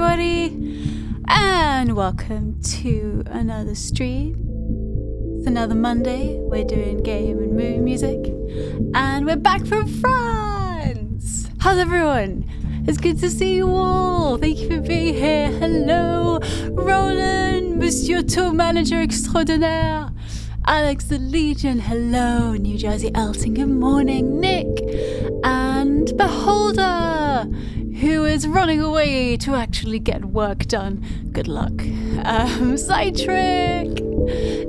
everybody, and welcome to another stream. It's another Monday. We're doing game and movie music, and we're back from France. How's everyone? It's good to see you all. Thank you for being here. Hello, Roland, Monsieur Tour Manager Extraordinaire. Alex the Legion, hello. New Jersey Elton, good morning. Nick, and Beholder, who is running away to actually get work done. Good luck. Cytric.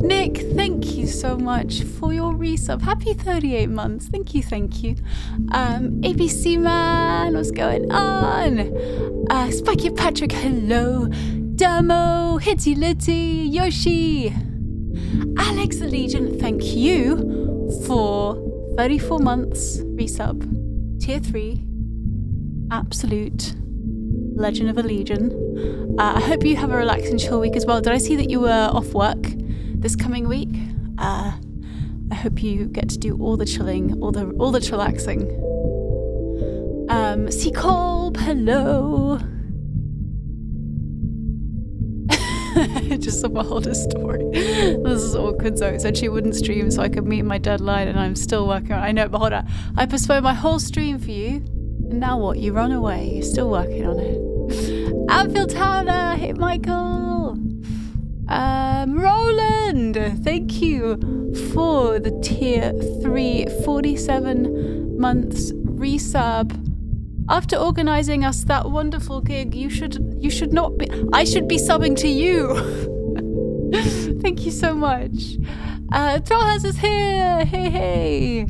Nick, thank you so much for your resub. Happy 38 months. Thank you. ABC Man, what's going on? Spiky Patrick, hello. Damo, Hitty Litty, Yoshi. Alex the Legion, thank you for 34 months resub. Tier 3. Absolute legend of a legion. I hope you have a relaxing chill week as well. Did I see that you were off work this coming week? I hope you get to do all the chilling, all the chillaxing. C Colb, hello. Just a wilder story. This is awkward. Zoe said she wouldn't stream so I could meet my deadline, and I'm still working on it. I know, but hold on. I postponed my whole stream for you. And now what? You run away. You're still working on it. Anfield Towner, hey Michael. Roland, thank you for the tier 3 47 months resub. After organising us that wonderful gig, you should not be. I should be subbing to you. Thank you so much. Trollhouse is here. Hey.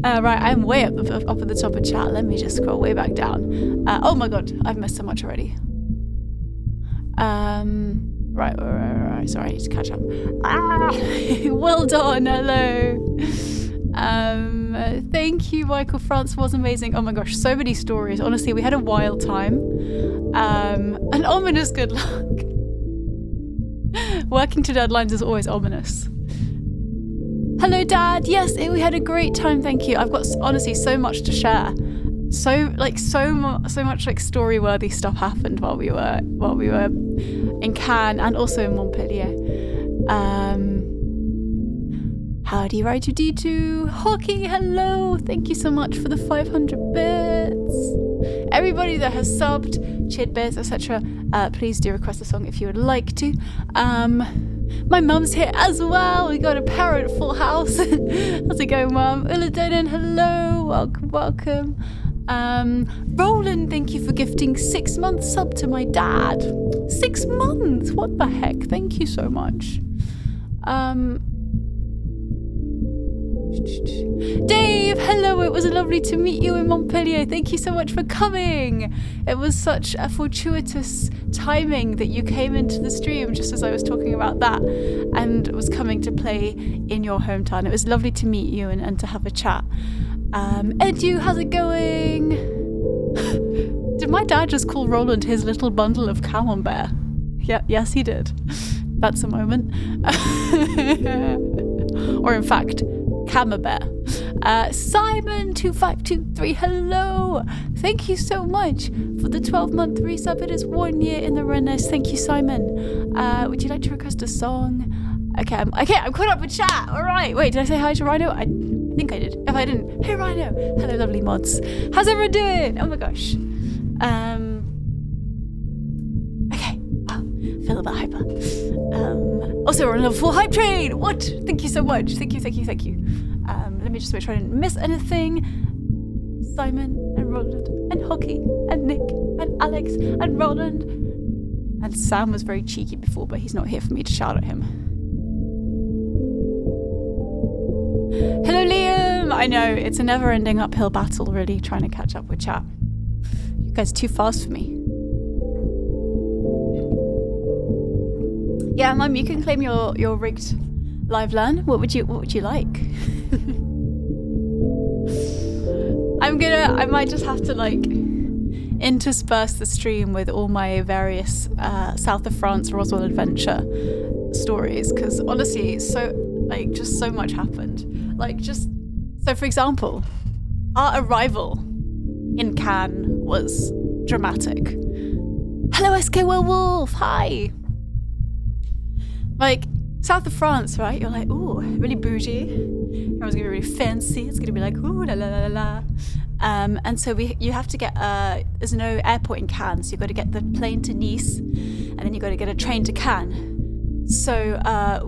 Right, I'm way up at the top of chat. Let me just scroll way back down. Oh my god, I've missed so much already. Right. Sorry, I need to catch up. Well done, hello. Thank you, Michael. France was amazing. Oh my gosh, so many stories. Honestly, we had a wild time. An ominous good luck. Working to deadlines is always ominous. Hello, Dad. Yes, we had a great time. Thank you. I've got honestly so much to share. So much like story-worthy stuff happened while we were in Cannes and also in Montpellier. Howdy, Raichu D2. Hawking, hello. Thank you so much for the 500 bits. Everybody that has subbed, cheered bits, etc. Please do request a song if you would like to. My mum's here as well. We got a parent full house. How's it going, Mum? Ulladonen, hello. Welcome. Roland, thank you for gifting 6 months sub to my dad. 6 months? What the heck? Thank you so much. Dave, hello. It was lovely to meet you in Montpellier. Thank you so much for coming. It was such a fortuitous timing that you came into the stream just as I was talking about that and was coming to play in your hometown. It was lovely to meet you and to have a chat. Edu, how's it going? Did my dad just call Roland his little bundle of camembert? Yeah, yes, he did. That's a moment. Or in fact, camembert. Simon2523, hello. Thank you so much for the 12-month resub. It is 1 year in the Rennes. Thank you, Simon. Would you like to request a song? Okay, I'm caught up with chat. All right. Wait, did I say hi to Rhino? I think I did. If I didn't, hey Rhino. Hello, lovely mods. How's everyone doing? Oh my gosh. Okay. Wow. Feel a bit hyper. Also, we're on a full hype train. What? Thank you so much. Thank you. Let me just make sure I didn't miss anything. Simon and Roland and Hockey and Nick and Alex and Roland. And Sam was very cheeky before, but he's not here for me to shout at him. Hello, Liam. I know, it's a never-ending uphill battle, really, trying to catch up with chat. You guys are too fast for me. Yeah, Mum, you can claim your rigged live LAN. What would you like? I might just have to intersperse the stream with all my various South of France Roswell adventure stories, because honestly, so much happened. So for example, our arrival in Cannes was dramatic. Hello, SK Werewolf. Hi. Like, south of France, right? You're like, ooh, really bougie. Everyone's gonna be really fancy. It's gonna be like, ooh, la la la la la. And so you have to get, there's no airport in Cannes, so you've got to get the plane to Nice, and then you've got to get a train to Cannes. So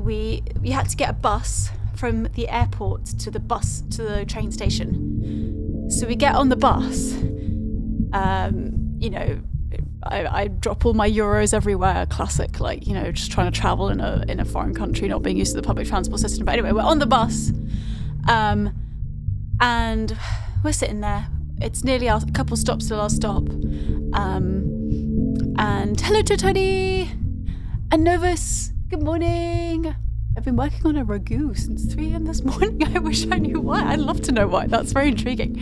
we had to get a bus from the airport to the train station. So we get on the bus, you know, I drop all my euros everywhere, classic, like, you know, just trying to travel in a foreign country, not being used to the public transport system. But anyway, we're on the bus, and we're sitting there. It's nearly a couple stops till our stop. And hello to Tony and Novus. Good morning. I've been working on a ragu since 3 a.m. this morning. I wish I knew why. I'd love to know why. That's very intriguing.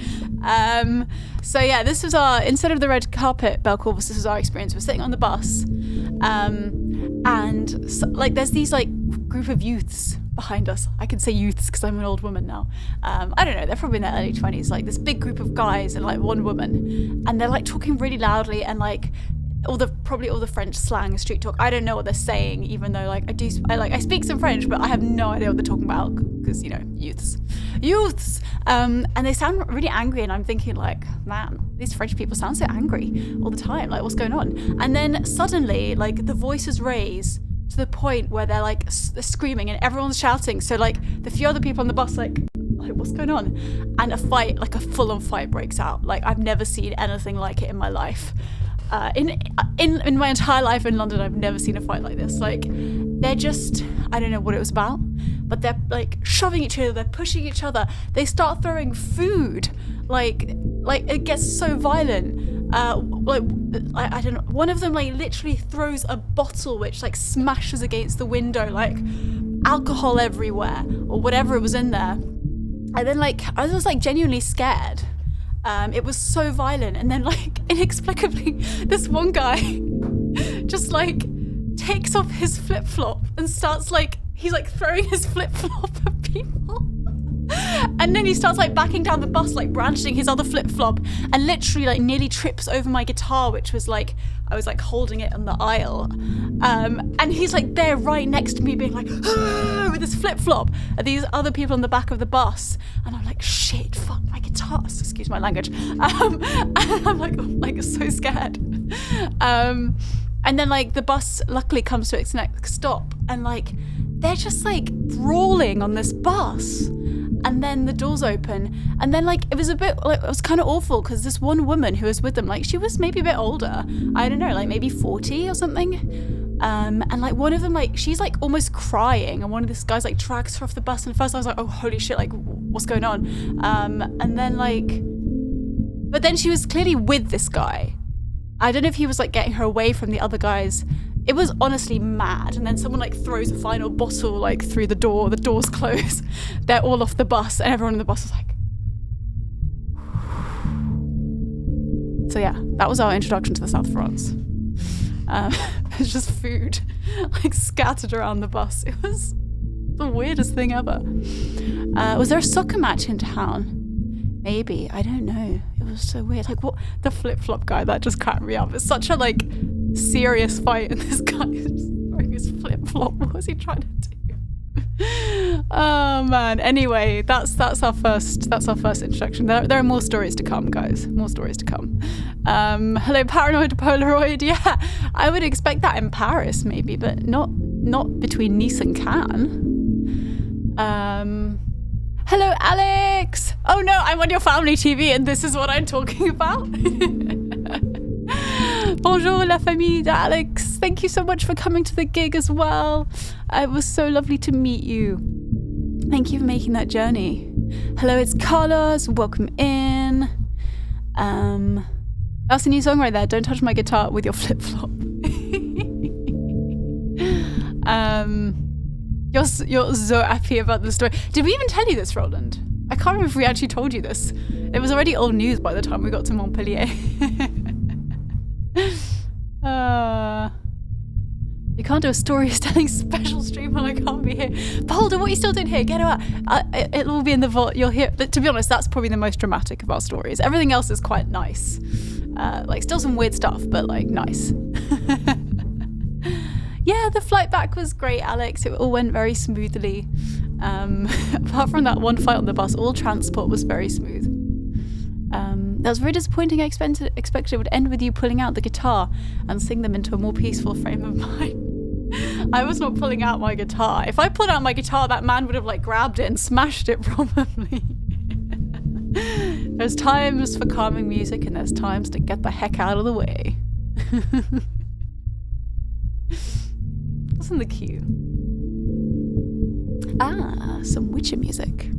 So yeah, this was instead of the red carpet Bell Corvus, this was our experience. We're sitting on the bus, and so, like, there's these like group of youths behind us. I can say youths because I'm an old woman now. I don't know, they're probably in their early 20s, like this big group of guys and like one woman, and they're like talking really loudly and like probably all the French slang, street talk. I don't know what they're saying, even though like I speak some French, but I have no idea what they're talking about because, you know, youths, and they sound really angry, and I'm thinking like, man, these French people sound so angry all the time. Like, what's going on? And then suddenly, like, the voices raise to the point where they're like they're screaming and everyone's shouting. So like the few other people on the bus like what's going on? And a fight, like a full-on fight, breaks out. Like, I've never seen anything like it in my life. In my entire life in London, I've never seen a fight like this. Like, they're just, I don't know what it was about, but they're like shoving each other, they're pushing each other. They start throwing food. Like it gets so violent. I don't know. One of them like literally throws a bottle which like smashes against the window, like alcohol everywhere or whatever it was in there. And then like I was like genuinely scared. It was so violent, and then like inexplicably this one guy just like takes off his flip-flop and starts like he's like throwing his flip-flop at people. And then he starts like backing down the bus, like brandishing his other flip-flop, and literally like nearly trips over my guitar, which was like, I was like holding it on the aisle. And he's like there right next to me being like, ah, with his flip-flop at these other people on the back of the bus. And I'm like, shit, fuck my guitar. Excuse my language. And I'm like so scared. And then like the bus luckily comes to its next stop, and like they're just like brawling on this bus. And then the doors open, and then like it was kind of awful because this one woman who was with them, like she was maybe a bit older, I don't know, like maybe 40 or something, and like one of them, like she's like almost crying, and one of these guys like drags her off the bus, and at first I was like, oh holy shit, like what's going on? And then like, but then she was clearly with this guy. I don't know if he was like getting her away from the other guys. It was honestly mad. And then someone like throws a final bottle like through the doors close, they're all off the bus, and everyone on the bus is like. So yeah, that was our introduction to the South of France. It's just food like scattered around the bus. It was the weirdest thing ever. Was there a soccer match in town? Maybe, I don't know. It was so weird. Like, what, the flip-flop guy, that just cracked me up. It's such a like serious fight, and this guy is just throwing his flip-flop. What was he trying to do? Oh man. Anyway, that's our first introduction. There are more stories to come, guys. More stories to come. Hello, Paranoid Polaroid. Yeah, I would expect that in Paris maybe, but not between Nice and Cannes. Hello, Alex. Oh no, I'm on your family TV and this is what I'm talking about. Bonjour, la famille d'Alex. Thank you so much for coming to the gig as well. It was so lovely to meet you. Thank you for making that journey. Hello, it's Carlos. Welcome in. That's a new song right there. Don't touch my guitar with your flip-flop. You're so happy about the story. Did we even tell you this, Roland? I can't remember if we actually told you this. It was already old news by the time we got to Montpellier. You can't do a storytelling special stream when I can't be here. Beholder, what are you still doing here? Get out. It will be in the vault. You'll hear. To be honest, that's probably the most dramatic of our stories. Everything else is quite nice. Like still some weird stuff, but like nice. Yeah, the flight back was great, Alex. It all went very smoothly. Apart from that one fight on the bus, all transport was very smooth. That was very disappointing. I expected it would end with you pulling out the guitar and sing them into a more peaceful frame of mind. I was not pulling out my guitar. If I pulled out my guitar, that man would have grabbed it and smashed it probably. There's times for calming music and there's times to get the heck out of the way. What's in the queue? Some Witcher music.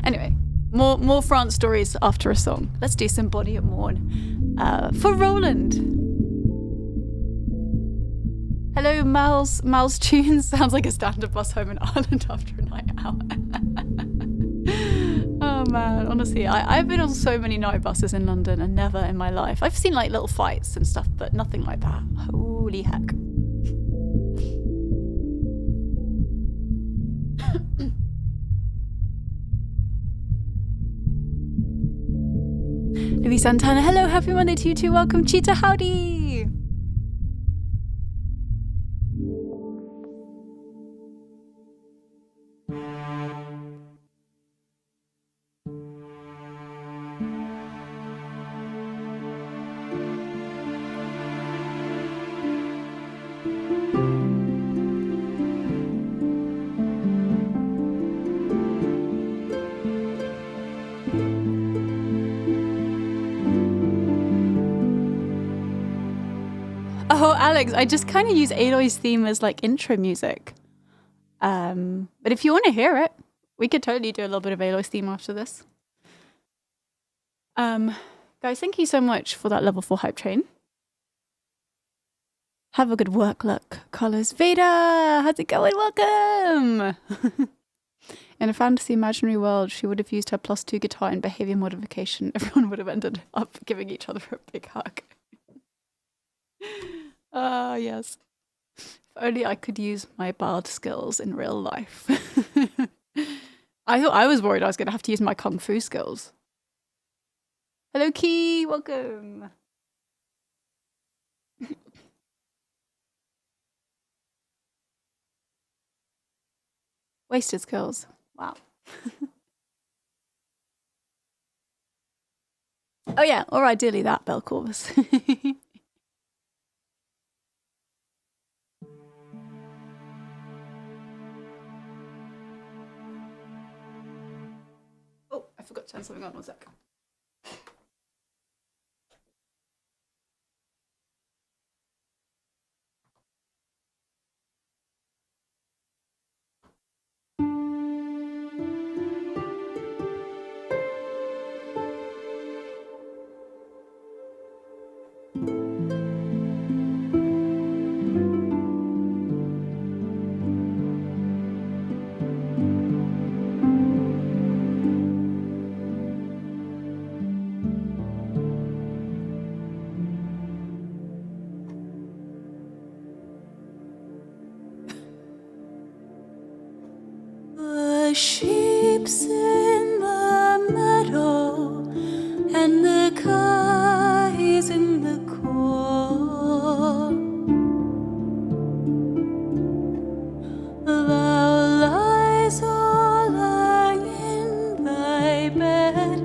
Anyway, more France stories after a song. Let's do some Body at Morn. For Roland. Hello, Mal's Tunes. Sounds like a standard bus home in Ireland after a night out. Oh man, honestly, I've been on so many night buses in London and never in my life. I've seen little fights and stuff, but nothing like that. Holy heck. Louis Santana, hello, happy Monday to you too. Welcome, Cheetah, howdy. Oh, Alex, I just kind of use Aloy's theme as intro music. But if you want to hear it, we could totally do a little bit of Aloy's theme after this. Guys, thank you so much for that level 4 hype train. Have a good work luck, Carlos Veda. How's it going? Welcome. In a fantasy imaginary world, she would have used her +2 guitar in behavior modification. Everyone would have ended up giving each other a big hug. Yes. If only I could use my bard skills in real life. I was worried I was going to have to use my kung fu skills. Hello, Key. Welcome. Wasted skills. Wow. Oh yeah, or ideally that, Bell Corvus. Oh, I forgot to turn something on, 1 sec. Sheep's in the meadow, and the kye's in the corn. Thou lies all lying in thy bed,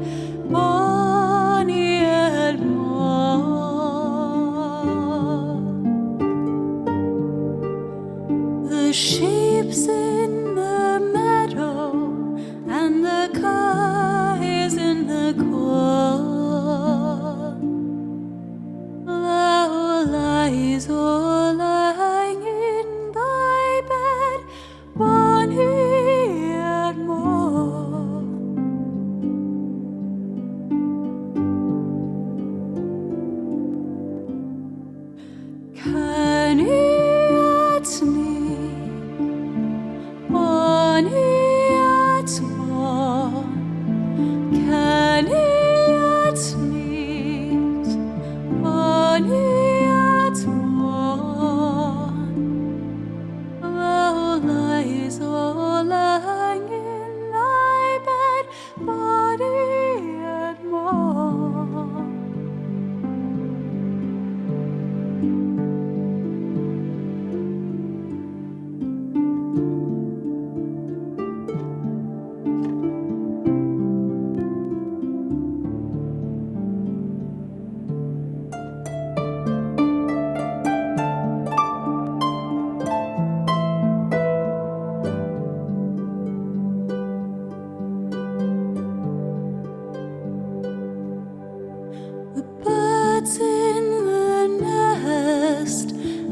bonny Edmond. The sheep's in the meadow, and the kye is in the corn. Thou lies all lying in thy bed, bonny Edmond. Can you at me, bonny Edmond? Can you at me, bonny Edmond?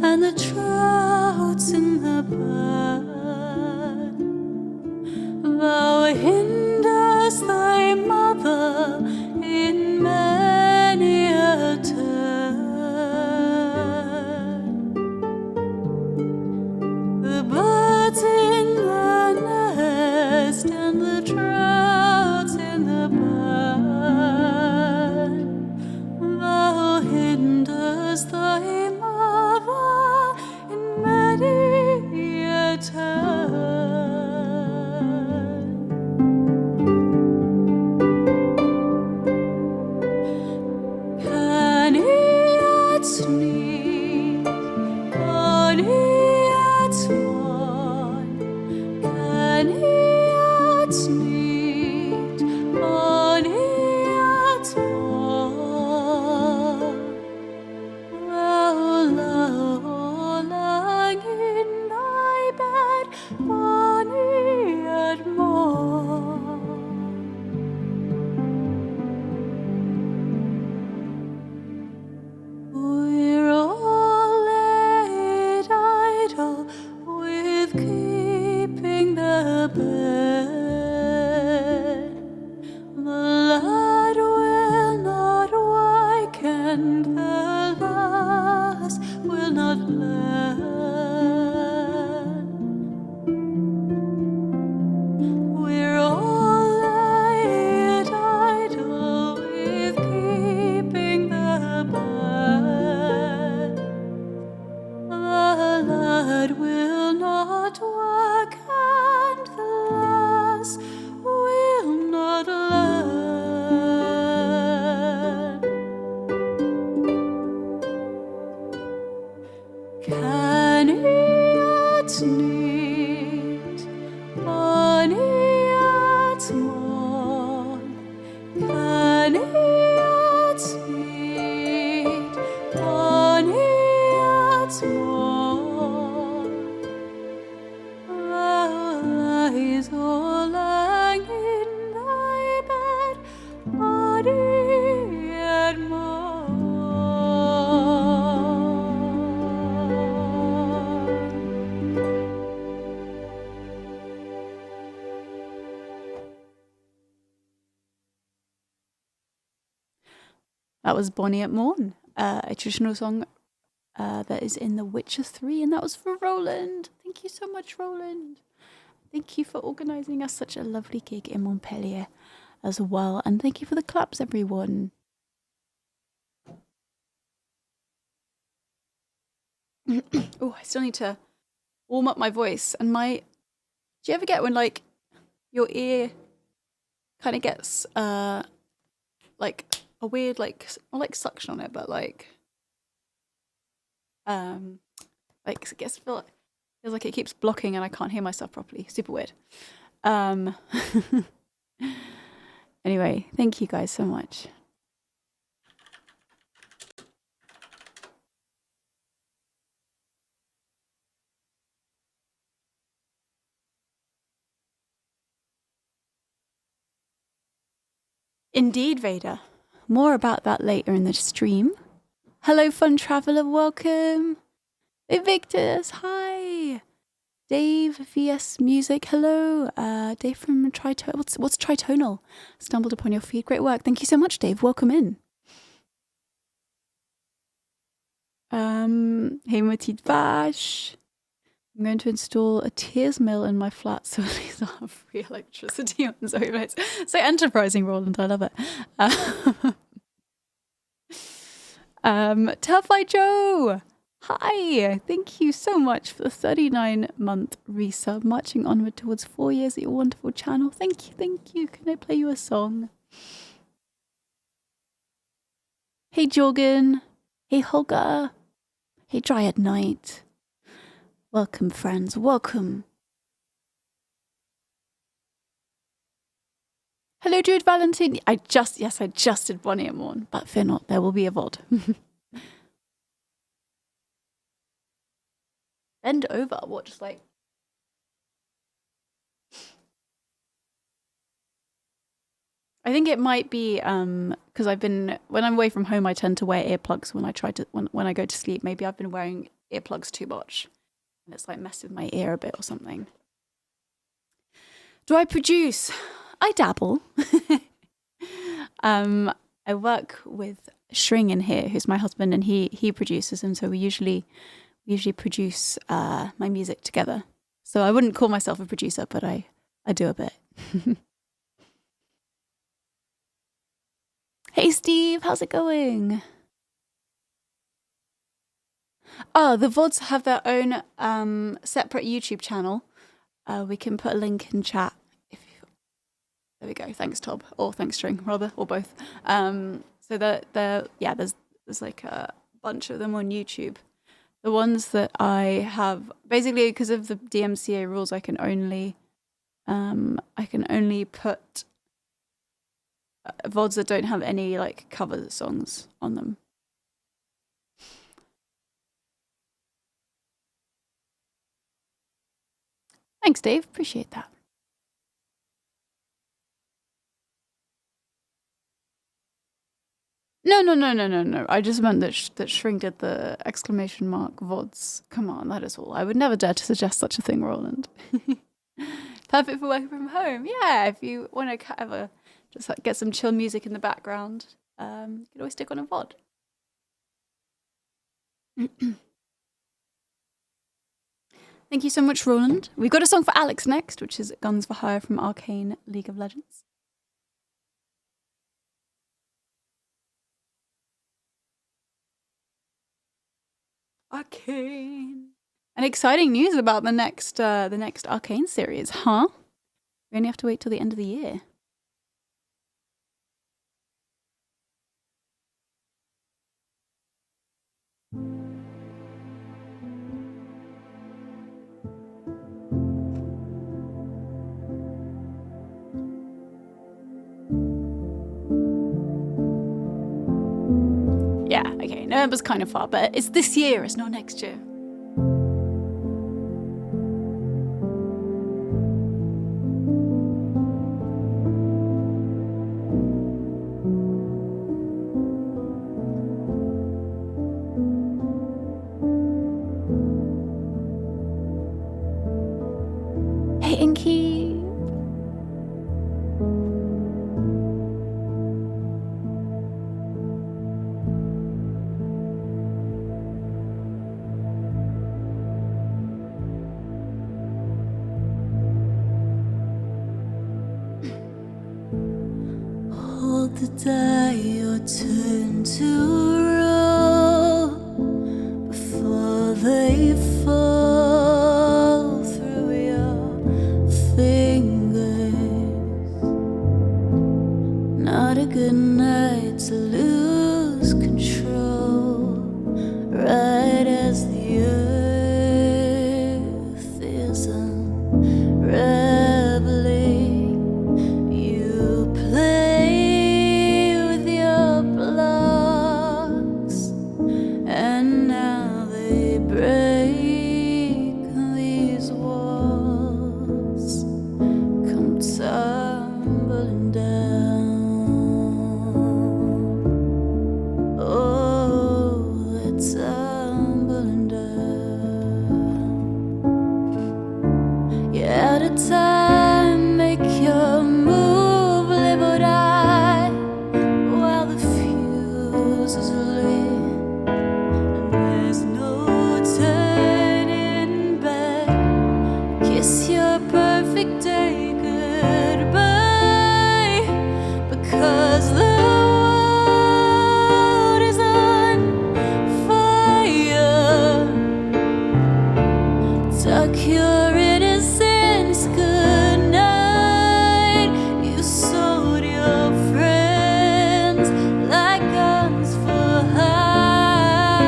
and the trouts in the burn. Thou hinderest thy mother in many a turn. The birds in the nest and the trouts in the burn. Thou hinderest thy mother in many a turn. We're all laid idle with keeping the bed. The lad will not wake and the lass will not learn. We're all laid idle with keeping the bed. The lad will not work and the lass will not learn. Can at need, bonny at morn. Can at need, bonny at morn. Thou lies all lang in thy bed, bonny at morn. That was Bonnie at Morn, a traditional song that is in The Witcher 3, and that was for Roland. Thank you so much, Roland. Thank you for organising us such a lovely gig in Montpellier as well, and thank you for the claps, everyone. Oh, I still need to warm up my voice and my... Do you ever get when, like, your ear kind of gets, like... a weird, like, not like suction on it, but like it gets feels like it keeps blocking and I can't hear myself properly. Super weird. Anyway, thank you guys so much. Indeed, Vader. More about that later in the stream. Hello, fun traveler, welcome. Evictus, hi. Dave VS Music, hello. Dave from Tritonal. What's Tritonal? Stumbled upon your feed. Great work. Thank you so much, Dave. Welcome in. Hematite Bash. I'm going to install a tears mill in my flat so at least I'll have free electricity on Zoe Blades. So enterprising, Roland. I love it. Turfly Joe. Hi. Thank you so much for the 39-month resub. Marching onward towards 4 years at your wonderful channel. Thank you. Thank you. Can I play you a song? Hey, Jorgen. Hey, Holger. Hey, Dryad Knight. Welcome, friends. Welcome. Hello, Jude Valentine. I just did Bonnie at Morn, but fear not, there will be a VOD. Bend over? What, just like... I think it might be because when I'm away from home, I tend to wear earplugs when I go to sleep. Maybe I've been wearing earplugs too much, and it's like messed with my ear a bit or something. Do I produce? I dabble. I work with Shring in here, who's my husband, and he produces, and so we usually produce my music together. So I wouldn't call myself a producer, but I do a bit. Hey Steve, how's it going? Oh, the VODs have their own separate YouTube channel. We can put a link in chat. There we go. Thanks, Tob, or thanks, String, rather, or both. So there's like a bunch of them on YouTube. The ones that I have, basically because of the DMCA rules, I can only put VODs that don't have any like cover songs on them. Thanks, Dave. Appreciate that. No. I just meant that Shring did the exclamation mark VODs. Come on, that is all. I would never dare to suggest such a thing, Roland. Perfect for working from home. Yeah, if you want to kind of just like get some chill music in the background, you can always stick on a VOD. Thank you so much, Roland. We've got a song for Alex next, which is Guns for Hire from Arcane League of Legends. Arcane. And exciting news about the next Arcane series, huh? We only have to wait till the end of the year. Yeah, okay. No, it was kind of far, but it's this year, it's not next year. Hey, Inky. Hold the die or turn to roll before they fall through your fingers. Not a good night to lose control, right as the earth is unraveling. You play with your blocks, and now they break these walls, come tumbling down. Oh, they're tumbling down. You're out of time, make your move, live or die, while the fuse is lit. And there's no turning back. Kiss your perfect day goodbye, because the world is on fire. Tuck your innocence goodnight. You sold your friends like guns for hire.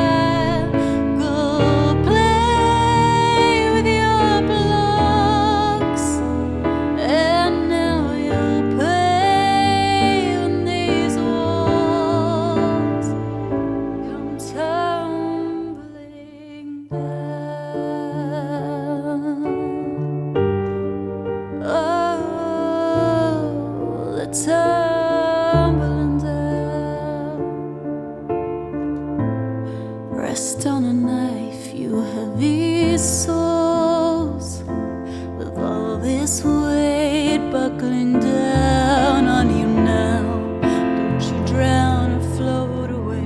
Go play with your blocks, and now you'll pay when these walls come tumbling down. of these souls, with all this weight buckling down on you now. Don't you drown or float away.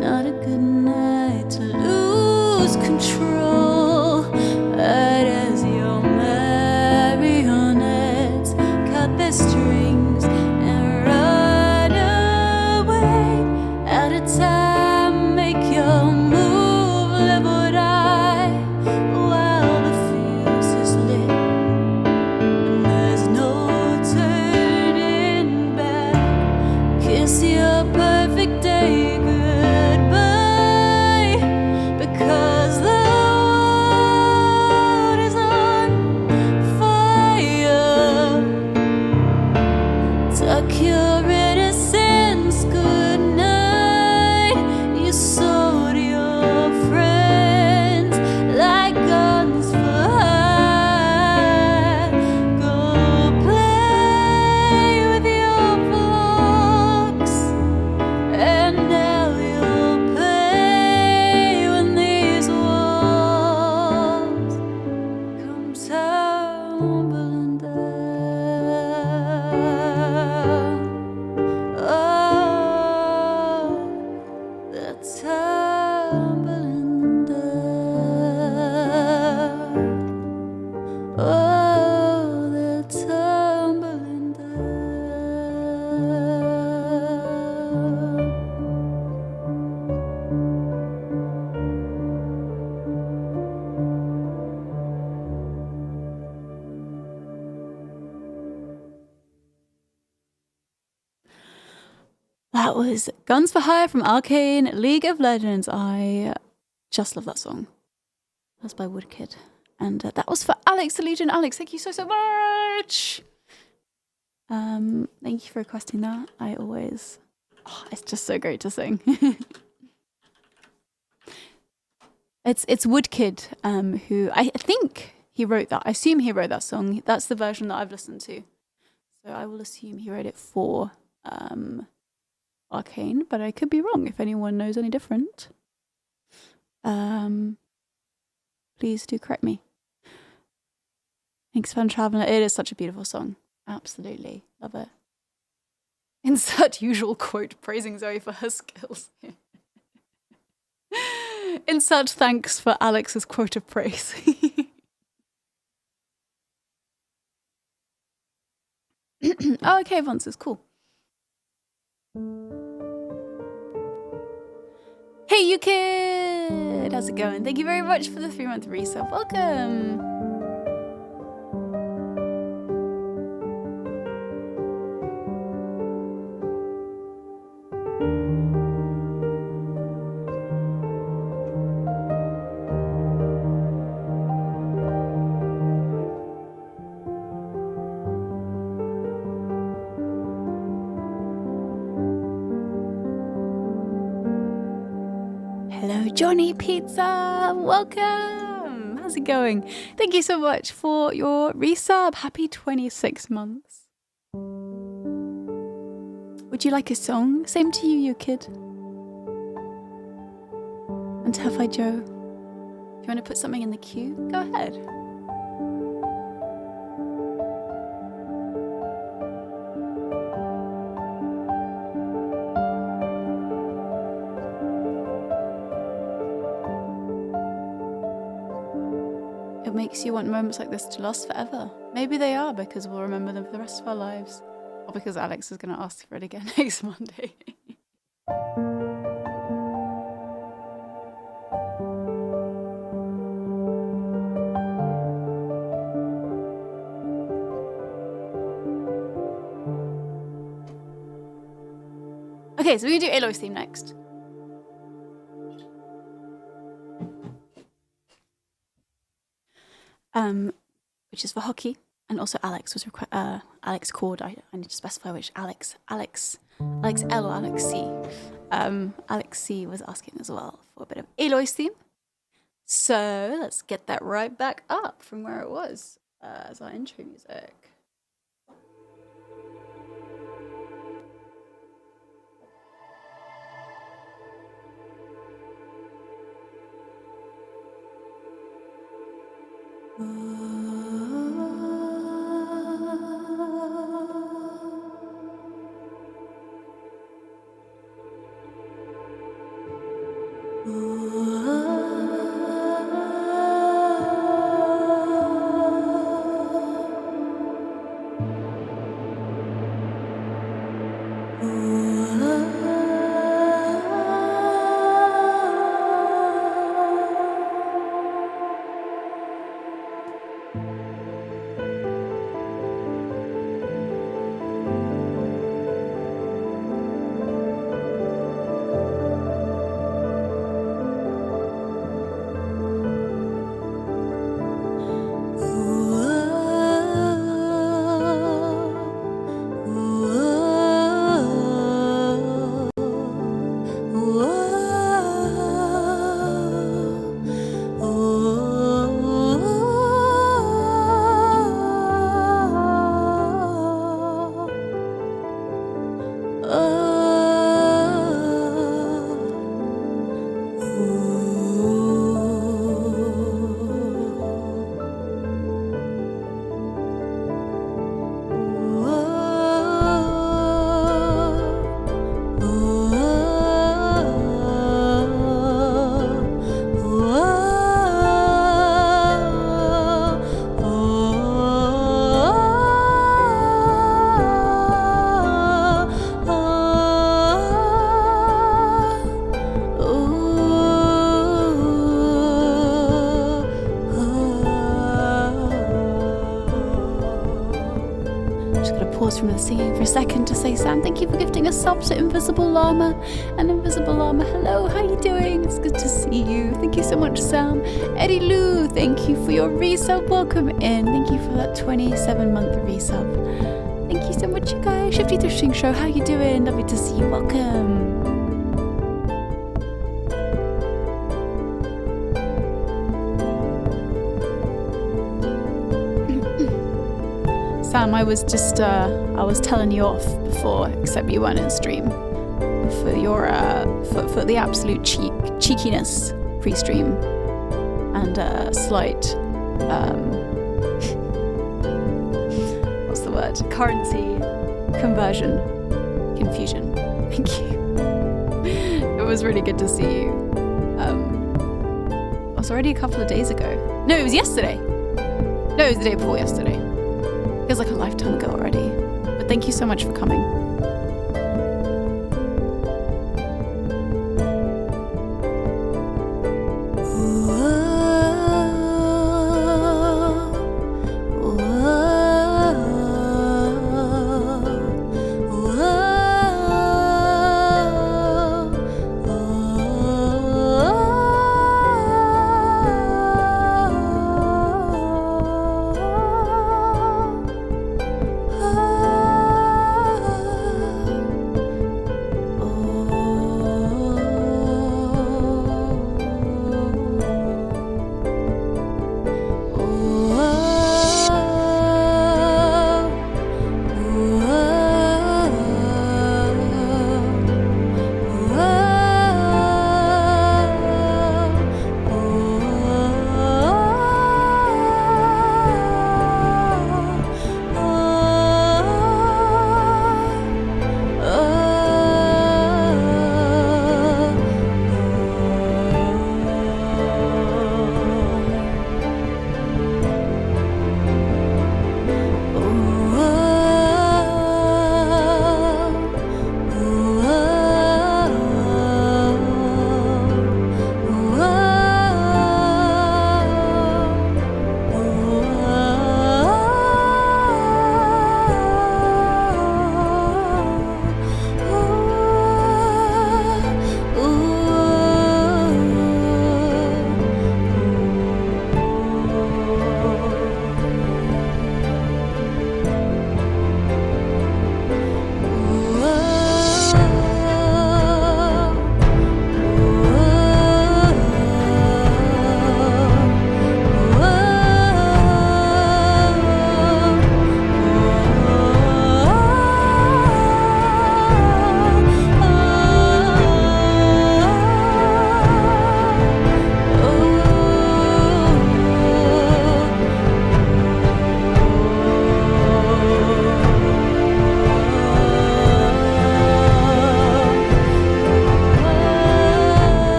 Not a good night to lose control. Right as your marionettes cut their strings and run away. Out of time, make your move, live or die, while the fuse is lit and there's no turning back. Kiss your perfect day goodbye, because the world is on fire. Tuck your innocence, good night. You sold your friends like guns for hire. Go play with your flocks, and now you'll pay when these walls come tumbling down. Oh, they're tumbling down. Oh, they're tumbling down. That was Guns for Hire from Arcane League of Legends. I just love that song. That's by Woodkid. And that was for Alex the Legion. Alex, thank you so much. Thank you for requesting that. I always... Oh, it's just so great to sing. It's Woodkid, who I think he wrote that. I assume he wrote that song. That's the version that I've listened to. So I will assume he wrote it for Arcane, but I could be wrong if anyone knows any different. Please do correct me. Thanks, Fun Traveler. It is such a beautiful song. Absolutely. Love it. Insert usual quote praising Zoe for her skills. Insert thanks for Alex's quote of praise. Oh, okay, Vance is cool. Hey, you kid! How's it going? Thank you very much for the 3-month resub. Welcome! Hello, Johnny Pizza! Welcome! How's it going? Thank you so much for your resub. Happy 26 months. Would you like a song? Same to you kid. And Taffy Joe. If you want to put something in the queue, go ahead. It makes you want moments like this to last forever. Maybe they are, because we'll remember them for the rest of our lives. Or because Alex is going to ask for it again next Monday. Okay, so we're going to do Aloy's theme next. Which is for hockey, and also Alex was Alex called. I need to specify which Alex L or Alex C. Alex C was asking as well for a bit of Aloy's theme. So let's get that right back up from where it was as our intro music. From the singing for a second to say, Sam, thank you for gifting a sub to Invisible Llama. And Invisible Llama, hello, how you doing? It's good to see you. Thank you so much, Sam. Eddie Lou, thank you for your resub. Welcome in. Thank you for that 27-month resub. Thank you so much, you guys. Shifty Thrifting Show, how you doing? Lovely to see you. Welcome. Sam, I was just, I was telling you off before, except you weren't in stream, for your, for the absolute cheekiness pre-stream, and slight, what's the word? Currency conversion confusion. Thank you. It was really good to see you. It was already a couple of days ago. No, it was yesterday. No, it was the day before yesterday. Feels like a lifetime ago already. But thank you so much for coming.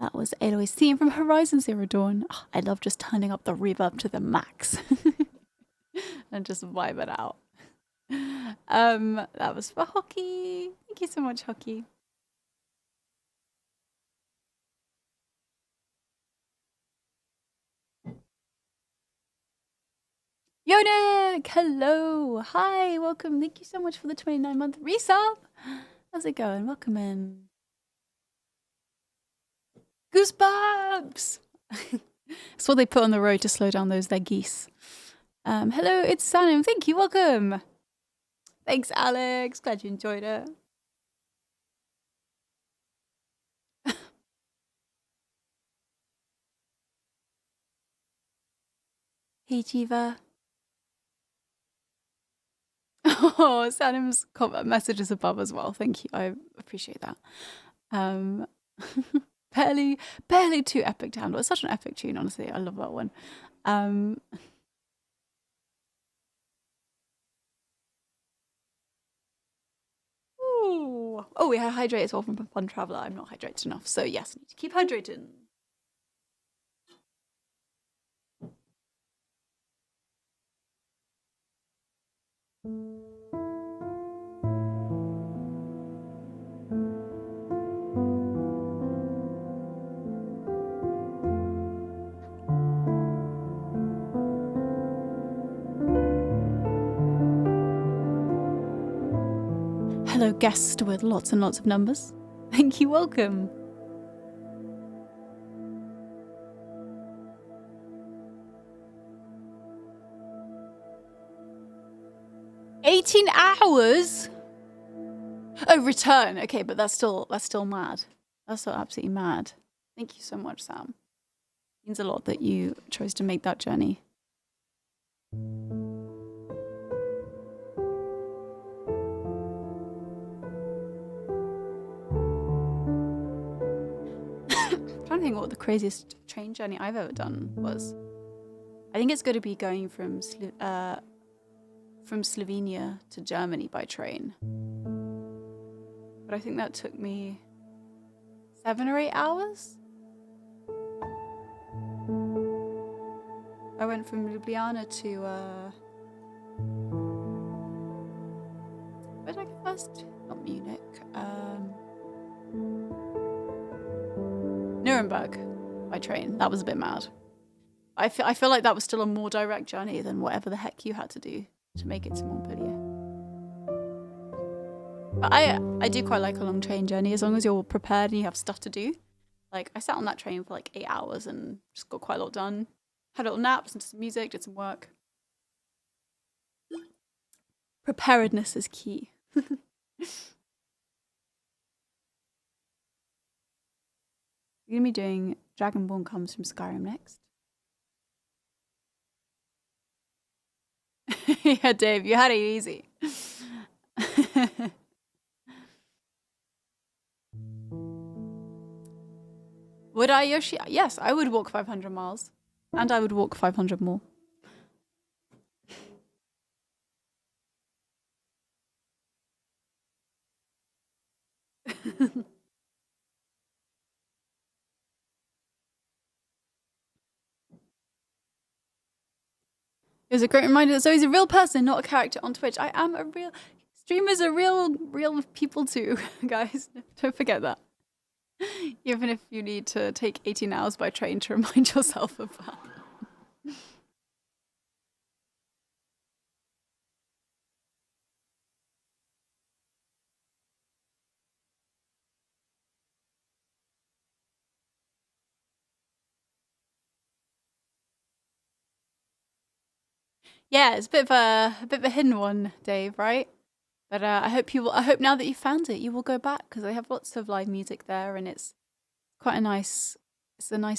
That was Aloy's theme from Horizon Zero Dawn. Oh, I love just turning up the reverb to the max and just vibe it out. That was for Hockey. Thank you so much, Hockey. Yonik, hello. Hi, welcome. Thank you so much for the 29-month resub. How's it going? Welcome in. Goosebumps! That's what they put on the road to slow down those their geese. Hello, it's Sanim. Thank you. Welcome. Thanks, Alex. Glad you enjoyed it. Hey, Jiva. Oh, Sanim's messages above as well. Thank you. I appreciate that. Barely too epic to handle. It's such an epic tune, honestly. I love that one. Ooh. Oh, we had hydrate as well from Fun Traveler. I'm not hydrated enough. So yes, need to keep hydrated. Hello, guest with lots and lots of numbers. Thank you, welcome. $18 hours? Oh, return. Okay, but that's still mad. That's still absolutely mad. Thank you so much, Sam. It means a lot that you chose to make that journey. I'm trying to think what the craziest train journey I've ever done was. I think it's going to be going from Slovenia to Germany by train. But I think that took me 7 or 8 hours. I went from Ljubljana to where did I go first? Not Munich. Nuremberg by train. That was a bit mad. I feel like that was still a more direct journey than whatever the heck you had to do to make it to Montpellier. But I do quite like a long train journey as long as you're prepared and you have stuff to do. Like I sat on that train for like 8 hours and just got quite a lot done. Had little naps, listened to some music, did some work. Preparedness is key. You're gonna be doing Dragonborn Comes from Skyrim next. Yeah, Dave, you had it easy. Would I, Yoshi? Yes, I would walk 500 miles. And I would walk 500 more. It was a great reminder that Zoe's a real person, not a character on Twitch. I am a real... Streamers are real people too, guys. Don't forget that. Even if you need to take 18 hours by train to remind yourself of that. Yeah, it's a bit of a hidden one, Dave, right? But I hope now that you found it, you will go back because they have lots of live music there, and it's quite a nice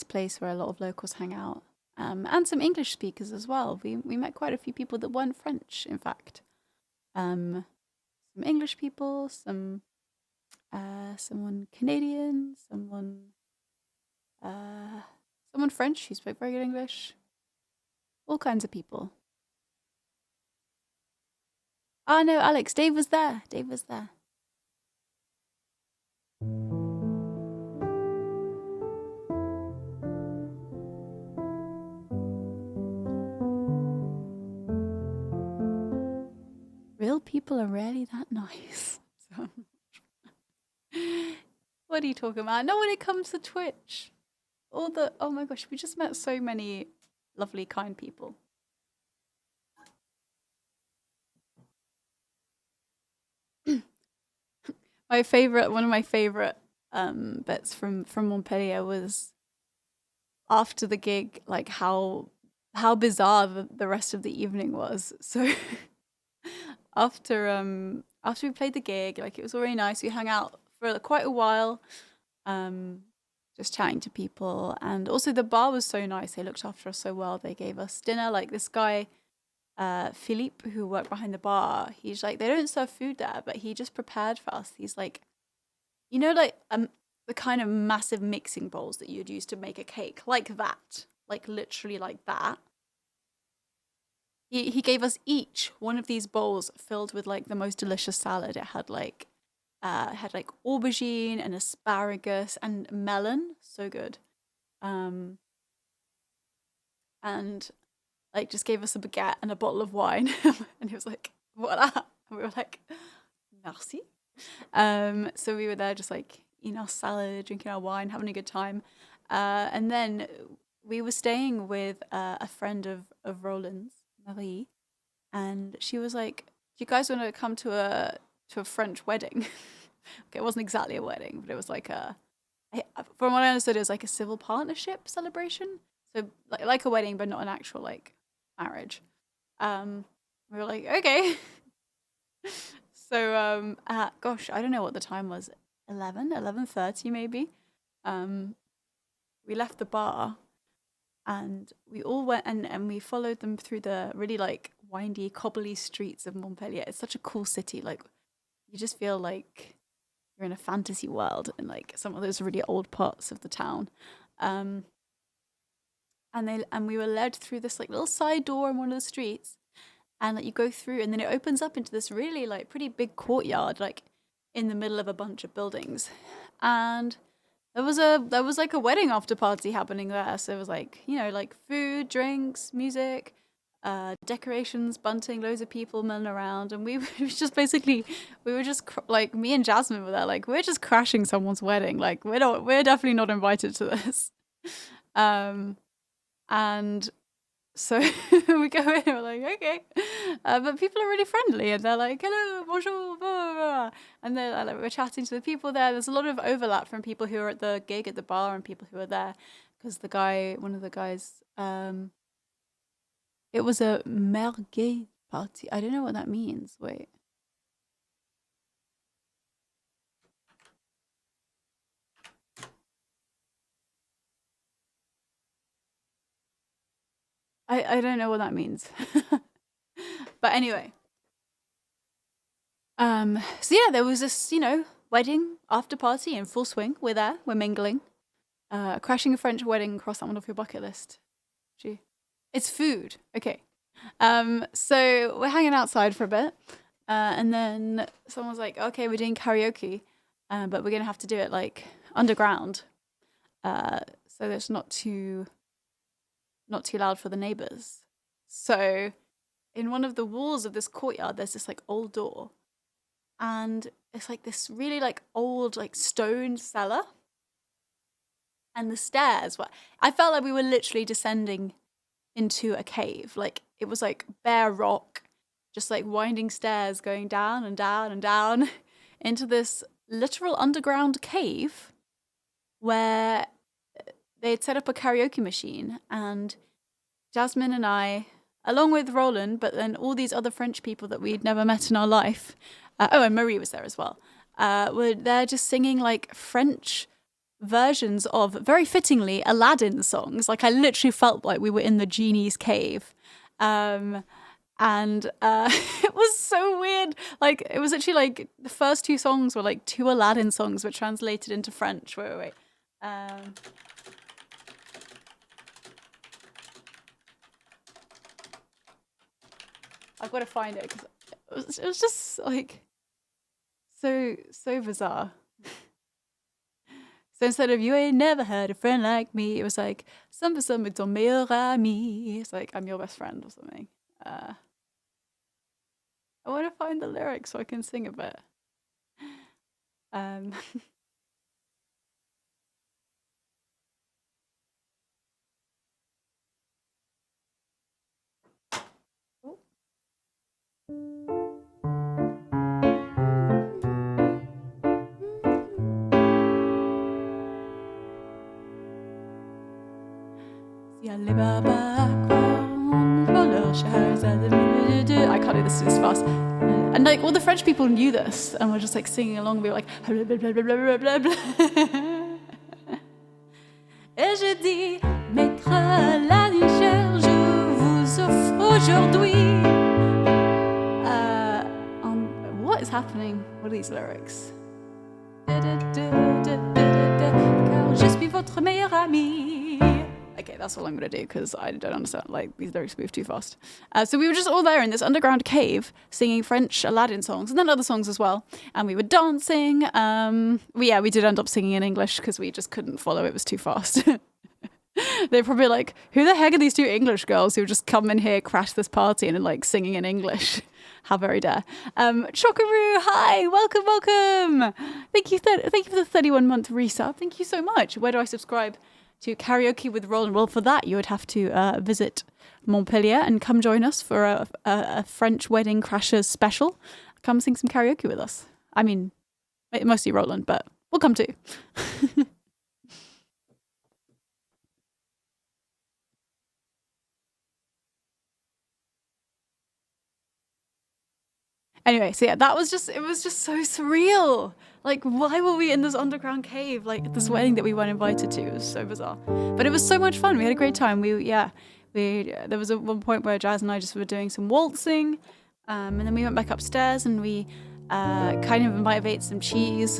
place where a lot of locals hang out, and some English speakers as well. We met quite a few people that weren't French, in fact. Some English people, someone Canadian, someone French who spoke very good English. All kinds of people. Oh no, Alex, Dave was there. people are really that nice. So, what are you talking about? No, when it comes to Twitch, oh my gosh, we just met so many lovely, kind people. One of my favorite bits from Montpellier was after the gig, like how bizarre the rest of the evening was. So after we played the gig, like it was all really nice. We hung out for quite a while, just chatting to people, and also the bar was so nice. They looked after us so well. They gave us dinner. Like this guy, Philippe, who worked behind the bar, he's like, they don't serve food there, but he just prepared for us. He's like, like the kind of massive mixing bowls that you'd use to make a cake, like that, like literally like that. He gave us each one of these bowls filled with like the most delicious salad. It had like aubergine and asparagus and melon, so good. And like just gave us a baguette and a bottle of wine, and he was like, "Voila!" And we were like, "Merci." So we were there just like eating our salad, drinking our wine, having a good time, and then we were staying with a friend of Roland's, Marie, and she was like, "Do you guys want to come to a French wedding?" Okay, it wasn't exactly a wedding, but it was like from what I understood, it was like a civil partnership celebration. So like a wedding, but not an actual like marriage. We were like, okay. So gosh, I don't know what the time was. 11:30 maybe. We left the bar and we all went and we followed them through the really like windy, cobbly streets of Montpellier. It's such a cool city. Like you just feel like you're in a fantasy world in like some of those really old parts of the town. And we were led through this like little side door in one of the streets, and like you go through and then it opens up into this really like pretty big courtyard, like in the middle of a bunch of buildings. And there was like a wedding after party happening there. So it was like, like food, drinks, music, decorations, bunting, loads of people milling around, and we were just like me and Jasmine were there, like we're just crashing someone's wedding, like we're definitely not invited to this. And so we go in and we're like, okay, but people are really friendly and they're like, hello, bonjour, blah, blah, blah. And then like, we're chatting to the people there. There's a lot of overlap from people who are at the gig at the bar and people who are there, because one of the guys, it was a merguez party. I don't know what that means. Wait. I don't know what that means. But anyway. So yeah, there was this, wedding after party in full swing. We're there, we're mingling. Crashing a French wedding, cross that one off your bucket list. Gee. It's food. Okay. So we're hanging outside for a bit. And then someone's like, okay, we're doing karaoke, but we're gonna have to do it like underground. So it's not too loud for the neighbors. So in one of the walls of this courtyard, there's this like old door. And it's like this really like old like stone cellar. And the stairs I felt like we were literally descending into a cave. Like it was like bare rock, just like winding stairs going down and down and down into this literal underground cave where they had set up a karaoke machine, and Jasmine and I, along with Roland, but then all these other French people that we'd never met in our life, and Marie was there as well, were there just singing like French versions of, very fittingly, Aladdin songs. Like I literally felt like we were in the genie's cave. And it was so weird. Like it was actually like the first two songs were like two Aladdin songs but translated into French. Wait. I've got to find it because it was just like so bizarre. So instead of "you ain't never had a friend like me," it was like "Some ton meilleur ami." It's like "I'm your best friend" or something. I want to find the lyrics so I can sing a bit. Um, I can't do this fast. And like all the French people knew this, and we're just like singing along. We were like, blah, blah, blah, blah, blah, blah. Et je dis, maître la Niger, je vous offre aujourd'hui. What is happening? What are these lyrics? Car je suis votre meilleur ami. Okay, that's all I'm going to do because I don't understand. Like, these lyrics move too fast. So we were just all there in this underground cave singing French Aladdin songs and then other songs as well. And we were dancing. We did end up singing in English because we just couldn't follow. It was too fast. They're probably like, who the heck are these two English girls who just come in here, crash this party and like singing in English? How very dare. Chokaroo, hi, welcome. Thank you for the 31-month resub. Thank you so much. Where do I subscribe to Karaoke with Roland? Well, for that, you would have to visit Montpellier and come join us for a French Wedding Crashers special. Come sing some karaoke with us. I mean, mostly Roland, but we'll come too. Anyway, so yeah, it was just so surreal. Like, why were we in this underground cave? Like, this wedding that we weren't invited to. It was so bizarre. But it was so much fun. We had a great time. There was one point where Jazz and I just were doing some waltzing. And then we went back upstairs and we kind of might have ate some cheese.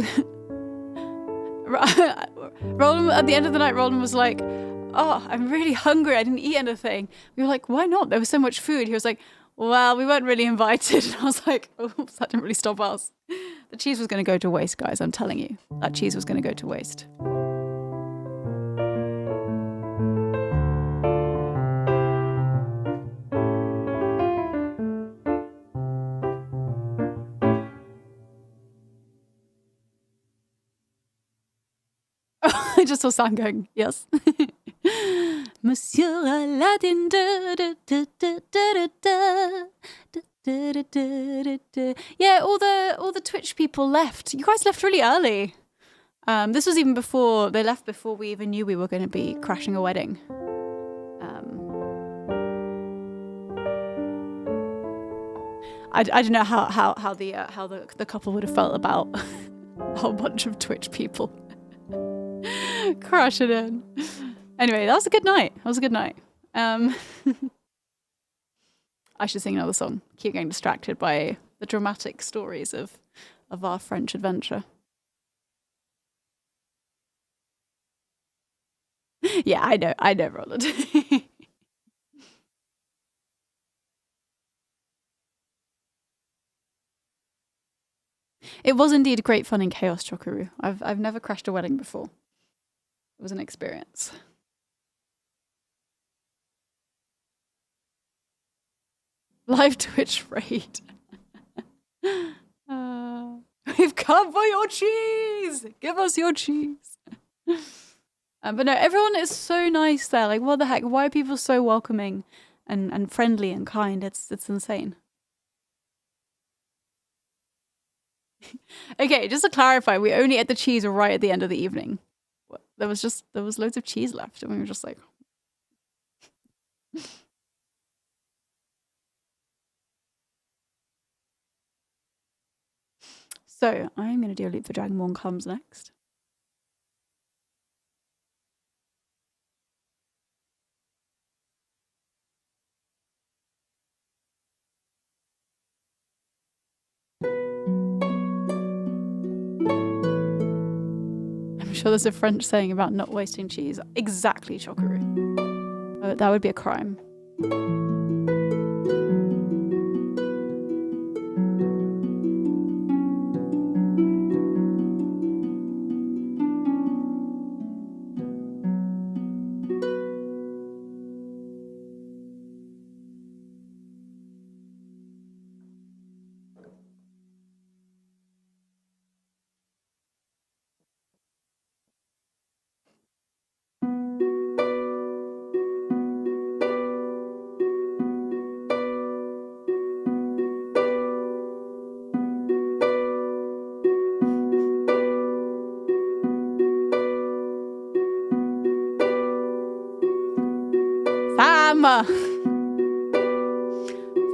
Roland, at the end of the night, Roland was like, oh, I'm really hungry. I didn't eat anything. We were like, why not? There was so much food. He was like, well, we weren't really invited. And I was like, oops, that didn't really stop us. The cheese was going to go to waste, guys. I'm telling you. That cheese was going to go to waste. I just saw Sam going, yes. Monsieur Aladdin. Yeah, all the Twitch people left. You guys left really early. This was even before they left, before we even knew we were going to be crashing a wedding. I don't know how the couple would have felt about a whole bunch of Twitch people crashing in. Anyway, that was a good night. I should sing another song. Keep getting distracted by the dramatic stories of our French adventure. Yeah, I know, Roland. It was indeed great fun and chaos, Chokaroo. I've never crashed a wedding before. It was an experience. Live Twitch raid. We've come for your cheese. Give us your cheese. But no, everyone is so nice there. Like, what the heck? Why are people so welcoming and friendly and kind? It's insane. Okay, just to clarify, we only ate the cheese right at the end of the evening. There was loads of cheese left, and we were just like. So I'm going to do a loop for Dragonborn Comes next. I'm sure there's a French saying about not wasting cheese. Exactly, Chokaroo. That would be a crime.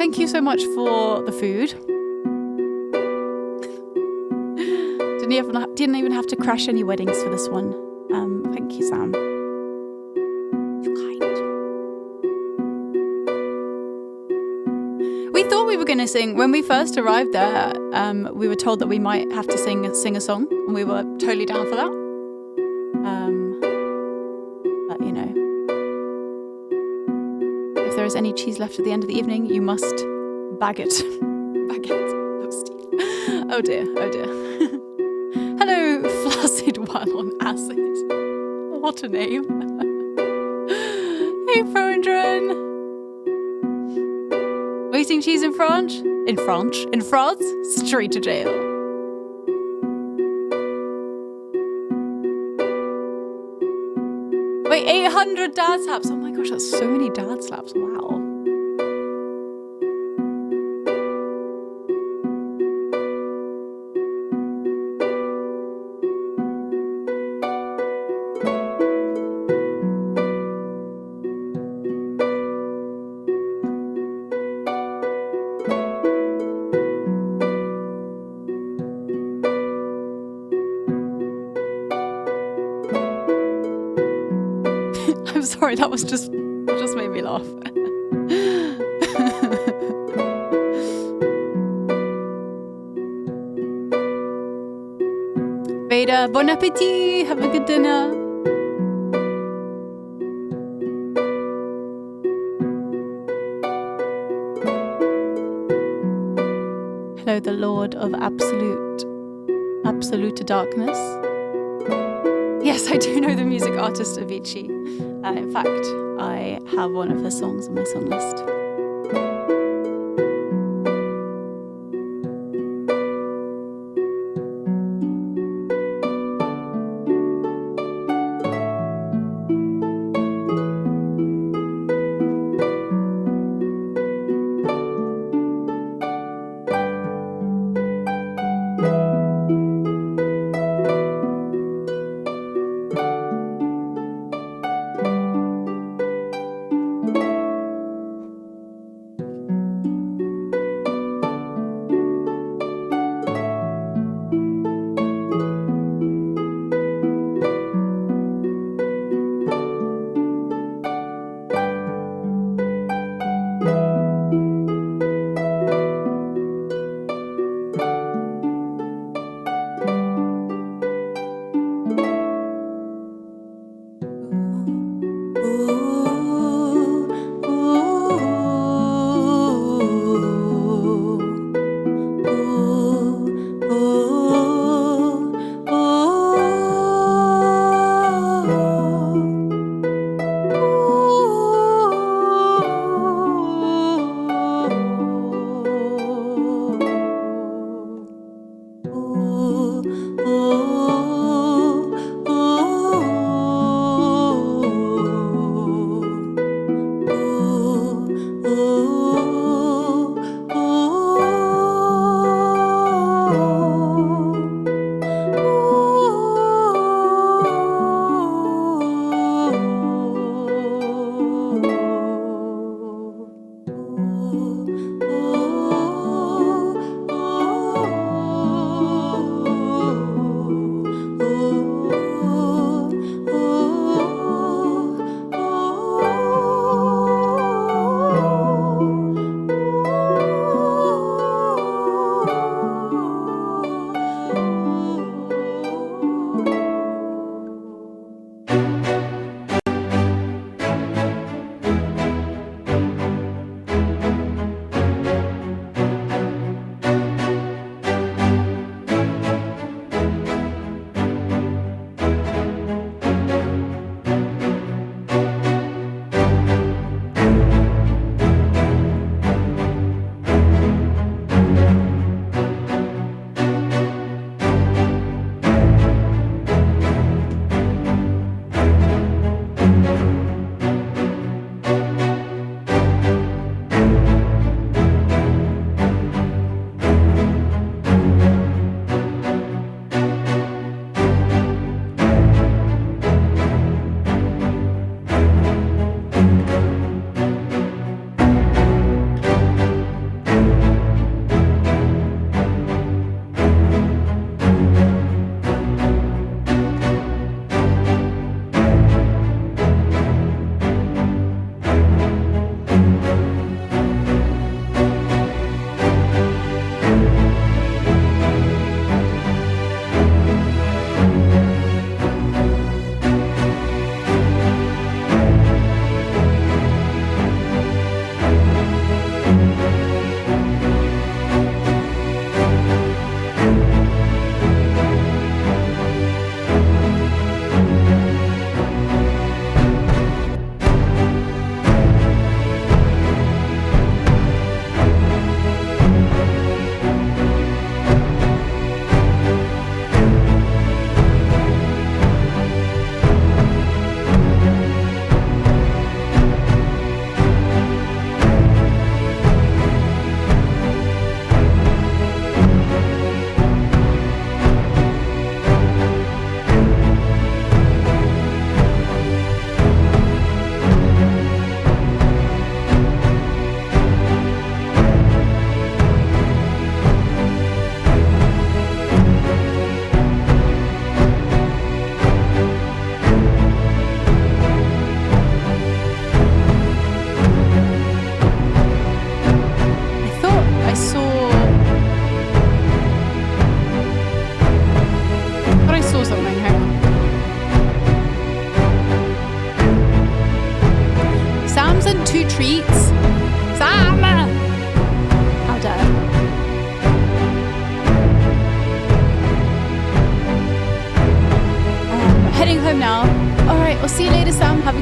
thank you so much for the food. Didn't even have to crash any weddings for this one. Thank you, Sam. You're kind. We thought we were going to sing when we first arrived there. We were told that we might have to sing a song, and we were totally down for that. But you know, if there is any cheese left at the end of the evening, you must bag it. Bag it. Oh, Steve. Oh dear. Oh dear. Hello, flaccid while on acid. What a name. Hey, Frondren. Waiting cheese in France? In France? In France? Straight to jail. Wait, 800 dad slaps. Oh my gosh, that's so many dad slaps. Wow. I'm sorry, that just made me laugh. Veda, bon appetit! Have a good dinner. Hello, the Lord of Absolute Darkness. Yes, I do know the music artist Avicii. In fact, I have one of her songs on my song list.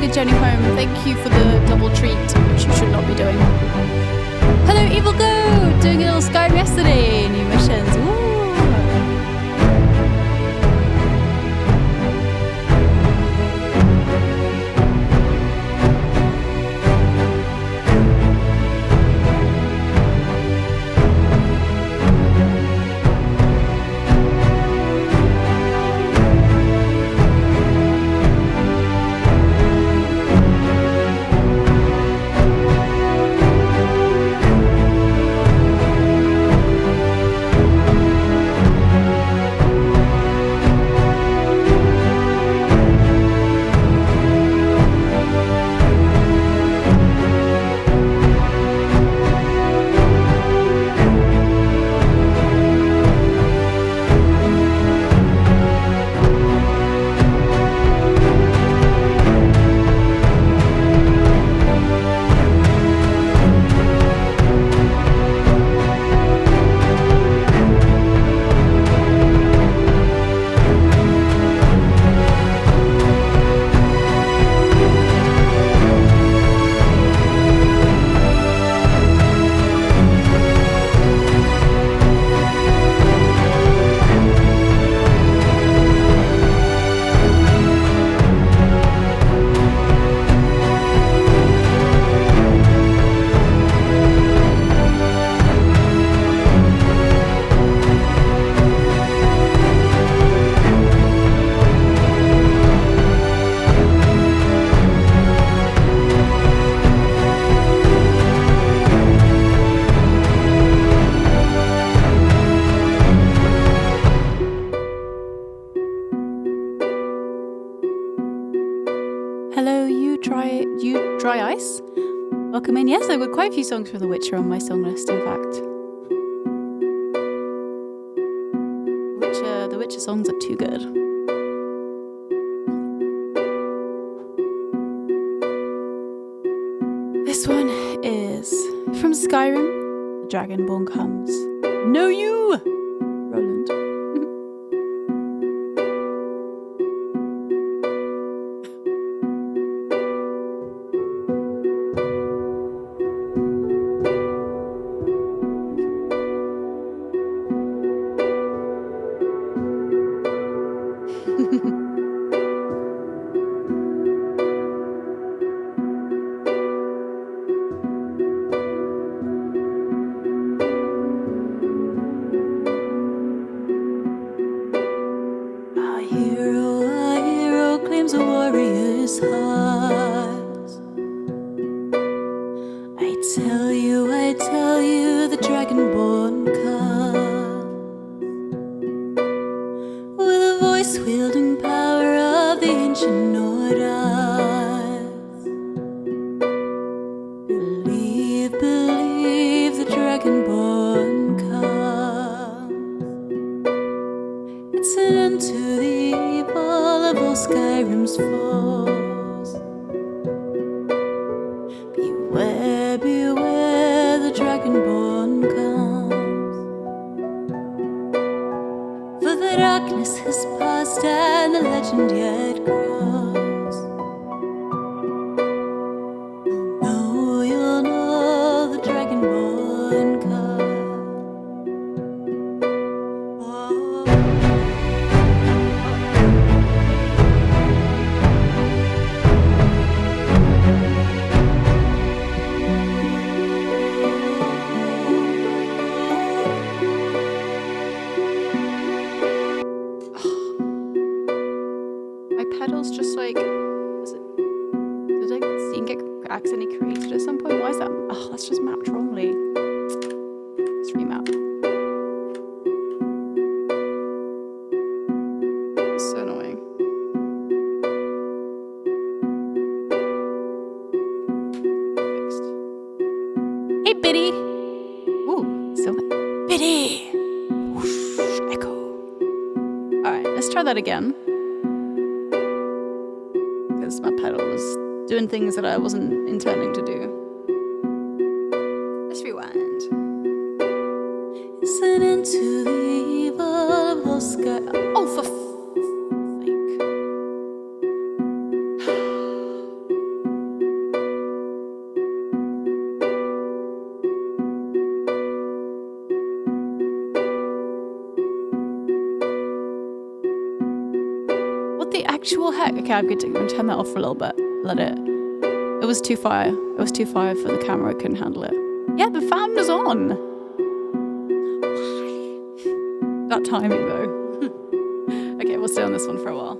the journey home. Thank you for the double treat, which you should not be doing. Hello, Evil Go! Doing a little Skyrim yesterday. New missions. Woo! Dry Ice. Welcome in. Yes, I've got quite a few songs from The Witcher on my song list, in fact. The Witcher songs are too good. This one is from Skyrim. The Dragonborn comes. Know you! Roland. That again, because my pedal was doing things that I wasn't intending to do. Let's rewind. Listen into the evil of Oscar. Oh, for actual heck? Okay, I'm going to turn that off for a little bit. Let it. It was too fire. It was too fire for the camera. I couldn't handle it. Yeah, the fan was on. Why? That timing though. Okay, we'll stay on this one for a while.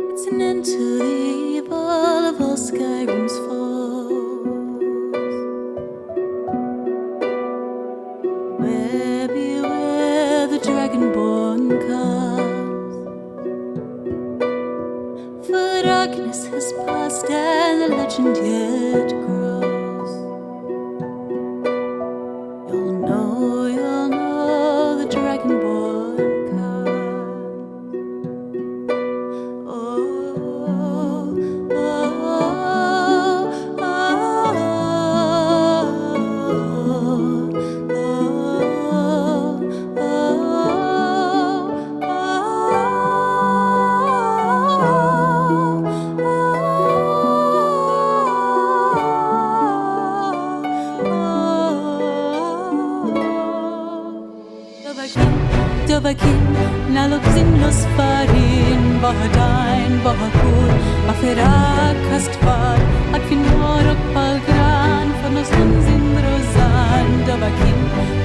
It's an end to the evil of all Skyrim's foes. Beware the Dragonborn comes. For the darkness has passed and the legend yet grows. You'll know the Dragonborn comes. Oh, oh, oh, Dovahkiin, naloksin los farin, bahadain, bahakul, afera kastvar, at finor og palgran, for nos hansin drozan, Dovahkiin,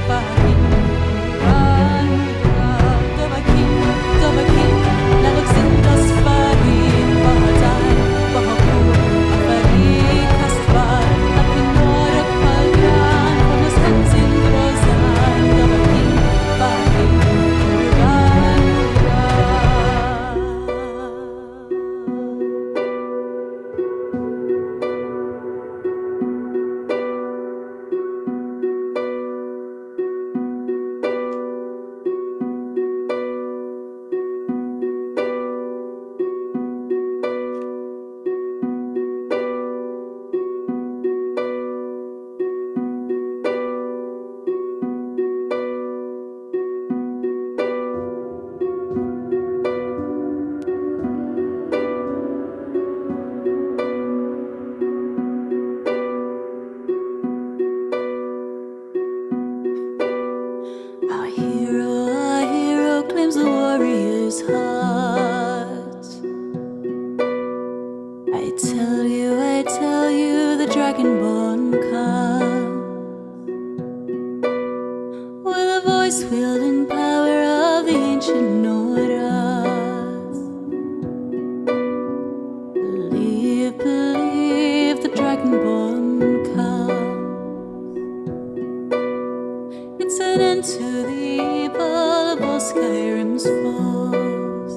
farin, ran, Dovahkiin, naloksin los farin, bahadain, bahakul, afera kastvar, at finor og palgran, for nos hansin drozan, Dovahkiin, farin. Our hero claims the warrior's heart. I tell you, the Dragonborn comes with a voice wielding power of the ancient Nordas. Believe the Dragonborn comes. It's an end to the evil of all Skyrim's foes.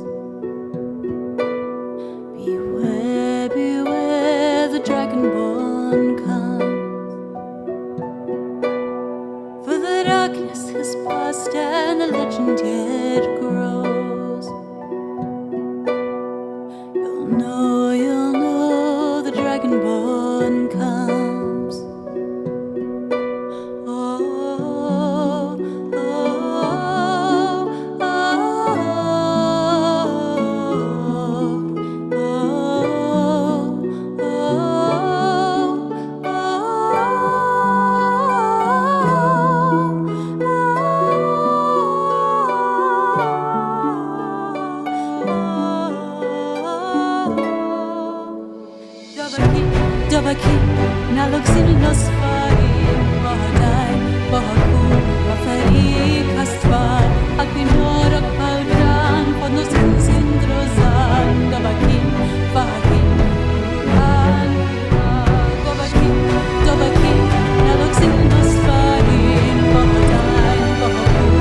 Beware, the Dragonborn comes. For the darkness has passed and the legend yet grows. You'll know the Dragonborn comes. Dovahkiin, naloksin los farin, bahadain, bahakul, afari kastvar, at pinor og palgran, for nos hansin drozan, Dovahkiin, farin, ran, Dovahkiin, naloksin los farin, bahadain, bahakul,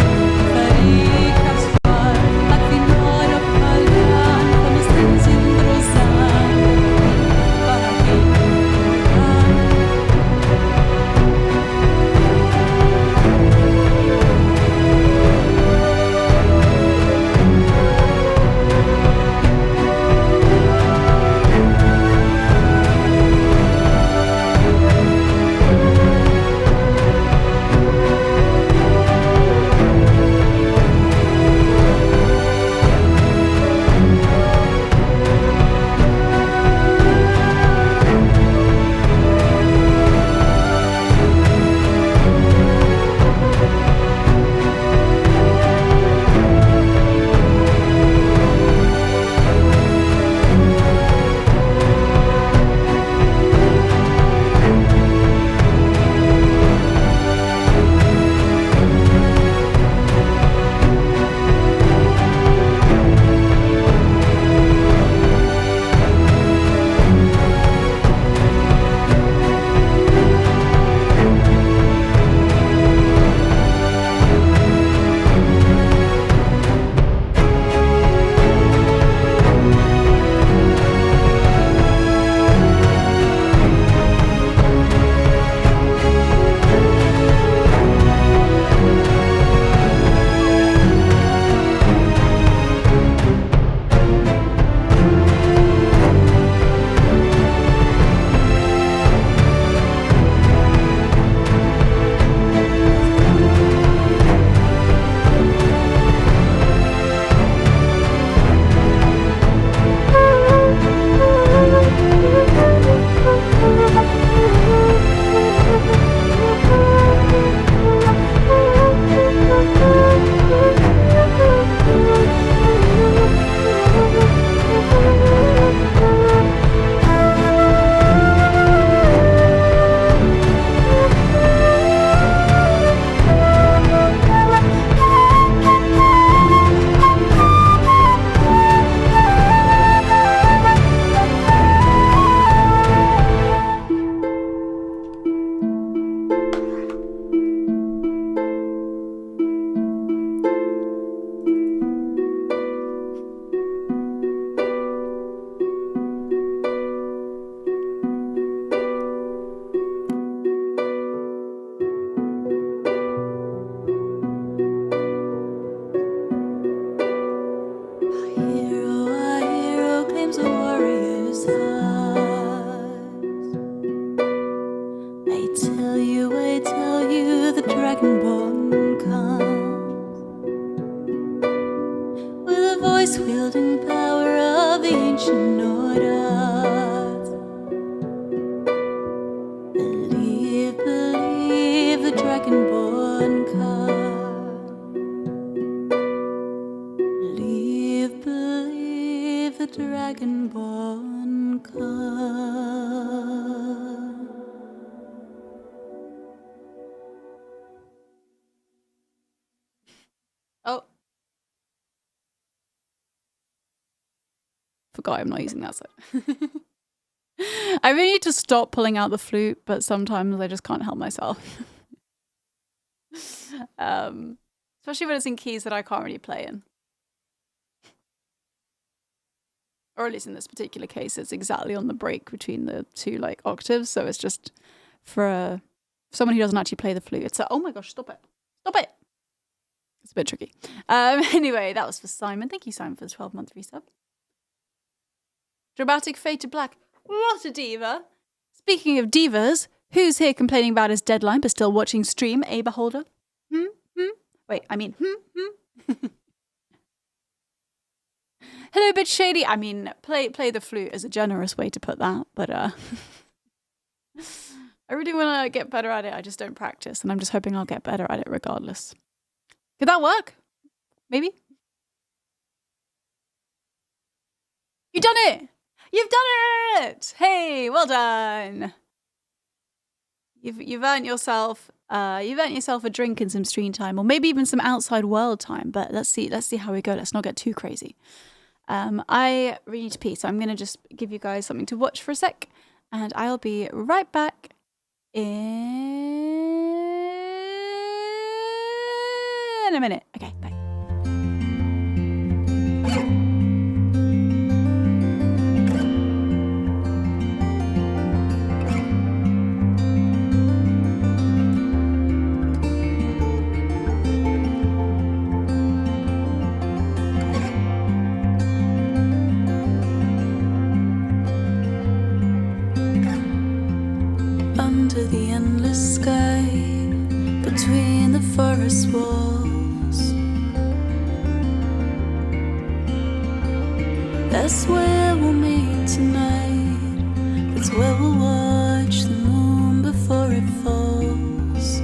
afari kastvar, at pinor og palgran, for nos hansin drozan, Dovahkiin. dragonborn comes, with a voice wielding power of the ancient orders. Believe the dragonborn comes. Believe the dragonborn comes. Oh. Forgot I'm not using that side. I really need to stop pulling out the flute, but sometimes I just can't help myself. Especially when it's in keys that I can't really play in. Or at least in this particular case, it's exactly on the break between the two like octaves. So it's just for someone who doesn't actually play the flute. It's oh my gosh, stop it. Stop it. It's a bit tricky. Anyway, that was for Simon. Thank you, Simon, for the 12-month resub. Dramatic fade to black. What a diva. Speaking of divas, who's here complaining about his deadline but still watching stream, a beholder? Wait, I mean, Hello, bit shady. I mean, play the flute is a generous way to put that, but I really want to get better at it. I just don't practice, and I'm just hoping I'll get better at it regardless. Could that work? Maybe? You've done it! You've done it! Hey, well done. You've earned yourself a drink and some stream time, or maybe even some outside world time. But let's see how we go. Let's not get too crazy. I really need to pee, so I'm gonna just give you guys something to watch for a sec, and I'll be right back in a minute. Okay, bye. Under the endless sky, between the forest walls, that's where we'll meet tonight. That's where we'll watch the moon before it falls.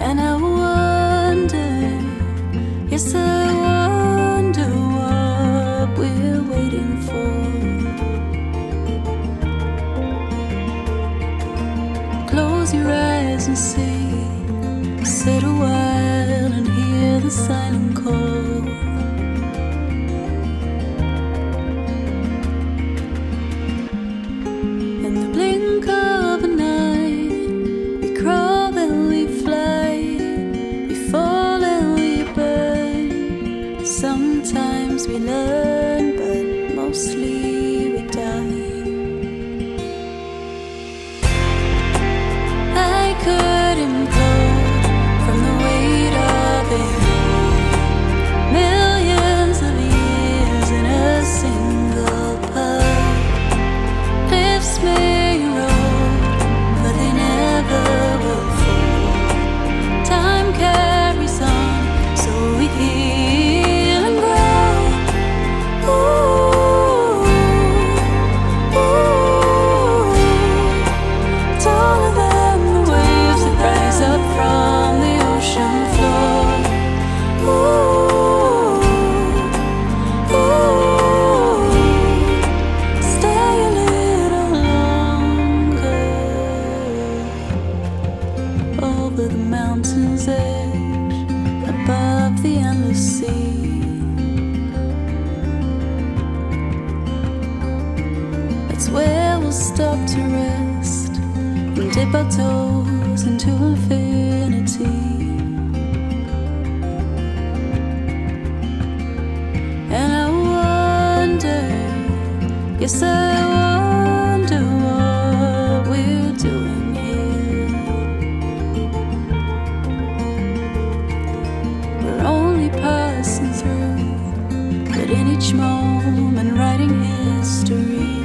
And I wonder, yes I wonder what we're waiting for. Close your eyes and see, sit a while and hear the silent call. In the blink of an eye, we crawl and we fly, we fall and we burn. Sometimes we learn, but mostly we die. Could implode from the weight of it. Millions of years in a single puff. Cliffs may roll, but they never will fall. Time carries on, so we heal and grow. Ooh, ooh, taller than rise up from the ocean floor. Ooh, ooh, stay a little longer. Over the mountain's edge, above the endless sea. That's where we'll stop to rest and dip our toes into infinity. And I wonder, yes I wonder what we're doing here. We're only passing through, but in each moment writing history.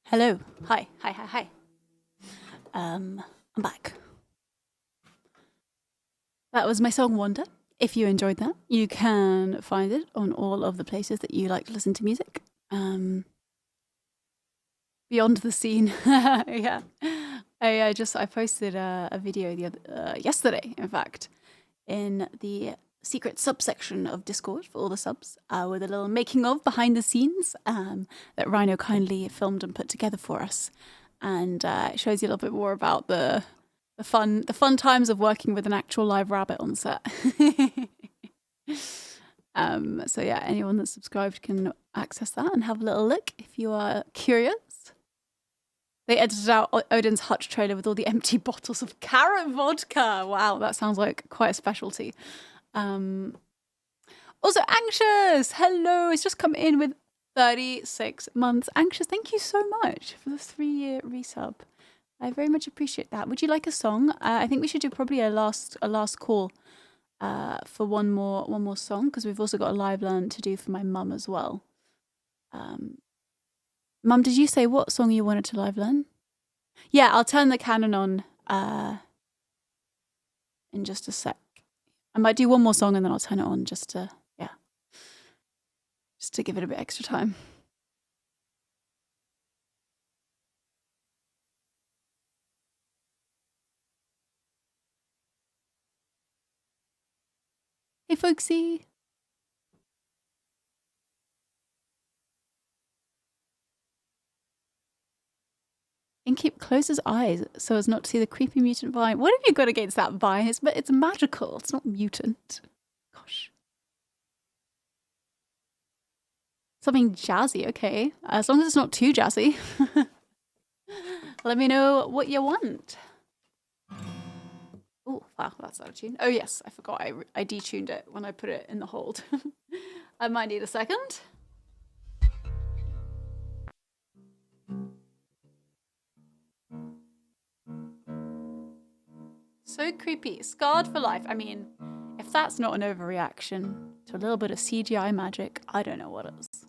Hello. Hi. Hi, hi, hi. I'm back. That was my song Wonder. If you enjoyed that, you can find it on all of the places that you like to listen to music. Beyond the Scene. Yeah. I posted a video yesterday, in fact, in the secret subsection of Discord for all the subs, with a little making of behind the scenes that Rhino kindly filmed and put together for us, and it shows you a little bit more about the fun times of working with an actual live rabbit on set. So yeah, anyone that's subscribed can access that and have a little look if you are curious. They edited out Odin's Hutch trailer with all the empty bottles of carrot vodka. Wow, that sounds like quite a specialty. Also, Anxious, hello, it's just come in with 36 months. Anxious, thank you so much for the 3-year resub. I very much appreciate that. Would you like a song? I think we should do probably a last call for one more song, because we've also got a live learn to do for my mum as well. Mum, did you say what song you wanted to live learn? Yeah, I'll turn the canon on in just a sec. I might do one more song and then I'll turn it on just to give it a bit extra time. Hey, folksy. Inkeep close his eyes so as not to see the creepy mutant vine. What have you got against that vine? It's magical. It's not mutant. Gosh. Something jazzy, okay. As long as it's not too jazzy. Let me know what you want. Oh, wow, that's out of tune. Oh, yes, I forgot. I detuned it when I put it in the hold. I might need a second. So creepy. Scarred for life. I mean, if that's not an overreaction to a little bit of CGI magic, I don't know what is.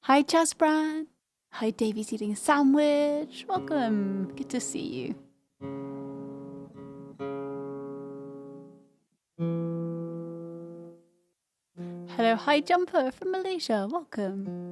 Hi, Jasbran. Hi, Davey's eating a sandwich. Welcome. Good to see you. Hello, hi, Jumper from Malaysia. Welcome.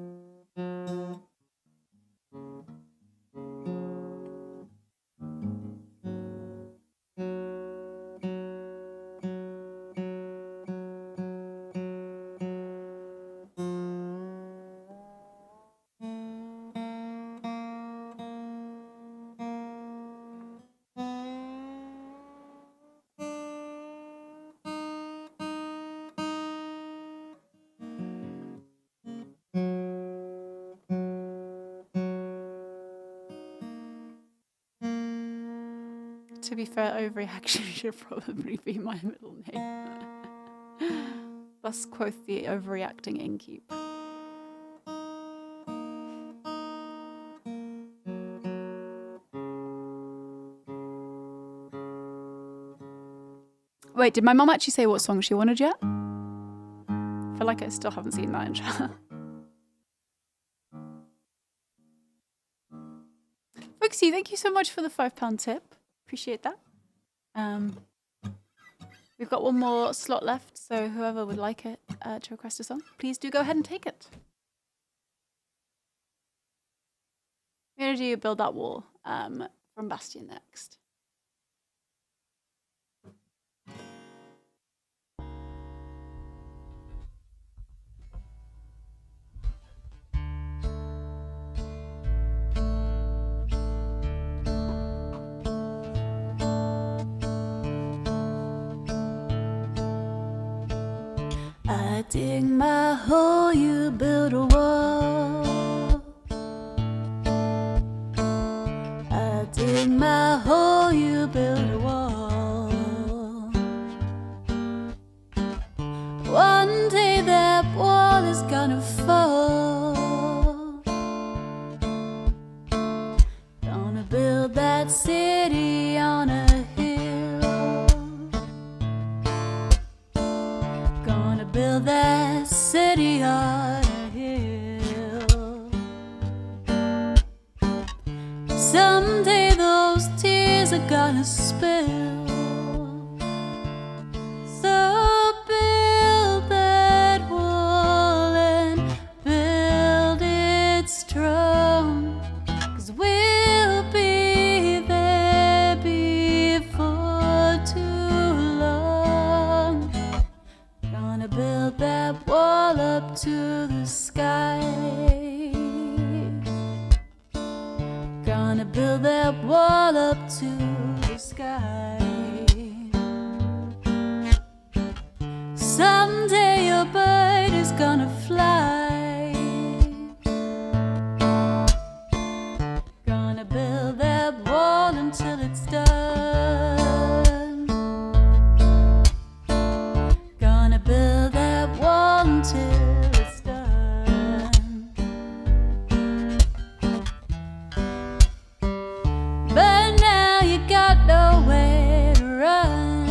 To be fair, overreaction should probably be my middle name. Thus quoth the overreacting innkeep. Wait, did my mum actually say what song she wanted yet? I feel like I still haven't seen that in chat. Foxy, thank you so much for the £5 tip. Appreciate that. We've got one more slot left, so whoever would like it to request a song, please do go ahead and take it. We're going to do Build That Wall from Bastion next. I dig my hole, you build a wall. I dig my hole, you build a wall. One day that wall is gonna fall. be on a hill. Someday those tears are gonna spill. So build that wall and build it strong, 'cause we'll be there before too long. Gonna build that wall up to the sky. Gonna build that wall up to the sky. Someday your bird is gonna fly. Gonna build that wall until it's done. Gonna build that wall until it's done. But now you got nowhere to run.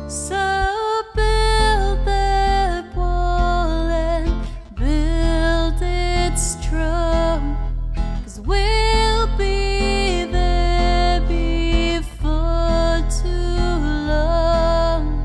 So build that wall and build it strong, 'cause we'll be there before too long.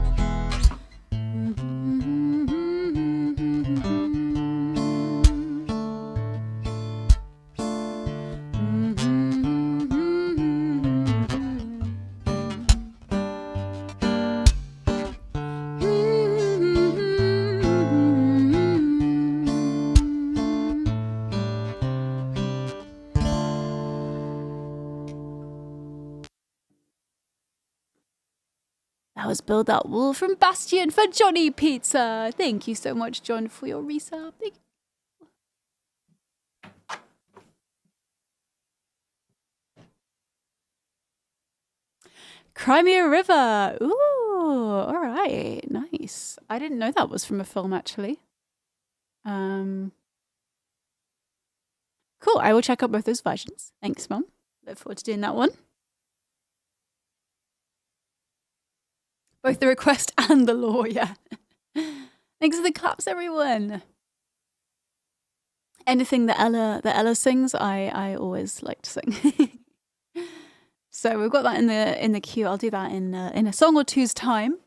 That was Build That Wall from Bastion for Johnny Pizza. Thank you so much, John, for your resub. Thank you. Crimea River. Ooh, all right, nice. I didn't know that was from a film, actually. Cool. I will check out both those versions. Thanks, Mum. Look forward to doing that one. Both the request and the law, yeah. Thanks for the claps, everyone. Anything that Ella sings, I always like to sing. So we've got that in the queue. I'll do that in a song or two's time.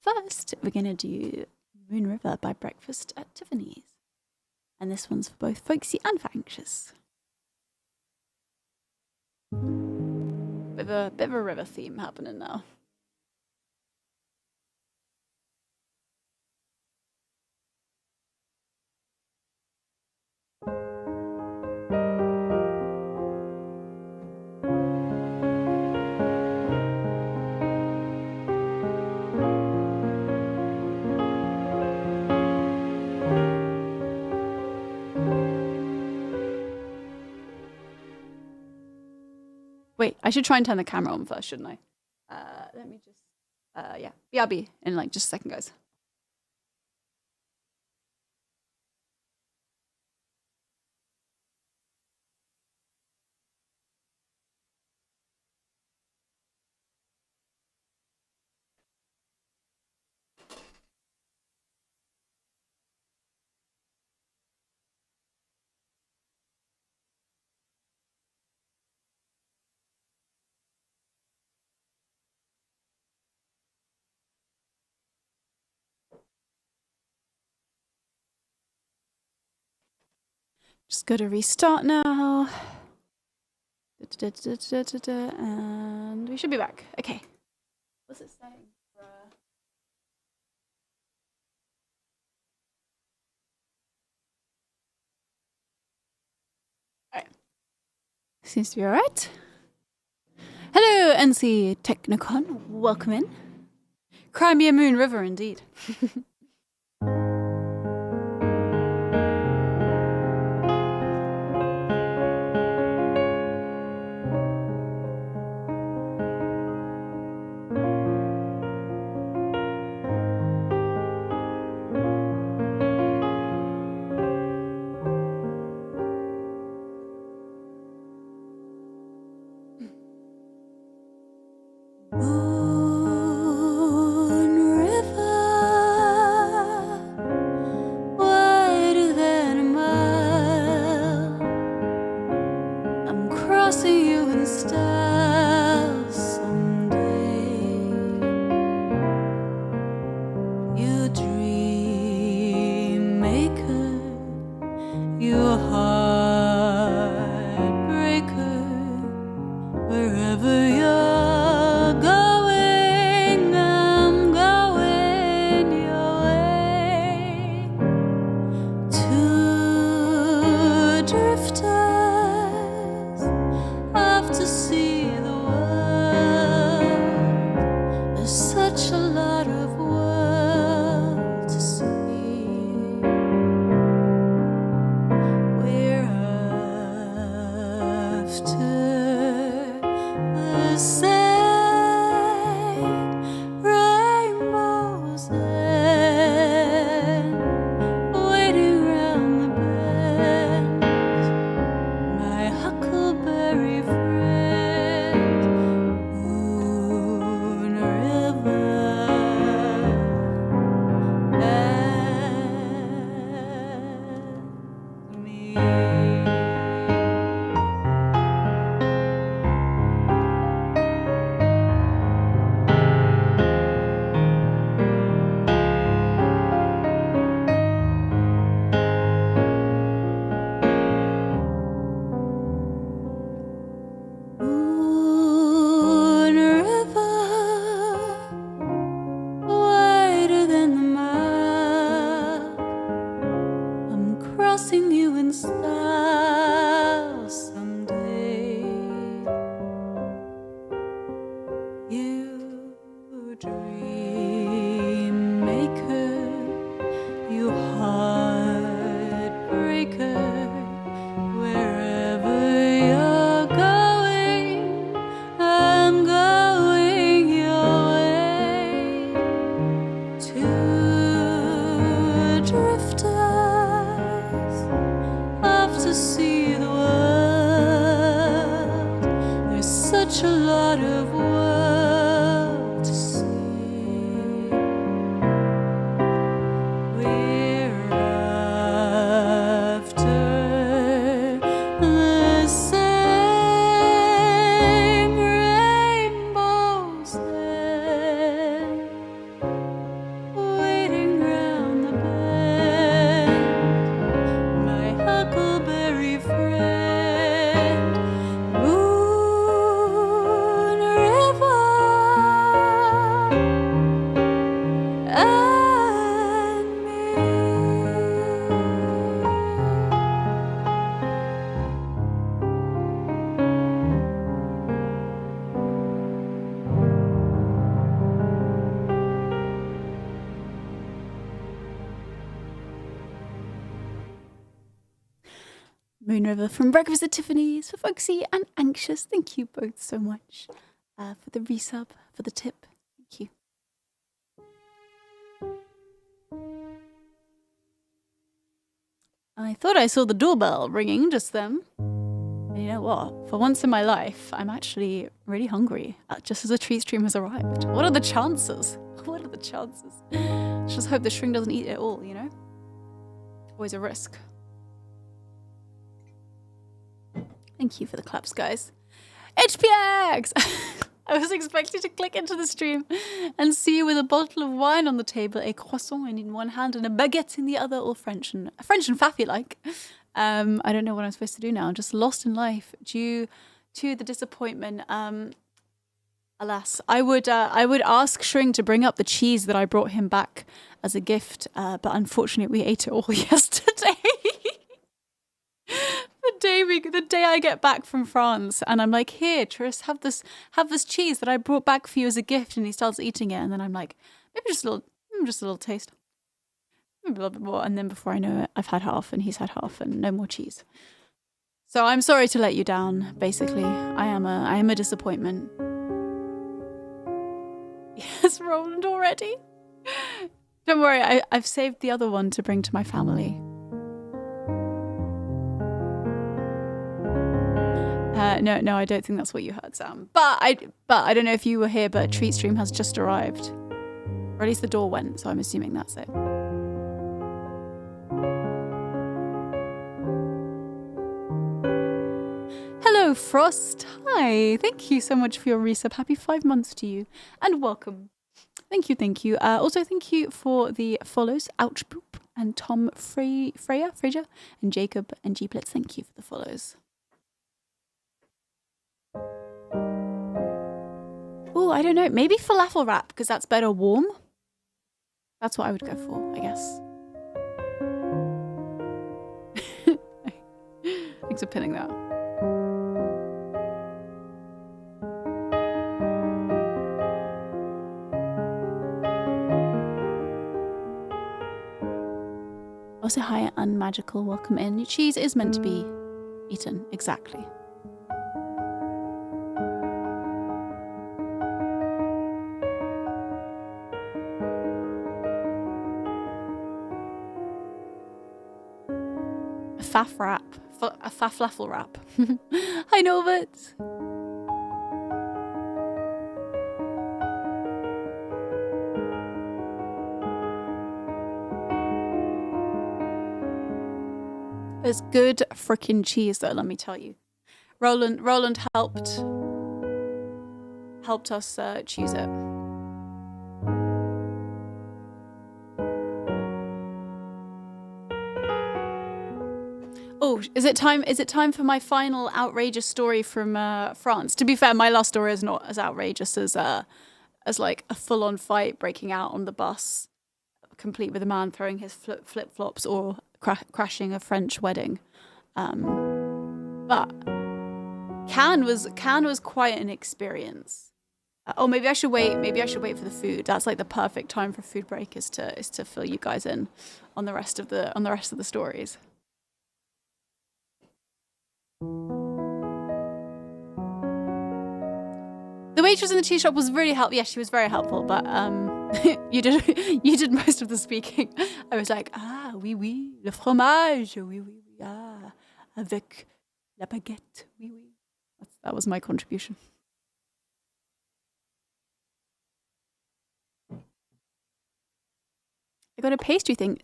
First, we're gonna do Moon River by Breakfast at Tiffany's, and this one's for both folksy and for anxious. Bit of a river theme happening now. Wait, I should try and turn the camera on first, shouldn't I? Let me just, yeah. BRB in like just a second, guys. Just got to restart now. And we should be back. Okay. What's it saying? Alright. Seems to be alright. Hello, NC Technicon. Welcome in. Crimea Moon River, indeed. crossing you in style someday. You dream maker, you heartbreaker, wherever you're going, I'm going your way. Two drifters off to see the world. There's such a lot of world to see. We're after the same rainbows and waiting round the bend. My huckleberry friend, Moon River, and me. Moon River, wider than the mile. I'm crossing you in style someday. You dream maker, you heartbreaker, wherever you're going, I'm going your way. Two drifters off to see the world. There's such a lot of world to see. We're after the same rainbows and waiting round the bend. My huckleberry friend, Moon River, and me. Moon River from Breakfast at Tiffany's for Foxy and Anxious. Thank you both so much for the resub, for the tip. Thank you. I thought I saw the doorbell ringing just then. And you know what? For once in my life, I'm actually really hungry, just as a treat stream has arrived. What are the chances? What are the chances? Just hope the string doesn't eat it all, you know? Always a risk. Thank you for the claps, guys. HPX! I was expecting to click into the stream and see you with a bottle of wine on the table, a croissant in one hand and a baguette in the other, all French and faffy like. I don't know what I'm supposed to do now. I'm just lost in life due to the disappointment. Alas, I would ask Shring to bring up the cheese that I brought him back as a gift, but unfortunately we ate it all yesterday. The day I get back from France, and I'm like, here, Tris, have this cheese that I brought back for you as a gift, and he starts eating it, and then I'm like, maybe just a little taste, maybe a little bit more, and then before I know it, I've had half, and he's had half, and no more cheese. So I'm sorry to let you down. Basically, I am a disappointment. Yes, Roland already. Don't worry, I've saved the other one to bring to my family. No, I don't think that's what you heard, Sam. But I don't know if you were here, but Treat Stream has just arrived. Or at least the door went, so I'm assuming that's it. Hello, Hello, Frost. Hi. Thank you so much for your resub. Happy 5 months to you. And welcome. Thank you, thank you. Also, thank you for the follows. Ouch Boop and Tom Fraser, and Jacob and Gplitz. Thank you for the follows. Oh, I don't know. Maybe falafel wrap, because that's better warm. That's what I would go for, I guess. Thanks for pinning that. Also, hi, Unmagical. Welcome in. Cheese is meant to be eaten. Exactly. A faff wrap. A fafflaffle wrap. Hi, Norbert. It's good freaking cheese, though. Let me tell you. Roland helped us choose it. Oh, is it time? Is it time for my final outrageous story from France? To be fair, my last story is not as outrageous as like a full-on fight breaking out on the bus, complete with a man throwing his flip-flops or crashing a French wedding. But Cannes was quite an experience. Oh, maybe I should wait. Maybe I should wait for the food. That's like the perfect time for food break is to fill you guys in on the rest of the stories. The waitress in the tea shop was really helpful. Yes, she was very helpful, but you did most of the speaking. I was like, oui, oui, le fromage, oui, oui, oui, avec la baguette, oui, oui. That was my contribution. I got a pastry thing.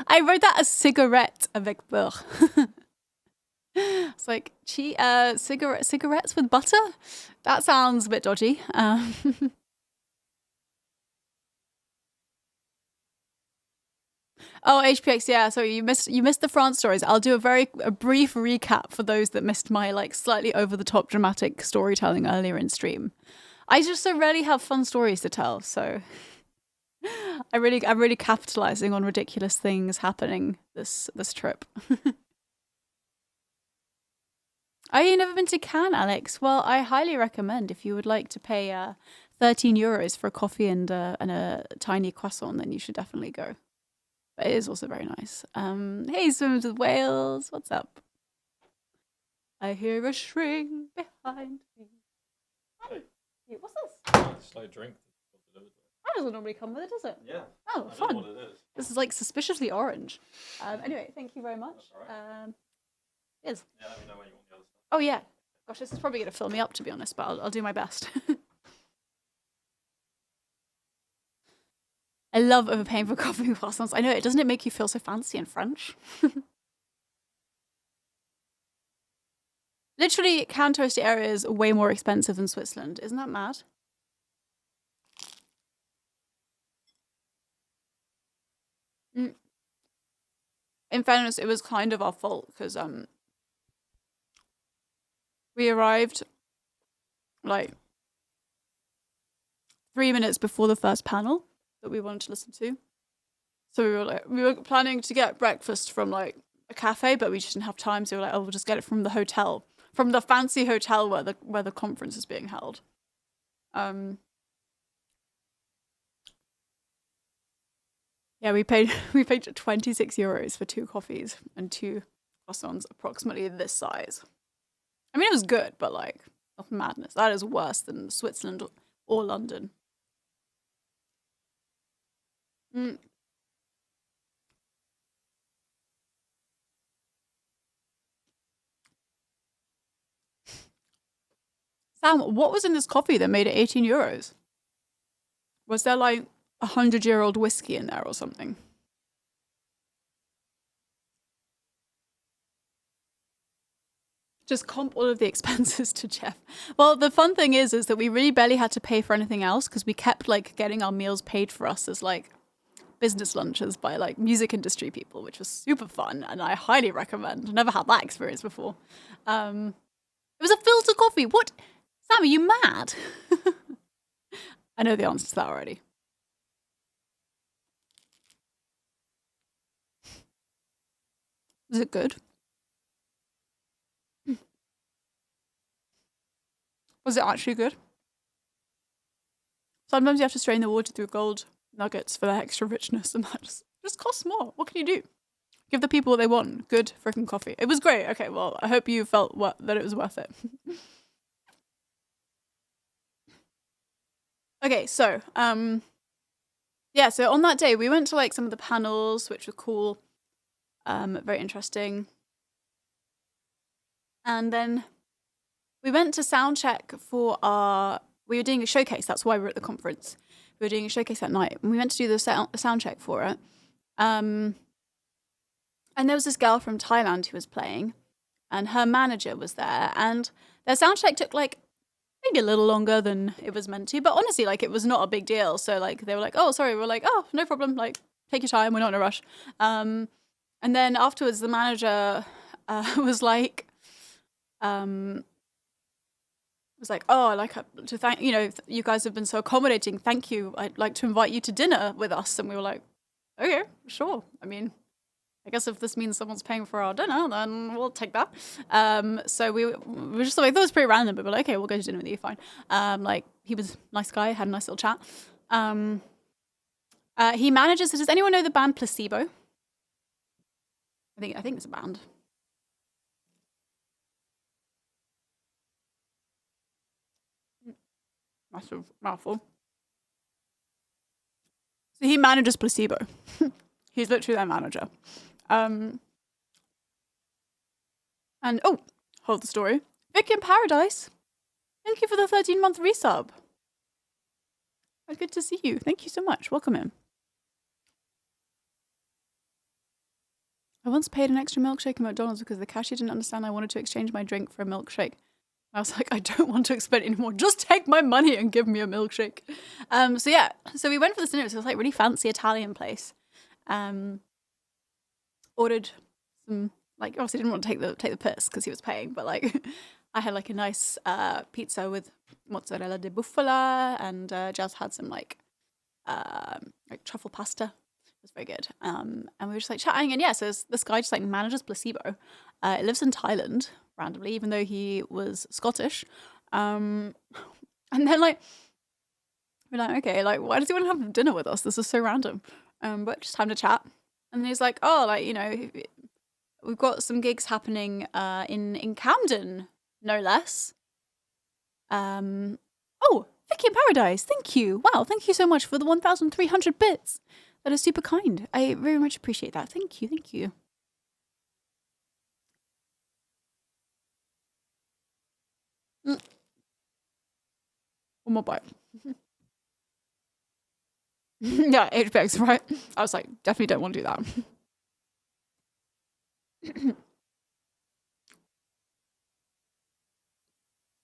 I wrote that as cigarette avec beurre. It's like cigarettes with butter. That sounds a bit dodgy. Oh, HPX, yeah. Sorry, you missed the France stories. I'll do a brief recap for those that missed my like slightly over the top dramatic storytelling earlier in stream. I just so rarely have fun stories to tell, so I'm really capitalizing on ridiculous things happening this trip. Oh, you've never been to Cannes, Alex? Well, I highly recommend if you would like to pay €13 for a coffee and a tiny croissant, then you should definitely go. But it is also very nice. Hey, Swims with Whales, what's up? I hear a shring behind me. Hi. What's this? Slow drink. That doesn't normally come with it, does it? Yeah. Oh, fun. Know what it is. This is like suspiciously orange. Anyway, thank you very much. That's all right. It is. Yeah, let me know when you want the other stuff. Oh yeah. Gosh, this is probably going to fill me up, to be honest, but I'll do my best. I love overpaying for coffee with croissants. I know, doesn't it make you feel so fancy in French? Literally, Cannes toasty area is way more expensive than Switzerland. Isn't that mad? In fairness, it was kind of our fault because we arrived like 3 minutes before the first panel that we wanted to listen to. So we were planning to get breakfast from like a cafe, but we just didn't have time. So we were like, oh, we'll just get it from the hotel, from the fancy hotel where the conference is being held. Yeah, we paid €26 for 2 coffees and 2 croissants, approximately this size. I mean, it was good, but like, not madness. That is worse than Switzerland or London. Sam, what was in this coffee that made it €18? Was there like 100-year-old whiskey in there or something? Just comp all of the expenses to Jeff. Well, the fun thing is that we really barely had to pay for anything else because we kept like getting our meals paid for us as like business lunches by like music industry people, which was super fun, and I highly recommend. Never had that experience before. It was a filter coffee. What? Sam, are you mad? I know the answer to that already. Was it good? Was it actually good? Sometimes you have to strain the water through gold nuggets for that extra richness, and that just costs more. What can you do? Give the people what they want. Good freaking coffee. It was great. Okay, well, I hope you felt that it was worth it. Okay, so yeah, so on that day we went to like some of the panels, which were cool, very interesting, and then we went to sound check for we were doing a showcase. That's why we were at the conference. We were doing a showcase that night, and we went to do the sound check for it. And there was this girl from Thailand who was playing, and her manager was there, and their sound check took like maybe a little longer than it was meant to, but honestly, like it was not a big deal. So like they were like, "Oh, sorry," we're like, "Oh, no problem. Like take your time. We're not in a rush." And then afterwards, the manager was like, "Oh, I'd like to thank you guys have been so accommodating. Thank you. I'd like to invite you to dinner with us." And we were like, "Okay, sure. I mean, I guess if this means someone's paying for our dinner, then we'll take that." So we were just like, that was pretty random, but we're like, okay, we'll go to dinner with you, fine. Like he was a nice guy, had a nice little chat. He manages. Does anyone know the band Placebo? I think it's a band. Massive mouthful. So he manages Placebo. He's literally their manager. And hold the story. Vic in Paradise. Thank you for the 13-month resub. Good to see you. Thank you so much. Welcome in. I once paid an extra milkshake at McDonald's because the cashier didn't understand I wanted to exchange my drink for a milkshake. I was like, I don't want to expend anymore. Just take my money and give me a milkshake. So we went for this dinner. It was like really fancy Italian place. Ordered some, like, obviously didn't want to take the piss because he was paying, but like I had like a nice pizza with mozzarella di bufala, and Jazz had some like truffle pasta. It was very good. And we were just like chatting, and yeah, so this guy just like manages Placebo. It lives in Thailand randomly, even though he was Scottish. And then like we're like, okay, like why does he want to have dinner with us? This is so random. But just time to chat. And then he's like, oh, like, we've got some gigs happening in Camden, no less. Vicky in Paradise, thank you. Wow, thank you so much for the 1,300 bits. That is super kind. I very much appreciate that. Thank you. One more bite. Yeah, HPX, right? I was like, definitely don't want to do that.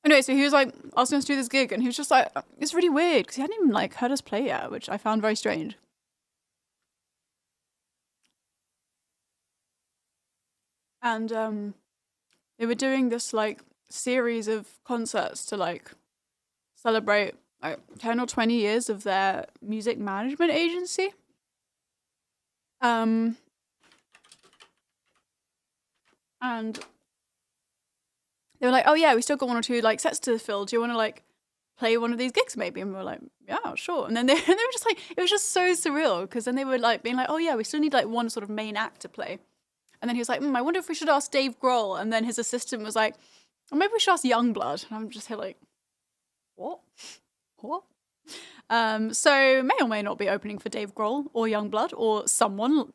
Anyway, so he was like asking us to do this gig, and he was just like, it's really weird because he hadn't even like heard us play yet, which I found very strange. And they were doing this like series of concerts to like celebrate like 10 or 20 years of their music management agency. And they were like, oh yeah, we still got 1 or 2 like sets to fill. Do you want to like play one of these gigs maybe? And we were like, yeah, sure. And then they were just like, it was just so surreal because then they were like being like, oh yeah, we still need like one sort of main act to play. And then he was like, I wonder if we should ask Dave Grohl. And then his assistant was like, oh, maybe we should ask Youngblood. And I'm just here like, what? So may or may not be opening for Dave Grohl or Youngblood or someone.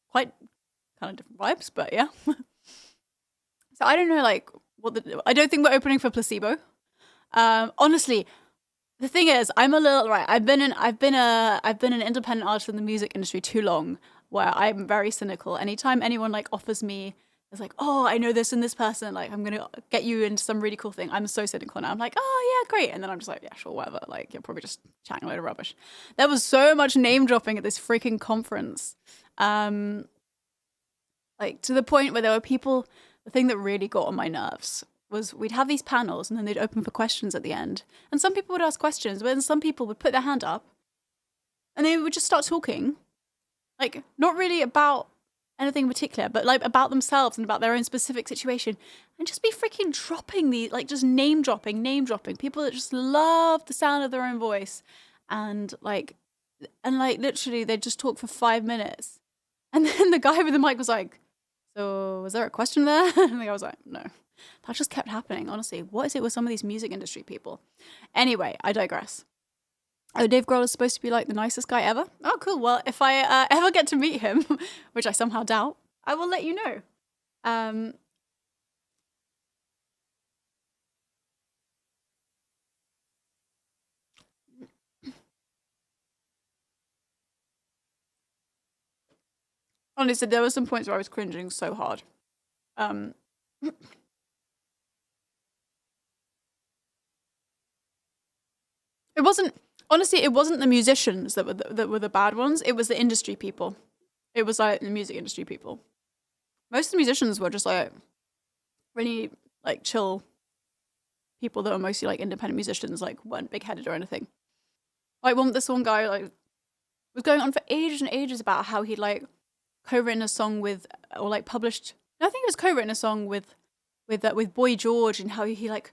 Quite kind of different vibes, but yeah. So I don't know, like I don't think we're opening for Placebo. Honestly, the thing is, I'm a little right. I've been an independent artist in the music industry too long, where I'm very cynical. Anytime anyone like offers me It's like, oh, I know this and this person. Like, I'm gonna get you into some really cool thing. I'm so cynical now. I'm like, oh yeah, great. And then I'm just like, yeah, sure, whatever. Like, you're probably just chatting a load of rubbish. There was so much name dropping at this freaking conference. Like to the point where there were people. The thing that really got on my nerves was we'd have these panels and then they'd open for questions at the end. And some people would ask questions, but then some people would put their hand up and they would just start talking. Like, not really about anything in particular, but like about themselves and about their own specific situation, and just be freaking dropping like just name dropping people that just love the sound of their own voice, and like literally they just talk for 5 minutes, and then the guy with the mic was like, "So was there a question there?" And the guy was like, "No." That just kept happening. Honestly, what is it with some of these music industry people? Anyway, I digress. Oh, Dave Grohl is supposed to be like the nicest guy ever. Oh, cool. Well, if I ever get to meet him, which I somehow doubt, I will let you know. Honestly, there were some points where I was cringing so hard. It wasn't, honestly, it wasn't the musicians that were the bad ones. It was the industry people. It was like the music industry people. Most of the musicians were just like really like chill people that were mostly like independent musicians, like weren't big headed or anything. Like this one guy like was going on for ages and ages about how he'd like co-written a song with, or like published. I think it was co-written a song with Boy George, and how he like,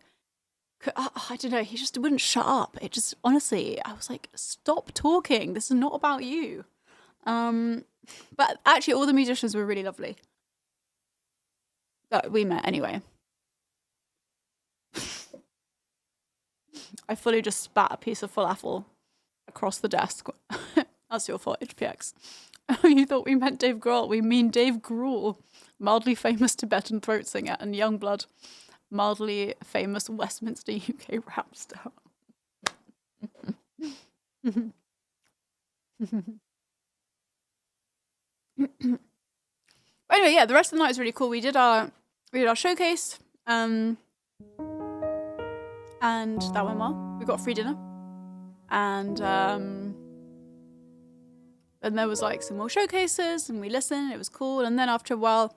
I don't know, he just wouldn't shut up. It just, honestly, I was like, stop talking. This is not about you. But actually, all the musicians were really lovely that we met anyway. I fully just spat a piece of falafel across the desk. That's your fault, HPX. You thought we meant Dave Grohl. We mean Dave Grohl, mildly famous Tibetan throat singer, and Youngblood, mildly famous Westminster, UK rap star. Anyway, yeah, the rest of the night was really cool. We did our showcase, and that went well. We got free dinner, and there was like some more showcases, and we listened. It was cool, and then after a while,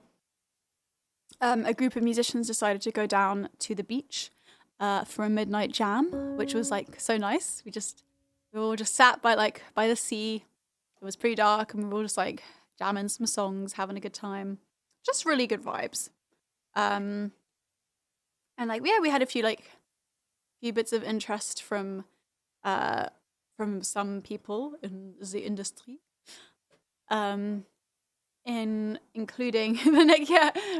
a group of musicians decided to go down to the beach for a midnight jam, which was like so nice. We all just sat by the sea. It was pretty dark, and we were all just like jamming some songs, having a good time. Just really good vibes. And like, yeah, we had a few bits of interest from some people in the industry. Including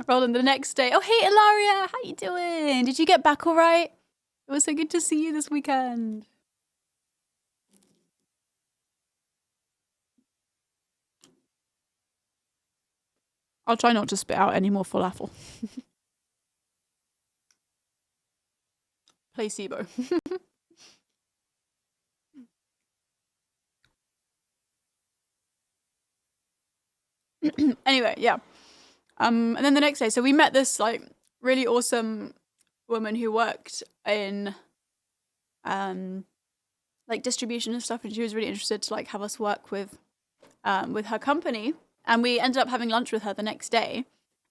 Roland the next day. Oh, hey, Ilaria, how you doing? Did you get back all right? It was so good to see you this weekend. I'll try not to spit out any more falafel. Placebo. Anyway, yeah. And then the next day, so we met this like really awesome woman who worked in like distribution and stuff, and she was really interested to like have us work with her company, and we ended up having lunch with her the next day.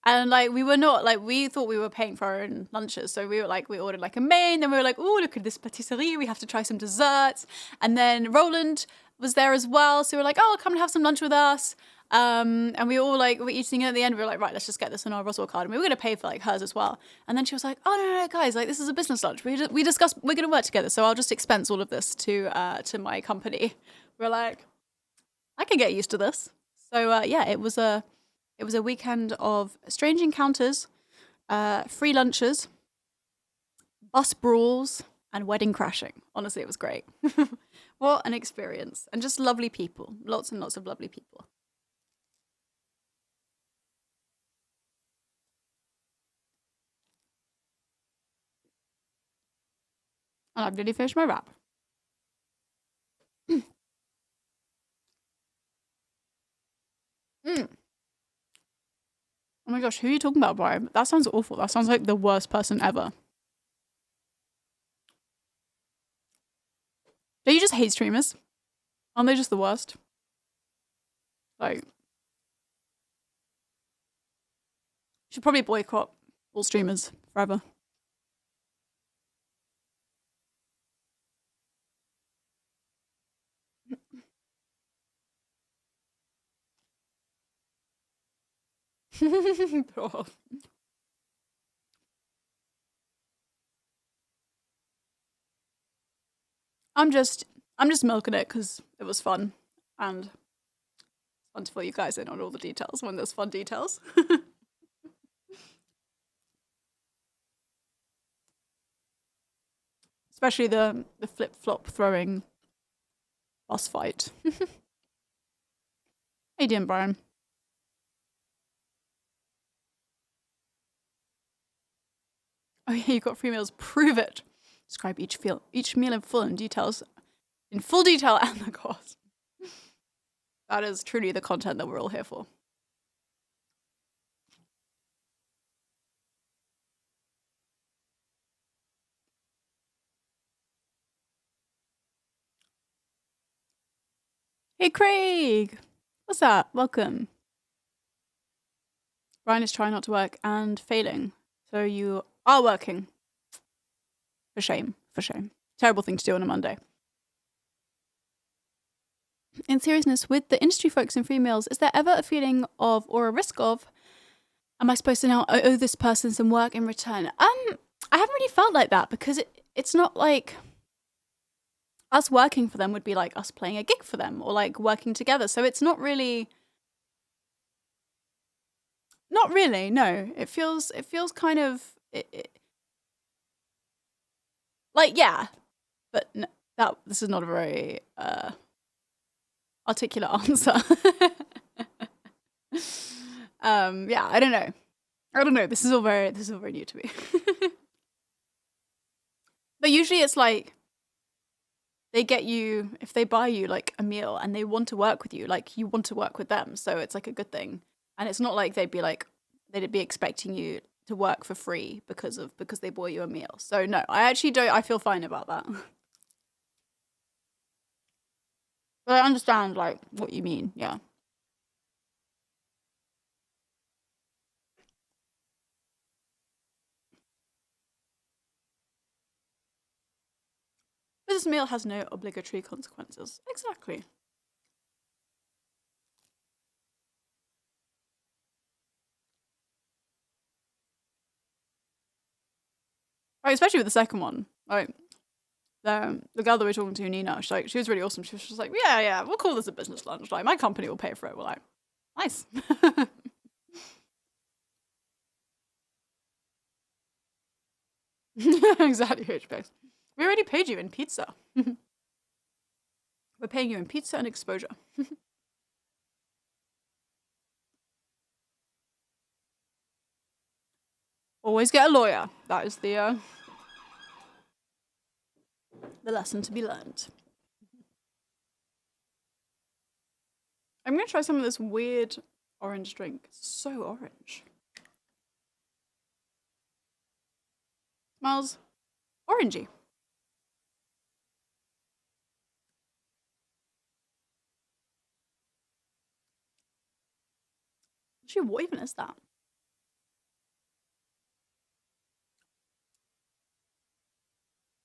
And like we thought we were paying for our own lunches, so we ordered like a main, then we were like, oh, look at this patisserie, we have to try some desserts. And then Roland was there as well, so we were like, oh, come and have some lunch with us. And we all were eating, and at the end we were like, right, let's just get this on our Roswell card, and we were going to pay for like hers as well. And then she was like, oh no guys, like this is a business lunch, we discussed we're going to work together, so I'll just expense all of this to my company. We're like, I can get used to this. So yeah, it was a weekend of strange encounters, free lunches, bus brawls, and wedding crashing. Honestly, it was great. What an experience. And just lovely people. Lots and lots of lovely people. And I've nearly finished my wrap. Oh my gosh, who are you talking about, Brian? That sounds awful. That sounds like the worst person ever. Don't you just hate streamers? Aren't they just the worst? Like, should probably boycott all streamers forever. I'm just milking it because it was fun, and it's fun to fill you guys in on all the details when there's fun details. Especially the flip-flop throwing boss fight. Hey, doing, Brian? Oh yeah, you got free meals. Prove it. Describe each meal in full detail and the cost. That is truly the content that we're all here for. Hey, Craig. What's up? Welcome. Brian is trying not to work and failing. So you are working. For shame. For shame. Terrible thing to do on a Monday. In seriousness, with the industry folks in free meals, is there ever a feeling of or a risk of, am I supposed to now owe this person some work in return? I haven't really felt like that because it's not like us working for them would be like us playing a gig for them or like working together. So it's not really, no. It feels kind of like, yeah, but no, this is not a very articulate answer. Yeah, I don't know. This is all very new to me. But usually it's like they get you, if they buy you like a meal and they want to work with you, like you want to work with them, so it's like a good thing. And it's not like they'd be expecting you to work for free because they bought you a meal. So no, I actually don't. I feel fine about that. But I understand like what you mean. Yeah. But this meal has no obligatory consequences. Exactly. Right, especially with the second one. Like the girl that we're talking to, Nina, she was really awesome. She was just like, yeah, we'll call this a business lunch. Like my company will pay for it. We're like, nice. Exactly, HBX. We already paid you in pizza. We're paying you in pizza and exposure. Always get a lawyer. That is the lesson to be learned. I'm gonna try some of this weird orange drink. It's so orange. Smells orangey. Actually, what even is that?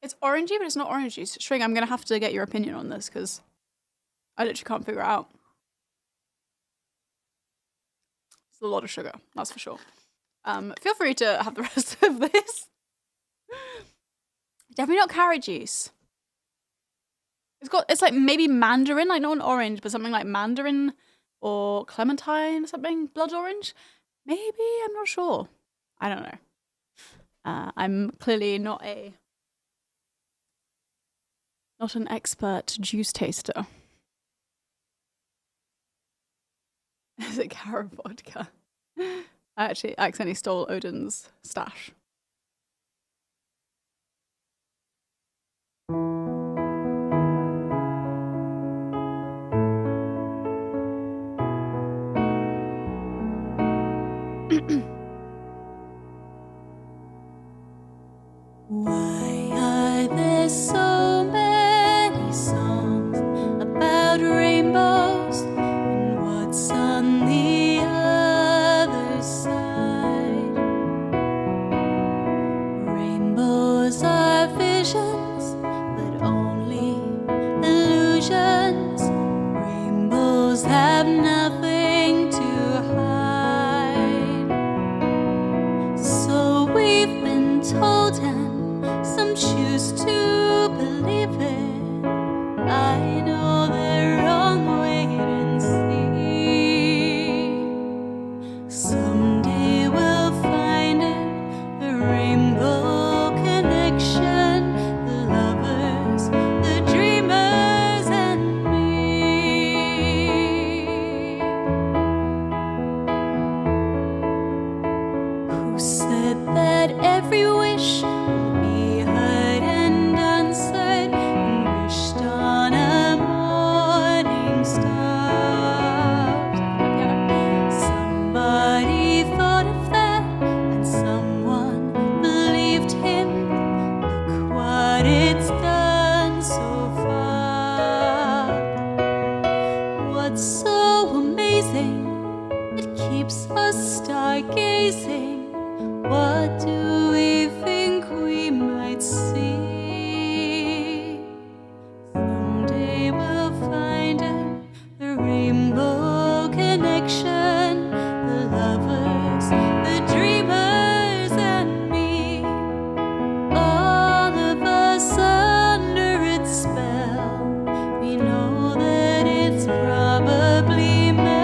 It's orangey, but it's not orangey. Shring, I'm gonna have to get your opinion on this because I literally can't figure it out. It's a lot of sugar, that's for sure. Feel free to have the rest of this. Definitely not carrot juice. It's like maybe mandarin, like not an orange, but something like mandarin or clementine or something. Blood orange? Maybe, I'm not sure. I don't know. I'm clearly not an expert juice taster. Is it carrot vodka? I actually accidentally stole Odin's stash. Why are there so many songs about rainbows, and what's on the other side? Rainbows are visions, but only illusions. Rainbows have nothing to hide. So we've been told, and some choose to believe it. I know they're wrong, wait and see. Someday we'll find it, the rainbow connection, the lovers, the dreamers, and me. Who said that every wish will be heard and answered, and wished on a morning star? Somebody thought of that, and someone believed him. Look what it's done so far. What's so amazing? It keeps us stargazing. What do we think we might see? Someday we'll find it, the rainbow connection, the lovers, the dreamers, and me. All of us under its spell. We know that it's probably magic.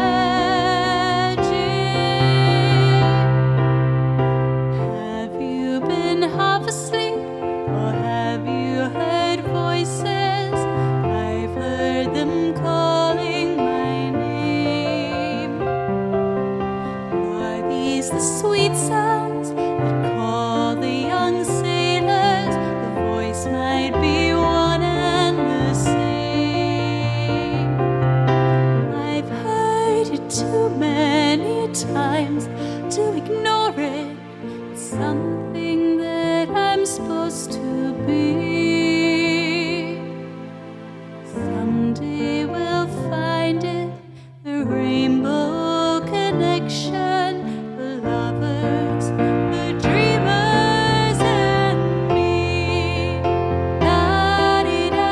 Have you been half asleep, or have you heard voices? I've heard them calling my name. Are these the sweet sounds that call the young sailors? The voice might be one and the same. I've heard it too many times to ignore it. It's something that I'm supposed to be. Someday we'll find it, the rainbow connection, the lovers, the dreamers, and me. La-di-da-da-di-da-da.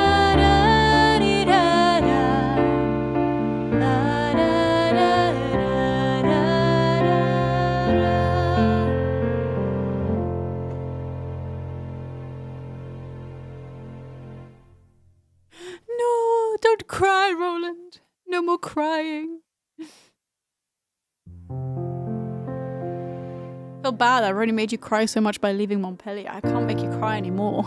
No, don't cry, Roland. No more crying. Feel bad. I've already made you cry so much by leaving Montpellier. I can't make you cry anymore.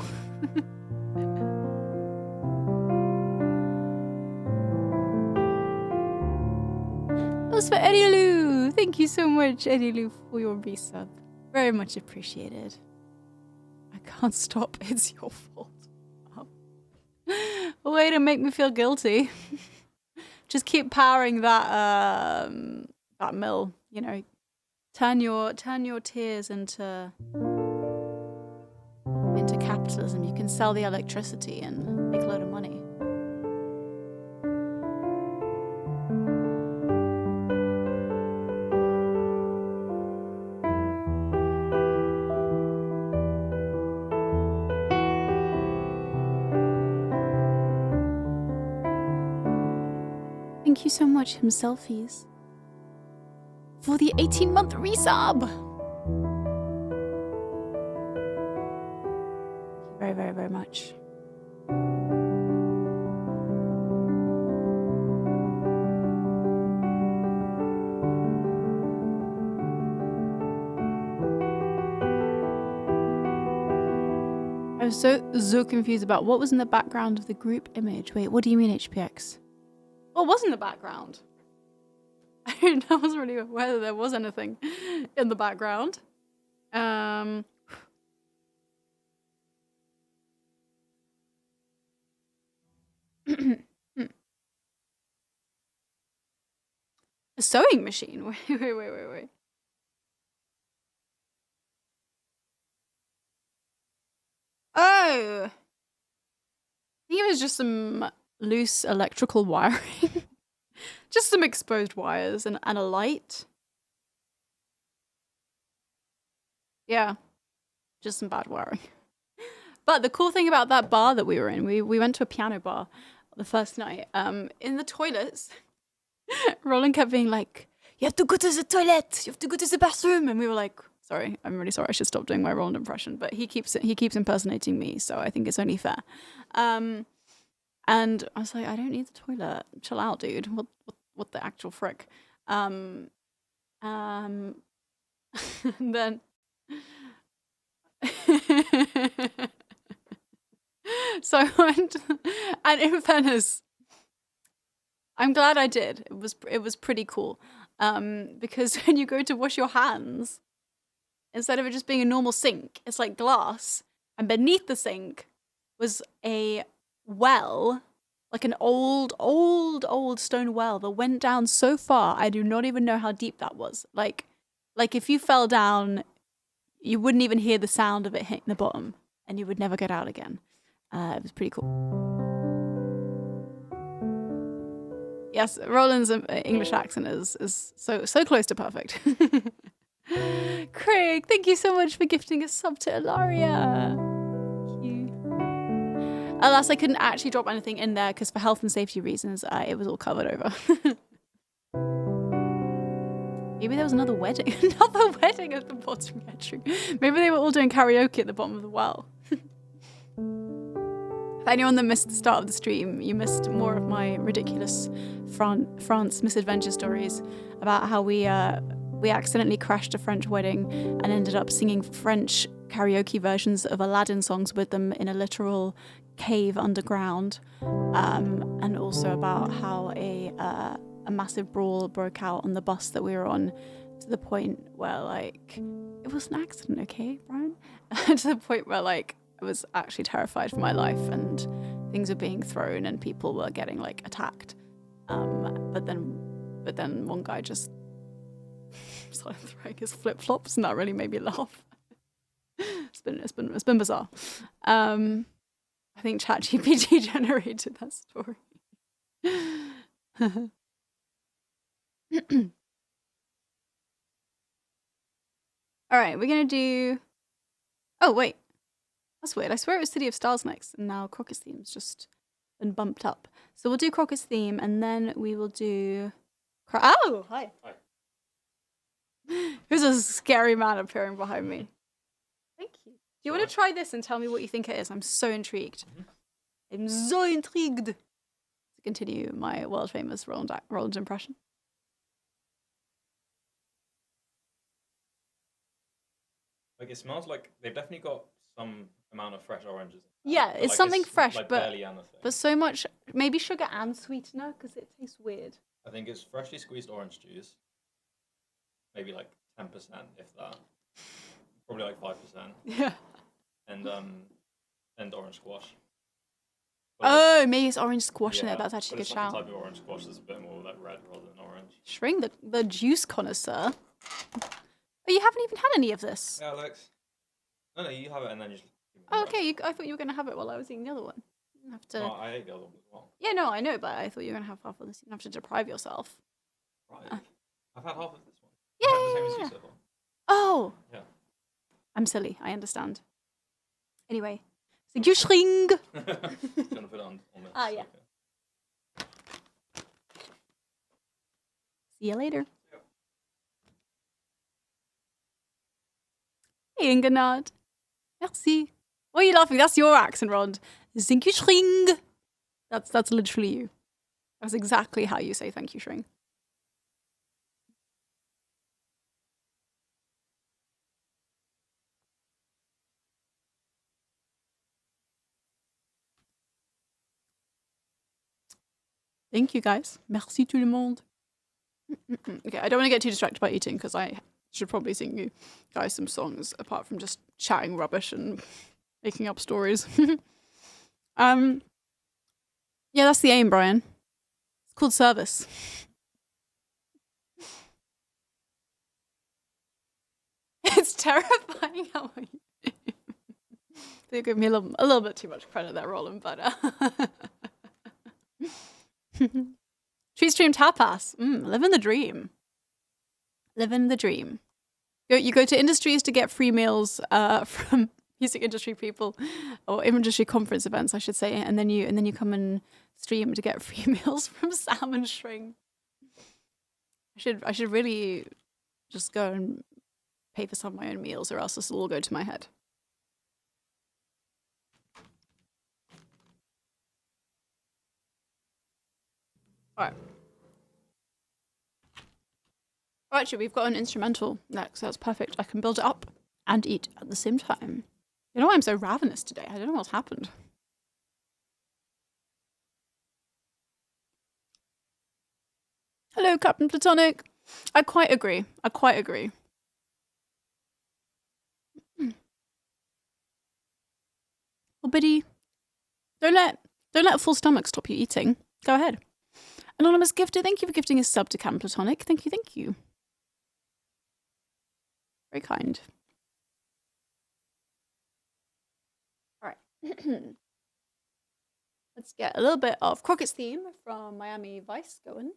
That was for Eddie Lou. Thank you so much, Eddie Lou, for your resub. Very much appreciated. I can't stop. It's your fault. Oh. Way to make me feel guilty. Just keep powering that that mill. You know, turn your tears into capitalism. You can sell the electricity and make a load of money. Thank you so much, Himselfies, for the 18-month resub. Thank you very, very, very much. I was so confused about what was in the background of the group image. Wait, what do you mean, HPX? What was in the background? I wasn't really aware that there was anything in the background. A sewing machine? Wait. know. I think it was just some loose electrical wiring. Just some exposed wires and a light. Yeah, just some bad wiring. But the cool thing about that bar that we were in, we went to a piano bar the first night. In the toilets, Roland kept being like, "You have to go to the toilet. You have to go to the bathroom." And we were like, "Sorry, I'm really sorry. I should stop doing my Roland impression." But he keeps impersonating me, so I think it's only fair. And I was like, "I don't need the toilet. Chill out, dude. What the actual frick?" And then. So I went, and in fairness, I'm glad I did. It was pretty cool, because when you go to wash your hands, instead of it just being a normal sink, it's like glass, and beneath the sink was a well, like an old stone well that went down so far. I do not even know how deep that was. Like if you fell down, you wouldn't even hear the sound of it hitting the bottom, and you would never get out again. It was pretty cool. Yes, Roland's English accent is so close to perfect. Craig, thank you so much for gifting a sub to Ilaria. Thank you. Alas, I couldn't actually drop anything in there because for health and safety reasons, it was all covered over. Maybe there was another wedding at the bottom entry. Maybe they were all doing karaoke at the bottom of the well. For anyone that missed the start of the stream, you missed more of my ridiculous France misadventure stories about how we accidentally crashed a French wedding and ended up singing French karaoke versions of Aladdin songs with them in a literal cave underground, and also about how a massive brawl broke out on the bus that we were on, to the point where, like, it was an accident, okay, Brian? To the point where, like, I was actually terrified for my life and things were being thrown and people were getting, like, attacked. But then one guy just started throwing his flip-flops and that really made me laugh. It's been bizarre. I think ChatGPT generated that story. All right, we're gonna do. Oh wait, that's weird. I swear it was City of Stars next, and now Crocus theme's just been bumped up. So we'll do Crocus theme, and then we will do. Oh, hi. Hi. There's a scary man appearing behind me. Thank you. Do you want to try this and tell me what you think it is? I'm so intrigued. I'm so intrigued. To continue my world famous Roland impression. Like, it smells like they've definitely got some amount of fresh oranges. Yeah, it's like something fresh, like but so much, maybe sugar and sweetener because it tastes weird. I think it's freshly squeezed orange juice. Maybe like 10%, if that. Probably like 5%. Yeah. And orange squash. But maybe it's orange squash in there. That's actually a good shout. Type of orange squash that's a bit more like red rather than orange. Shring, the juice connoisseur. Oh, you haven't even had any of this. Yeah, Alex. No, you have it and then you just... Oh, okay, I thought you were going to have it while I was eating the other one. You have to... No, I ate the other one as well. Yeah, no, I know, but I thought you were going to have half of this. You don't have to deprive yourself. Right. I've had half of this one. Yeah. I've had the same as you so far. Oh. Yeah. I'm silly, I understand. Anyway. So you shring! Just gonna put it on this. Ah, yeah. See you later. Hey, Ingenard. Merci. Why are you laughing? That's your accent, Rod. Thank you, Shring. That's literally you. That's exactly how you say thank you, Shring. Thank you, guys. Merci tout le monde. Okay, I don't want to get too distracted by eating because I should probably sing you guys some songs apart from just chatting rubbish and making up stories. Yeah, that's the aim, Brian. It's called service. It's terrifying how They give me a little bit too much credit there, Roland, but Tree stream tapas. Living the dream. Living the dream. You go to industries to get free meals from music industry people, or industry conference events, I should say, and then you come and stream to get free meals from Salmon String. I should really just go and pay for some of my own meals, or else this will all go to my head. All right. Oh, actually, we've got an instrumental next, so that's perfect. I can build it up and eat at the same time. You know why I'm so ravenous today? I don't know what's happened. Hello, Captain Platonic. I quite agree. Well, Biddy, don't let a full stomach stop you eating. Go ahead. Anonymous Gifter, thank you for gifting a sub to Captain Platonic. Thank you. Very kind. All right. Let's get a little bit of Crockett's theme from Miami Vice going.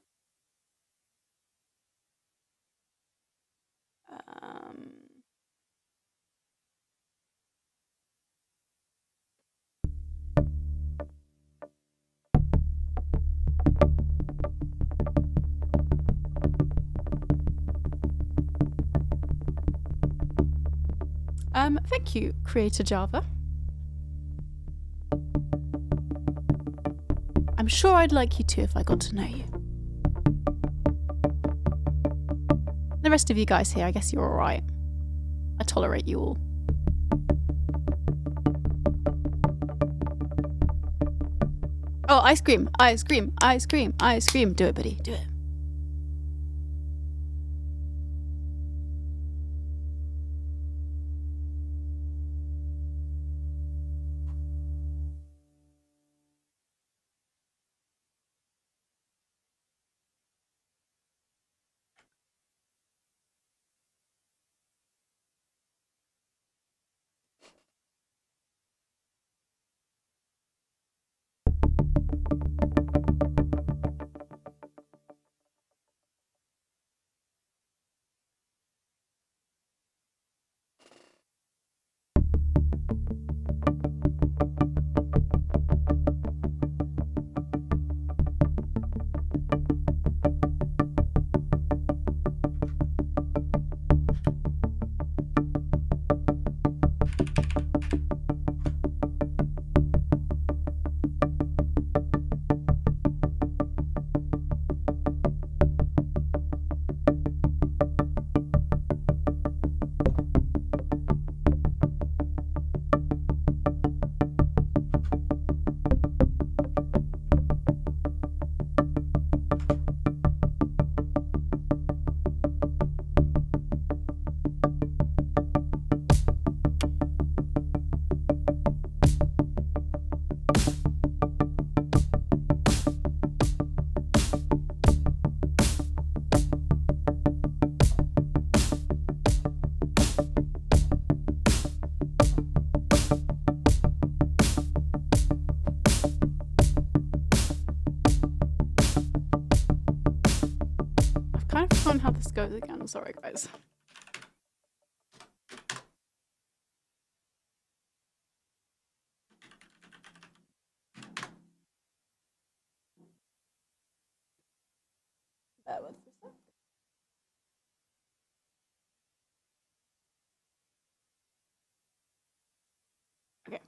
Thank you, Creator Java. I'm sure I'd like you too if I got to know you. The rest of you guys here, I guess you're alright. I tolerate you all. Oh, ice cream. Do it, buddy. Do it. How this goes again. I'm sorry, guys. Bear with a sec. Okay.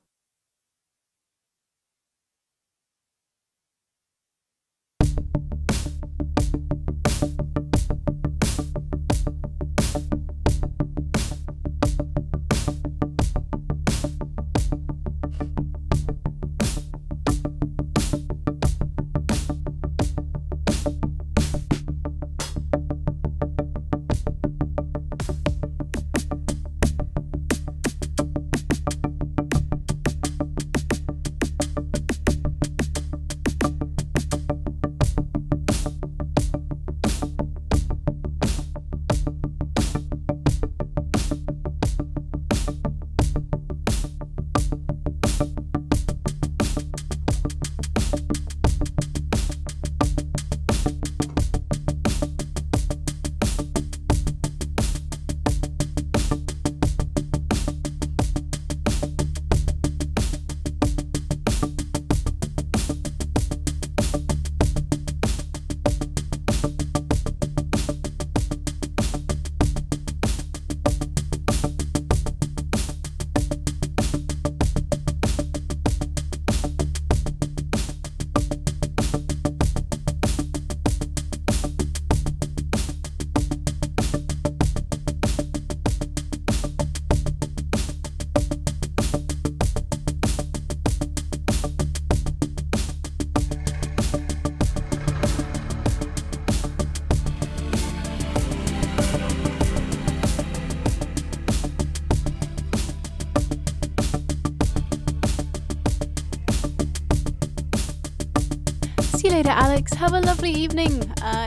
See you later, Alex. Have a lovely evening.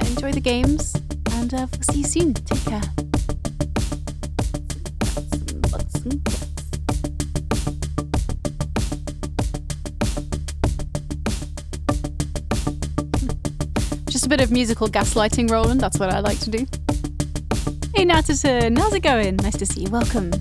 Enjoy the games, and we'll see you soon. Take care. Just a bit of musical gaslighting, Roland. That's what I like to do. Hey, Natterson. How's it going? Nice to see you. Welcome.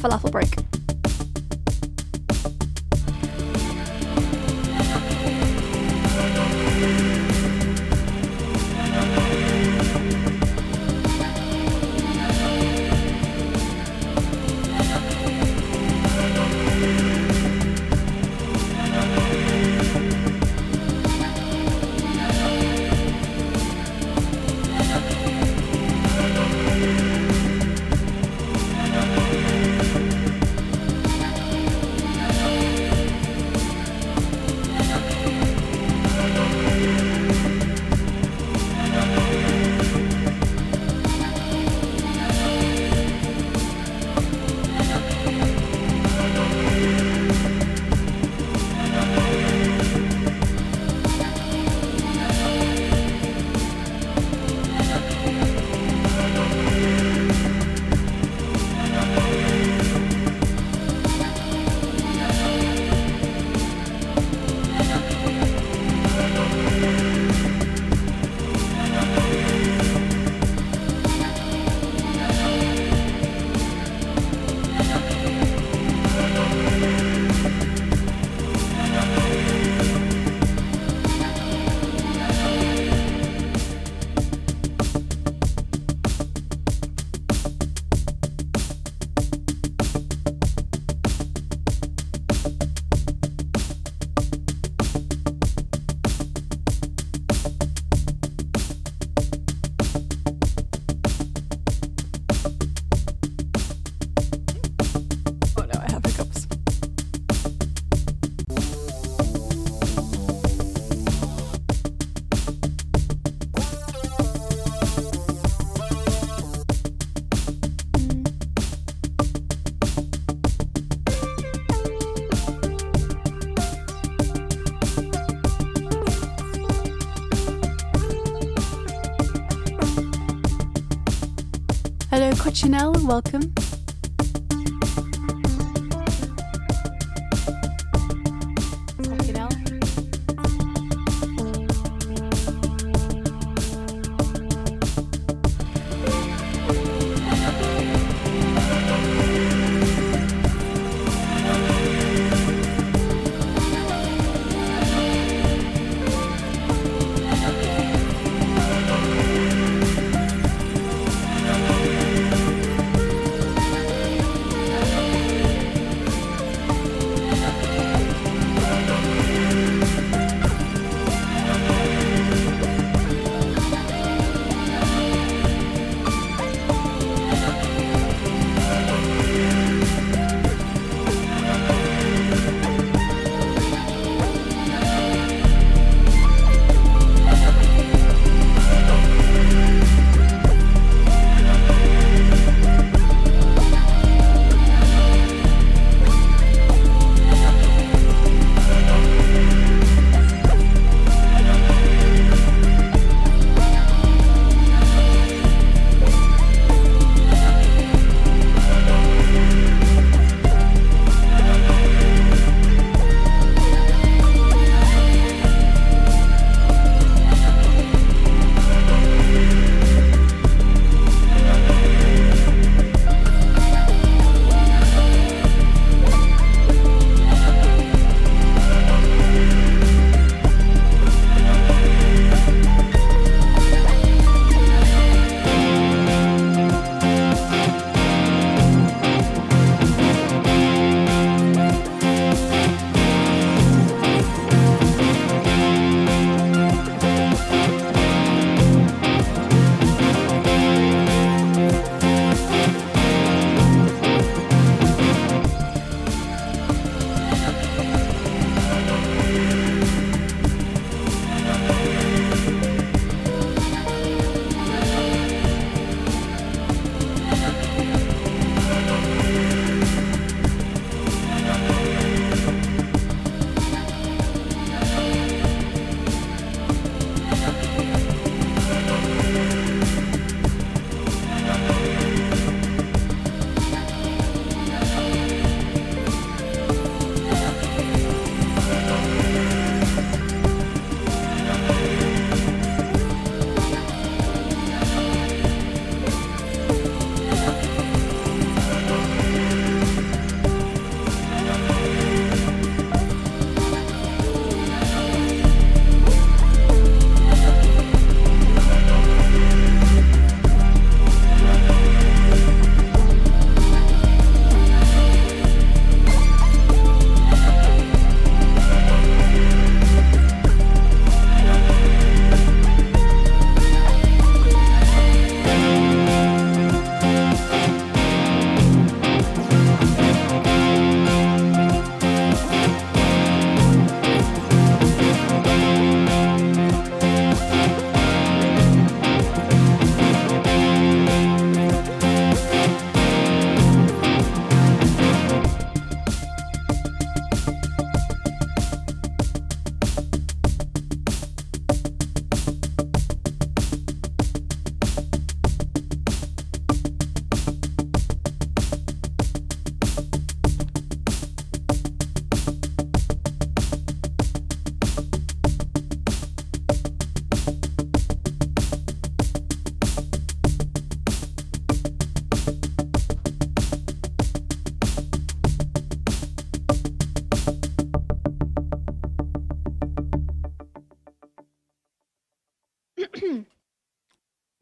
falafel break. Oh no, I have hiccups. Hello, Cochinelle, welcome. Cochinelle.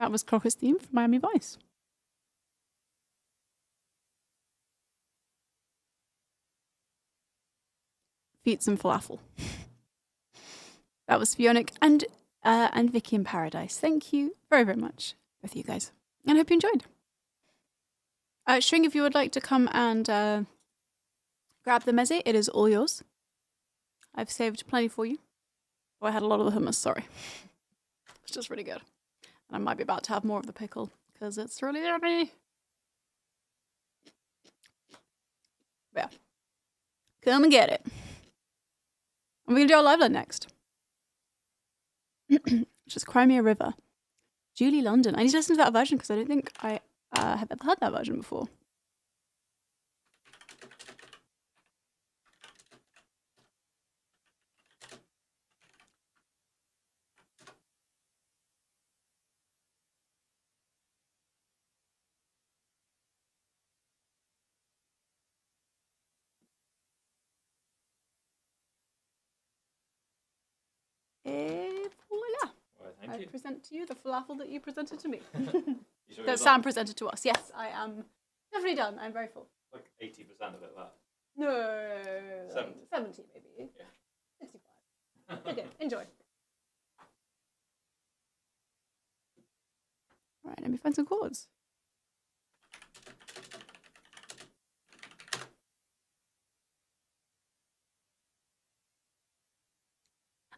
that was Crockett's theme from Miami Vice. Feet and falafel. That was Fionic and Vicky in Paradise. Thank you very, very much, both of you guys. And I hope you enjoyed. String, if you would like to come and grab the meze, it is all yours. I've saved plenty for you. Oh, I had a lot of the hummus, sorry. It's just really good. And I might be about to have more of the pickle, because it's really yummy. Yeah. Come and get it. And we're going to do our live line next. Which is Crimea River. Julie London. I need to listen to that version, because I don't think I have ever heard that version before. Voila. Well, thank I you. present to you the falafel that you presented to me. You sure That you're Sam done? presented to us. Yes, I am definitely done. I'm very full. Like 80% of it left. No. 70. 70 maybe. Yeah. 65. Okay, enjoy. Right, let me find some chords.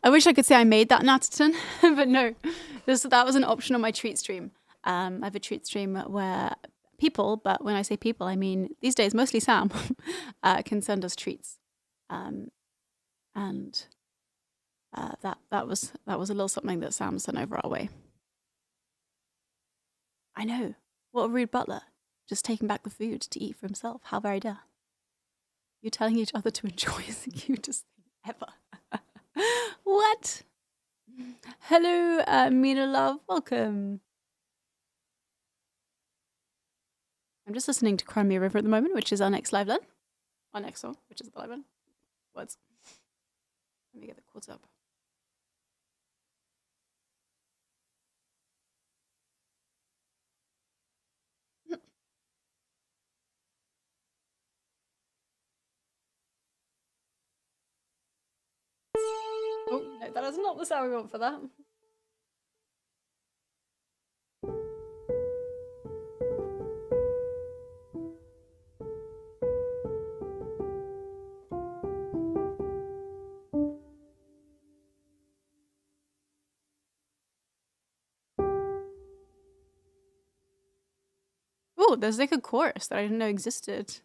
I wish I could say I made that in Atherton, but no. That was an option on my treat stream. I have a treat stream where people, but when I say people, I mean these days mostly Sam, can send us treats, and that was a little something that Sam sent over our way. I know, what a rude butler, just taking back the food to eat for himself. How very dare! You're telling each other to enjoy is the cutest thing ever. What? Hello, Mina Love. Welcome. I'm just listening to Crimea River at the moment, which is our next live line. Our next song, which is the live line. Words. Let me get the chords up. Oh, no, that is not the sound we want for that. Oh, there's like a chorus that I didn't know existed.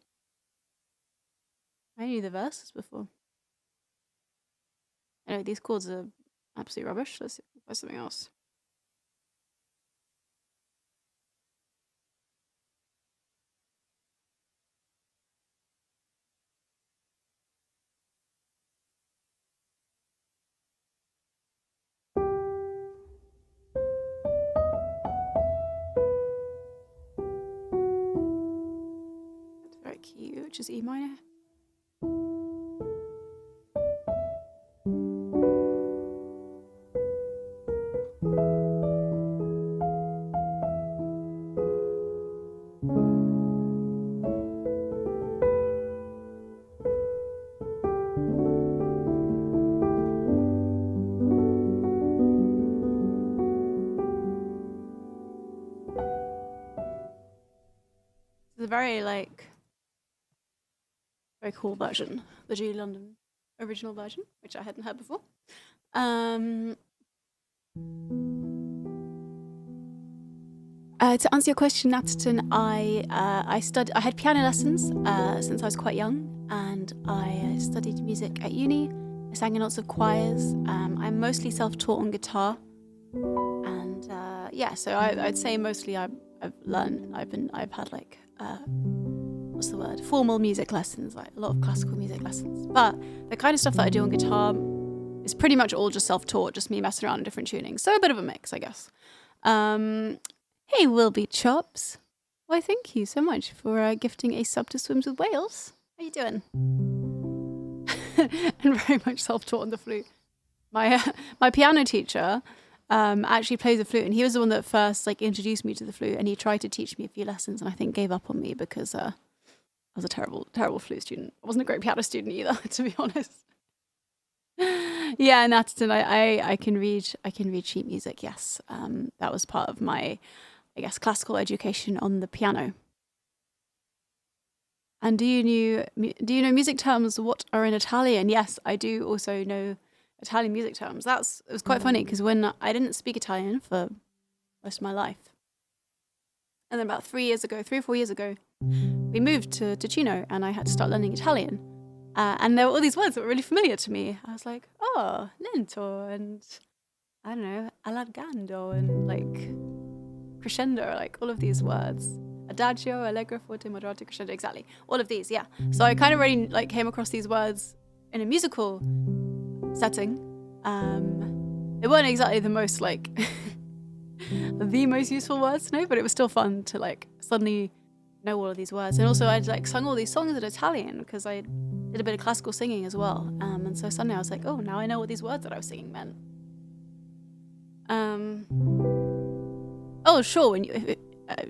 I knew the verses before. Anyway, these chords are absolute rubbish. Let's try something else. That's very cute, which is E minor. It's a very very cool version, the Julie London original version, which I hadn't heard before. To answer your question, Natterton, I had piano lessons since I was quite young, and I studied music at uni. I sang in lots of choirs. I'm mostly self-taught on guitar, and so I'd say mostly I've had like what's the word? Formal music lessons, like a lot of classical music lessons. But the kind of stuff that I do on guitar is pretty much all just self-taught, just me messing around in different tunings. So a bit of a mix, I guess. Hey, Wilby Chops. Why, thank you so much for gifting a sub to Swims with Whales. How you doing? And very much self-taught on the flute. My piano teacher actually plays the flute, and he was the one that first like introduced me to the flute, and he tried to teach me a few lessons, and I think gave up on me because I was a terrible flute student. I wasn't a great piano student either, to be honest. Yeah, Natterton, I can read sheet music. Yes, that was part of my, I guess, classical education on the piano. And do you know music terms? What are in Italian? Yes, I do also know Italian music terms. It was quite funny because when I didn't speak Italian for most of my life, and then about 3 or 4 years ago, we moved to Ticino, and I had to start learning Italian. And there were all these words that were really familiar to me. I was like, oh, lento, and I don't know, allargando, and like crescendo, like all of these words. Adagio, allegro, forte, moderato, crescendo, exactly. All of these, yeah. So I kind of already like came across these words in a musical setting. They weren't exactly the most like the most useful words to know, but it was still fun to like suddenly know all of these words. And also I'd like sung all these songs in Italian because I did a bit of classical singing as well. And so suddenly I was like, oh, now I know what these words that I was singing meant. Oh, sure. When you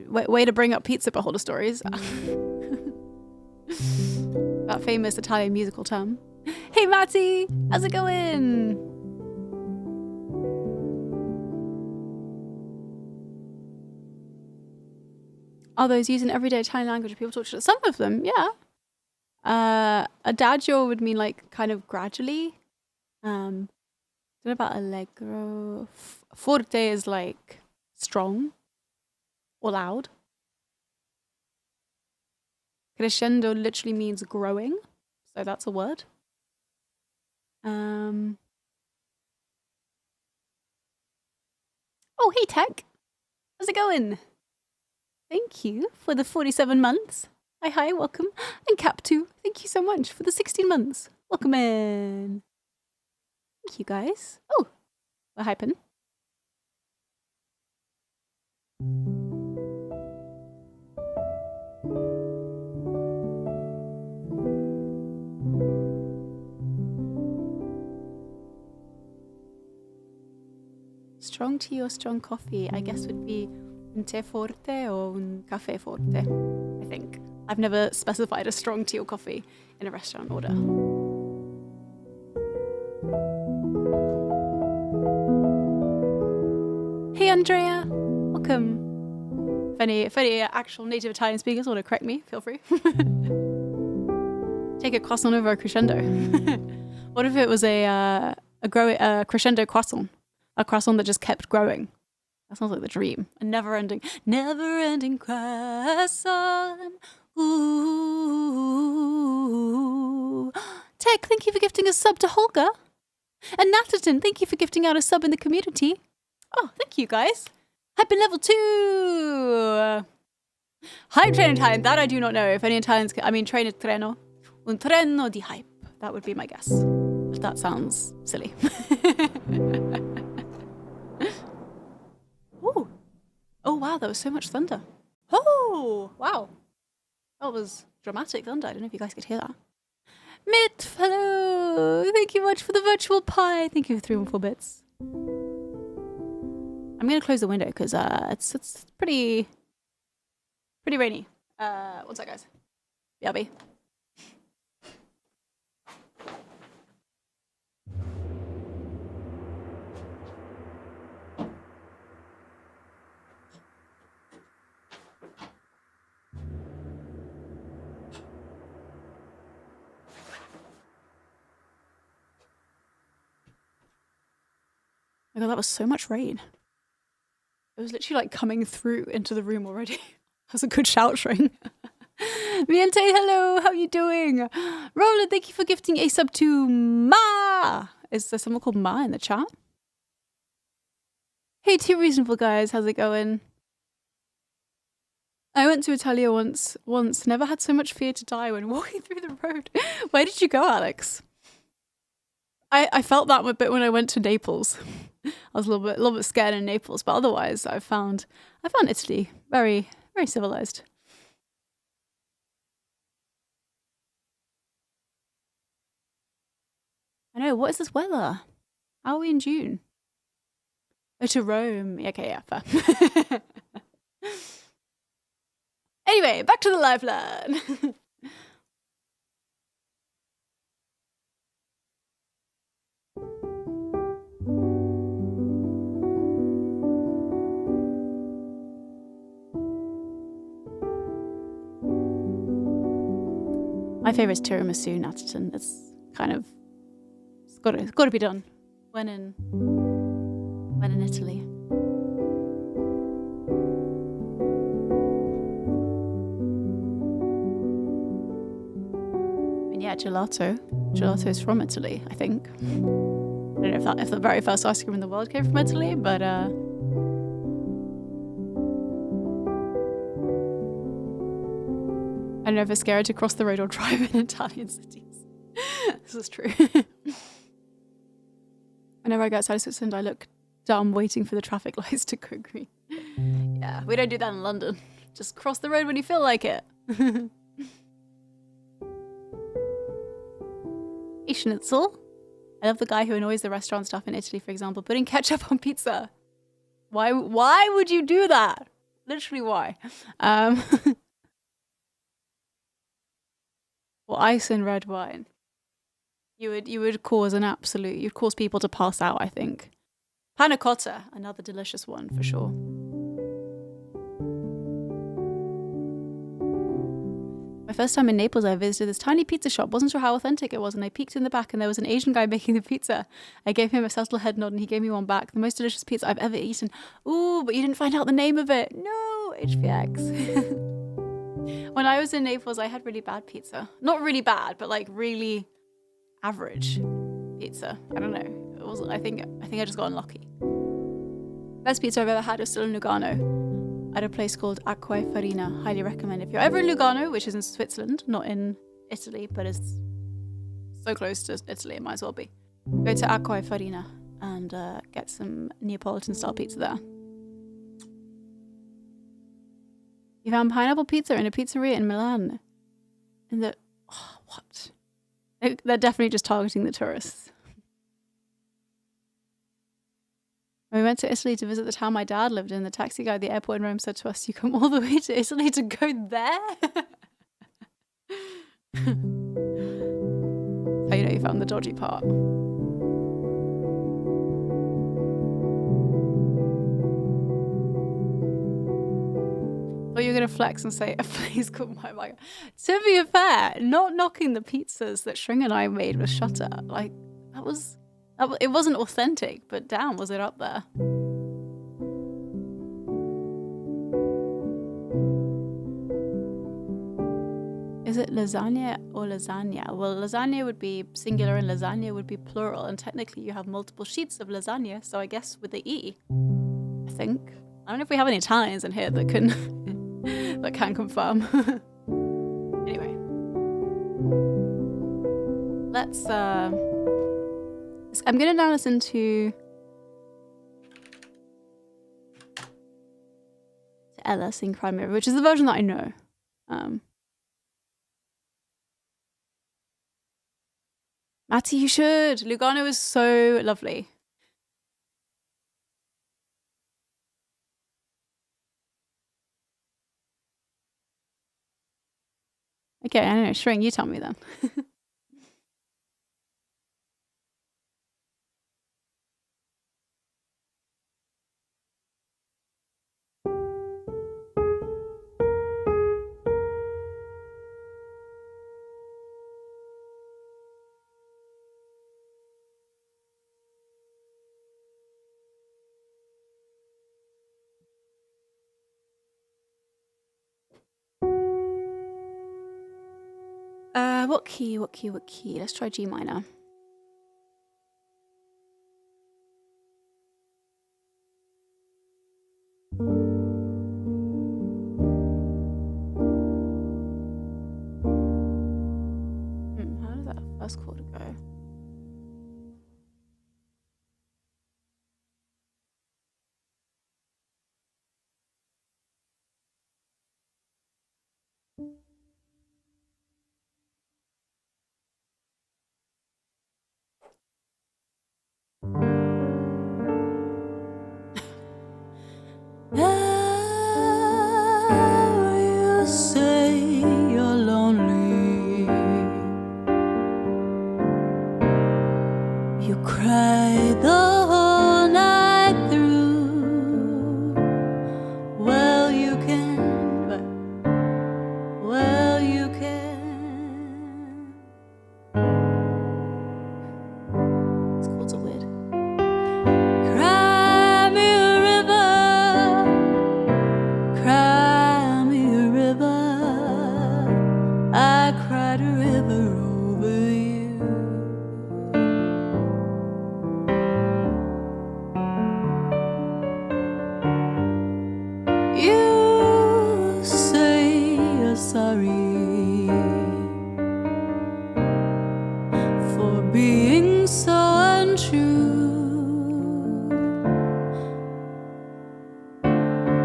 way to bring up pizza beholder stories. That famous Italian musical term. Hey, Matty, how's it going? Are those used in everyday Italian language? People talk to some of them, yeah. Adagio would mean like kind of gradually. Don't know about allegro. Forte is like strong or loud. Crescendo literally means growing, so that's a word. Oh, hey Tech, how's it going? Thank you for the 47 months. Hi, welcome. And Cap2, thank you so much for the 16 months. Welcome in. Thank you guys. Oh, we're hyping. Strong tea or strong coffee, I guess would be un tè forte or un caffè forte, I think. I've never specified a strong tea or coffee in a restaurant order. Hey Andrea, welcome. If any actual native Italian speakers want to correct me, feel free. Take a croissant over a crescendo. What if it was a crescendo croissant? A croissant that just kept growing. That sounds like the dream. A never-ending croissant. Ooh. Tech, thank you for gifting a sub to Holger. And Natterton, thank you for gifting out a sub in the community. Oh, thank you guys. I've been level 2. Hype train Italian, that I do not know. If any Italians can, I mean, train it treno. Un treno di hype. That would be my guess. If that sounds silly. Ooh. Oh, wow, there was so much thunder. Oh, wow. That was dramatic thunder. I don't know if you guys could hear that. Mitt, hello. Thank you much for the virtual pie. Thank you for 3 and 4 bits. I'm going to close the window because it's pretty rainy. One sec, guys. BRB. Oh my god, that was so much rain. It was literally like coming through into the room already. That was a good shout string. Miente, hello, how are you doing? Roland, thank you for gifting a sub to Ma. Is there someone called Ma in the chat? Hey, 2 reasonable guys, how's it going? I went to Italia once, never had so much fear to die when walking through the road. Where did you go, Alex? I felt that a bit when I went to Naples. I was a little bit scared in Naples, but otherwise I found Italy very, very civilized. I know, what is this weather? How are we in June? Oh, to Rome. Okay, yeah, fair. Anyway, back to the lifeline. My favorite is tiramisu Natterton. It's kind of it's got to be done when in Italy. And yeah, gelato. Gelato is from Italy, I think. I don't know if the very first ice cream in the world came from Italy, but I'm never scared to cross the road or drive in Italian cities. This is true. Whenever I go outside of Switzerland, I look dumb waiting for the traffic lights to go green. Yeah, we don't do that in London. Just cross the road when you feel like it. Hey, Schnitzel. I love the guy who annoys the restaurant staff in Italy, for example, putting ketchup on pizza. Why would you do that? Literally, why? Or ice and red wine. You would cause you'd cause people to pass out, I think. Panna cotta, another delicious one for sure. My first time in Naples, I visited this tiny pizza shop. Wasn't sure how authentic it was, and I peeked in the back, and there was an Asian guy making the pizza. I gave him a subtle head nod, and he gave me one back. The most delicious pizza I've ever eaten. Ooh, but you didn't find out the name of it. No, HPX. When I was in Naples, I had really bad pizza. Not really bad, but like really average pizza. I don't know. It was. I think I just got unlucky. Best pizza I've ever had is still in Lugano, at a place called Acqua e Farina. Highly recommend if you're ever in Lugano, which is in Switzerland, not in Italy, but is so close to Italy, it might as well be. Go to Acqua e Farina and get some Neapolitan-style pizza there. You found pineapple pizza in a pizzeria in Milan. What? They're definitely just targeting the tourists. When we went to Italy to visit the town my dad lived in, the taxi guy at the airport in Rome said to us, "You come all the way to Italy to go there?" How you know you found the dodgy part. Or you're going to flex and say, a place called My Mike. To be fair, not knocking the pizzas that Shring and I made with Shutter. Like, it wasn't authentic, but damn, was it up there. Is it lasagna or lasagna? Well, lasagna would be singular and lasagna would be plural, and technically you have multiple sheets of lasagna, so I guess with the E, I think. I don't know if we have any Italians in here that can that can confirm. Anyway, let's I'm gonna now listen to Ella sing Cry Me a River, which is the version that I know. Matty, you should. Lugano is so lovely. Okay, I don't know. Shring, you tell me then. What key? Let's try G minor. How does that first chord go? Cry me a river, I cried a river over you. You say you're sorry for being so untrue.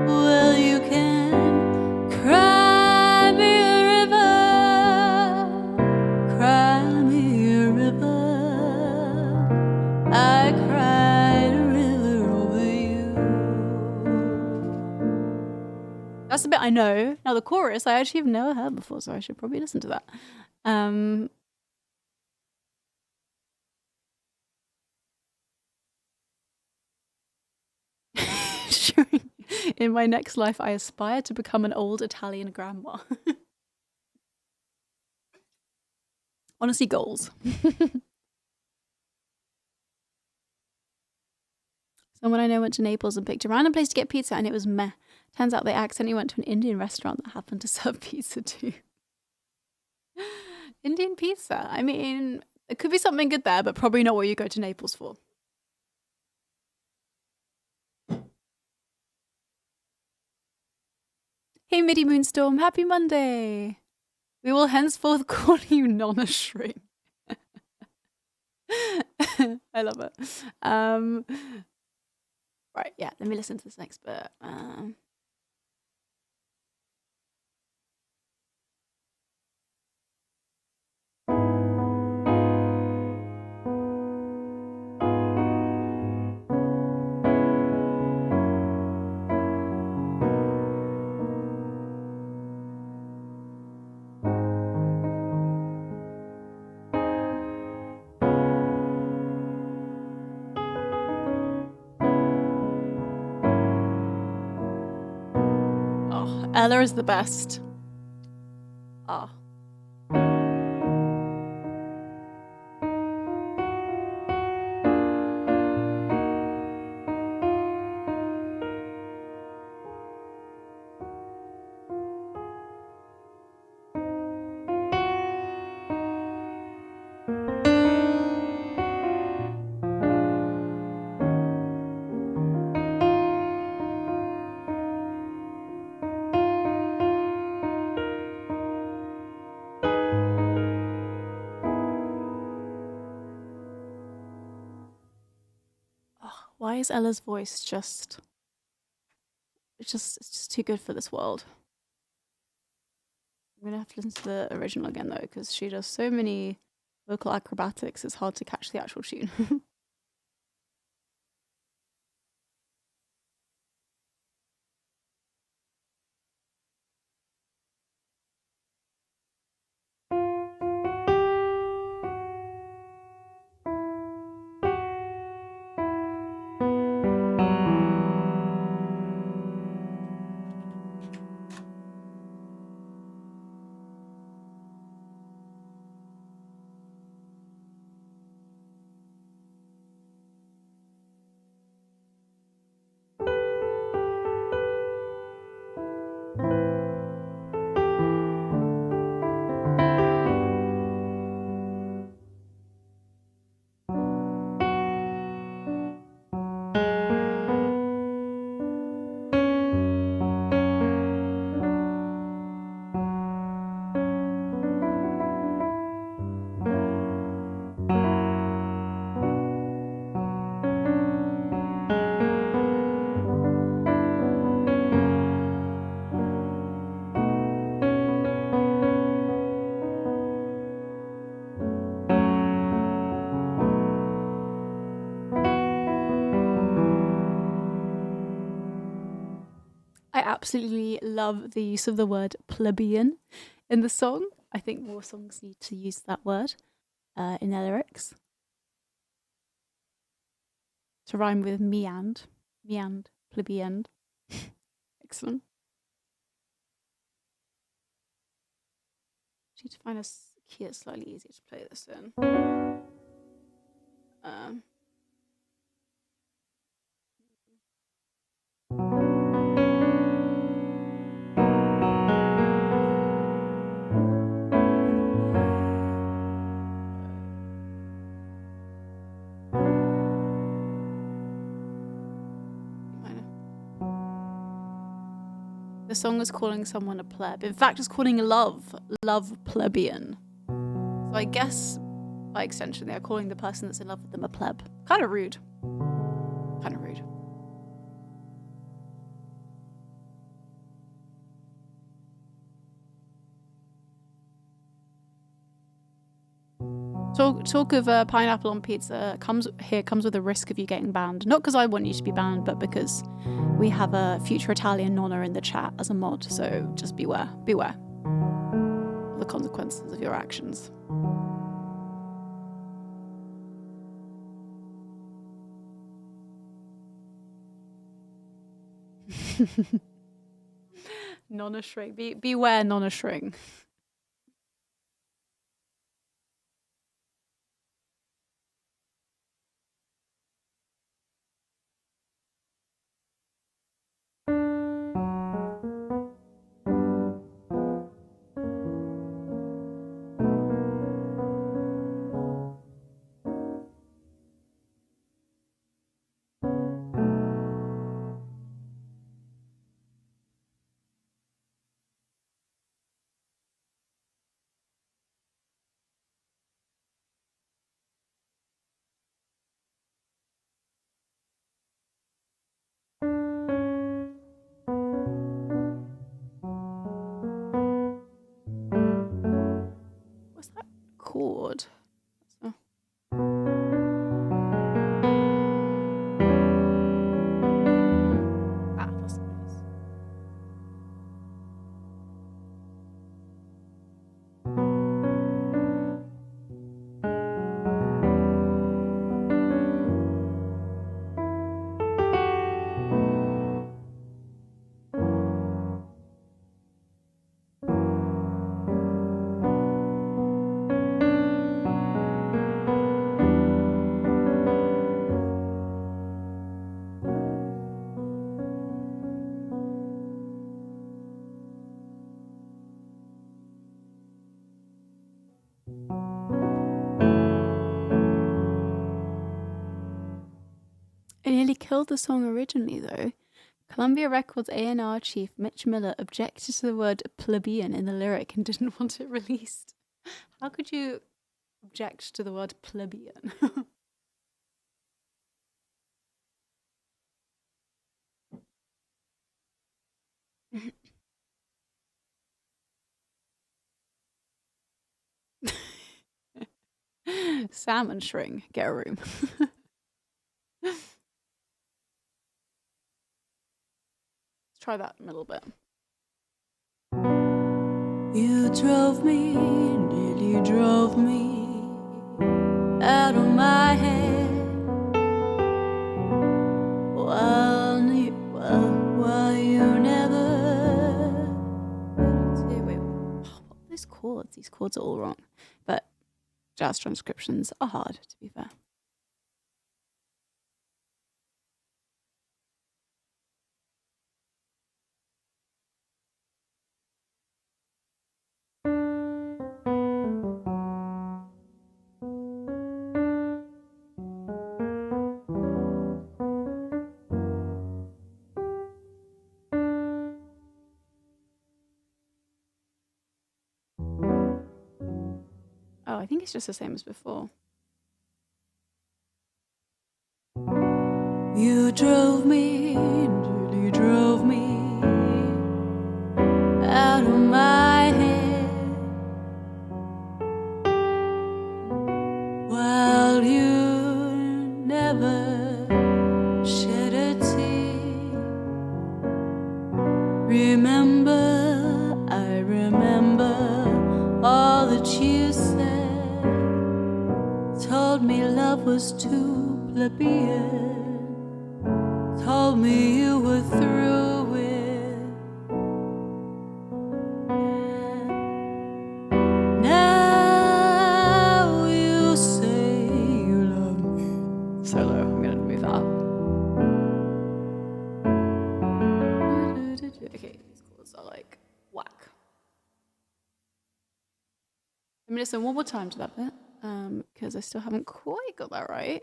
Well, you can cry me a river, cry me a river. I cried a river over you. That's the bit I know. Now the chorus I actually have never heard before, so I should probably listen to that. In my next life, I aspire to become an old Italian grandma. Honestly, goals. Someone I know went to Naples and picked a random place to get pizza, and it was meh. Turns out they accidentally went to an Indian restaurant that happened to serve pizza too. Indian pizza. I mean, it could be something good there, but probably not what you go to Naples for. Hey, Midi Moonstorm, happy Monday. We will henceforth call you Nonna Shrink. I love it. Right, yeah, let me listen to this next bit. Oh, Ella is the best. Oh. Why is Ella's voice just... It's just too good for this world. I'm gonna have to listen to the original again though, because she does so many vocal acrobatics, it's hard to catch the actual tune. I absolutely love the use of the word plebeian in the song. I think more songs need to use that word in their lyrics. To rhyme with meand, plebeian. Excellent. I need to find a key that's slightly easier to play this in. song is calling someone a pleb. In fact, it's calling love plebeian. So I guess by extension, they're calling the person that's in love with them a pleb. Kind of rude. Kind of rude. Talk of pineapple on pizza comes with a risk of you getting banned. Not because I want you to be banned, but because we have a future Italian nonna in the chat as a mod. So just beware of the consequences of your actions. Nonna Shring. Beware, Nonna Shring. What's that chord? Oh. That's nice. It nearly killed the song originally, though. Columbia Records A&R chief Mitch Miller objected to the word plebeian in the lyric and didn't want it released. How could you object to the word plebeian? Salmon Shring, get a room. Let's try that a little bit. You drove me, nearly drove me out of my head. Well, you never. Wait, these chords are all wrong. But jazz transcriptions are hard, to be fair. Oh, I think it's just the same as before. You drove me, nearly drove me out of my head, while you never shed a tear. Remember, I remember all that you said. Told me love was too plebeian. Told me you were through with. Now you say you love me. Solo, I'm gonna move that up. Okay, these chords are like whack. I'm gonna listen one more time to that bit, because I still haven't quite got that right.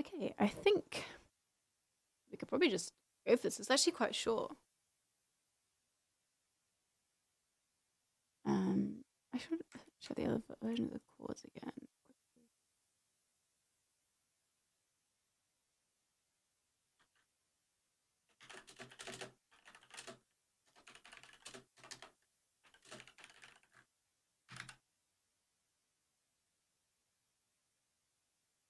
Okay, I think we could probably just go for this. It's actually quite short. I should show the other version of the chords again.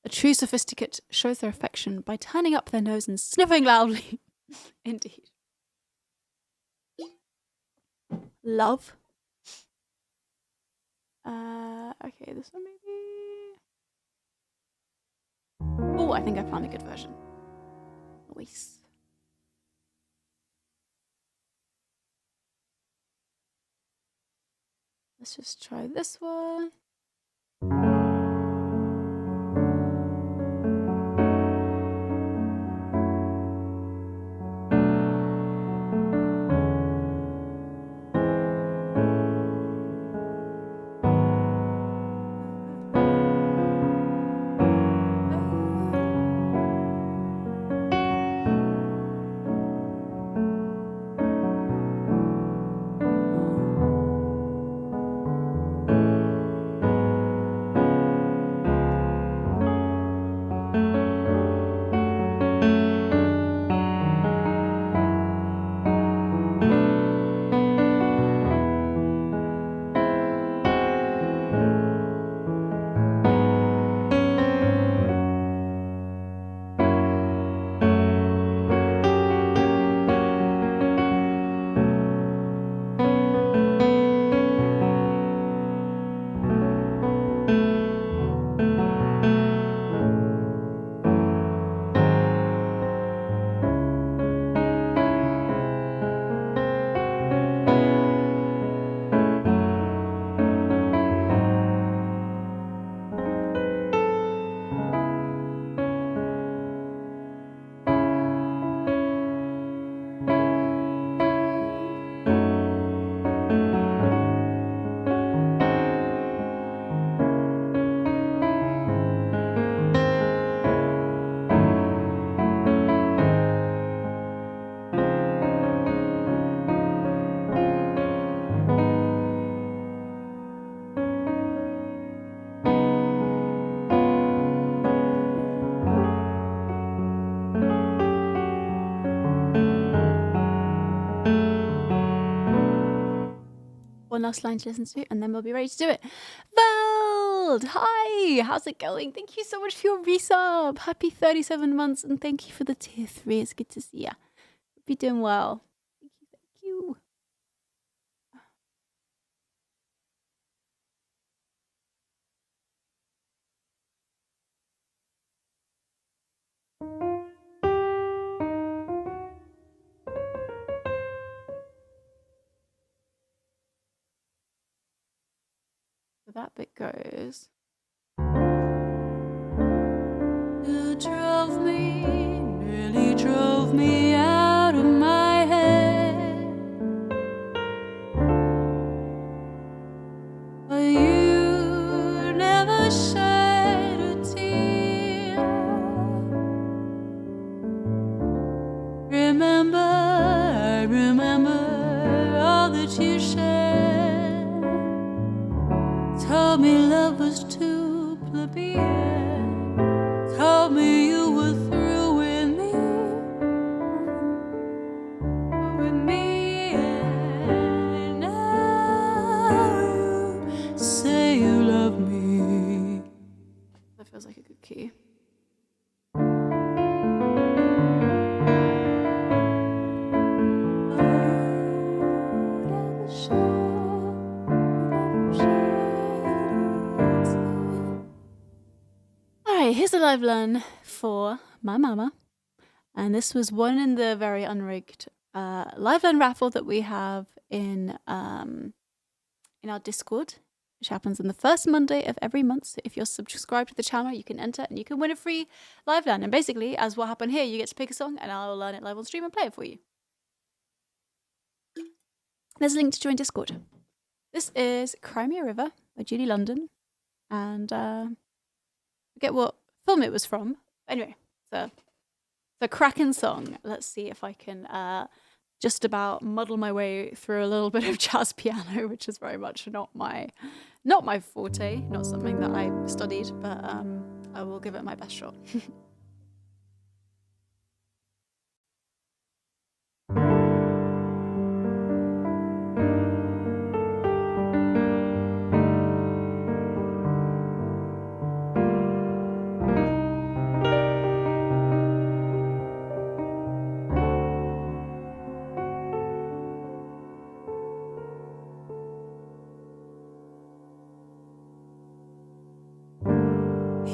A true sophisticate shows their affection by turning up their nose and sniffing loudly. Indeed. Love. Okay, this one maybe. Oh, I think I found a good version. Nice. Let's just try this one. One last line to listen to, and then we'll be ready to do it. Veld! Hi! How's it going? Thank you so much for your resub. Happy 37 months, and thank you for the tier 3. It's good to see ya. Hope you're doing well. Thank you, thank you. So that bit goes. You drove me, really drove me out of my head. But you never love was too plebeian. Told me you were through with me, and now you say you love me. That feels like a good key. Alright, here's a live learn for my mama. And this was won in the very unrigged live learn raffle that we have in our Discord, which happens on the first Monday of every month. So if you're subscribed to the channel, you can enter and you can win a free live learn. And basically, as what happened here, you get to pick a song and I'll learn it live on stream and play it for you. There's a link to join Discord. This is Cry Me a River by Julie London. And I forget what film it was from. Anyway, it's a cracking song. Let's see if I can just about muddle my way through a little bit of jazz piano, which is very much not my forte, not something that I studied, but I will give it my best shot.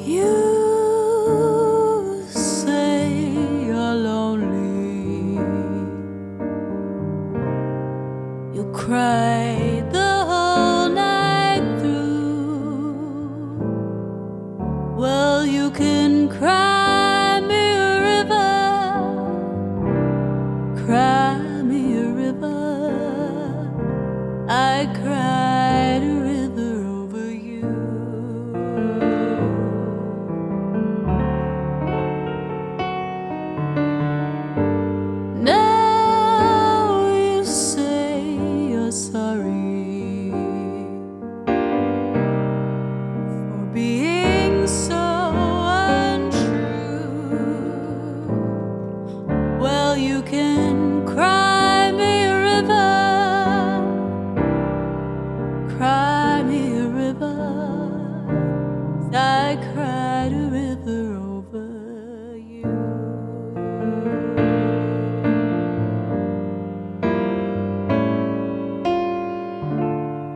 You say you're lonely. You cry the whole night through. Well, you can cry me a river. Cry me a river. I cried a river over you. Now you say you're sorry for being so untrue. Well, you can cry me a river. Cry me a river. I cried a river over you.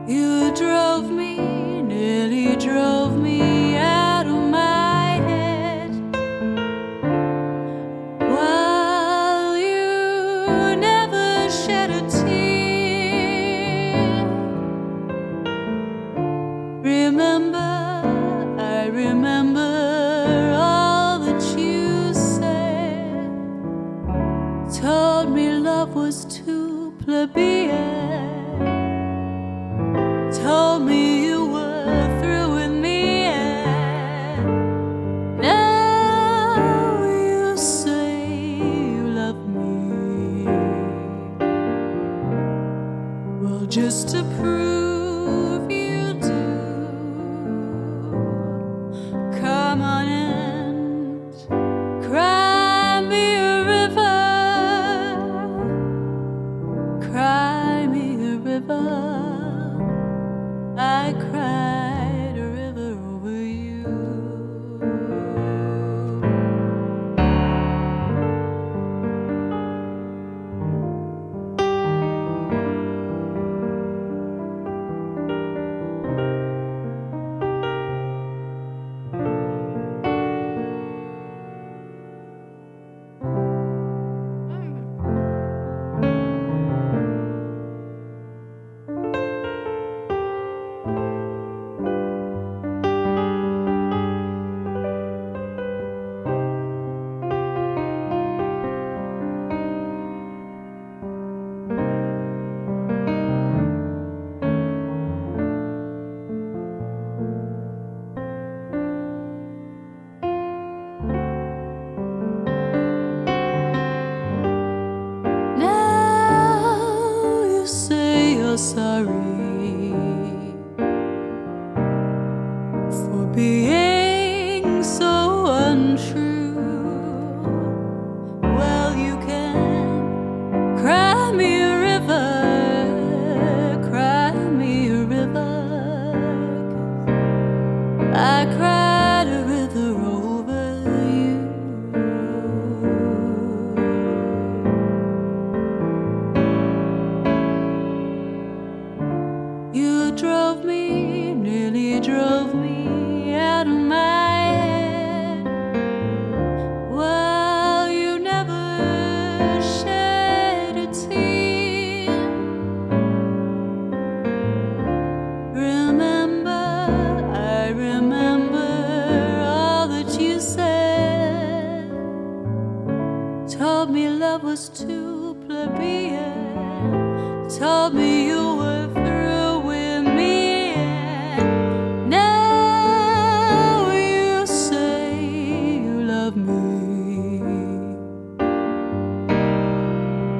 You drove me, nearly drove me out of my head. While you never shed a tear. I remember all that you said. Told me love was too plebeian. Told me you were through with me, and now you say you love me. Well, just to prove you do, come on and cry me a river. Cry me a river. I cried a river over you. Now you say you're sorry for being so untrue. Well, you can cry me a river, cry me a river. I cried a river over you. You drove me, nearly drove me out of my head. Well, you never shed a tear. I remember all that you said. Told me love was too plebeian. Told me you were through with me. And now you say you love me.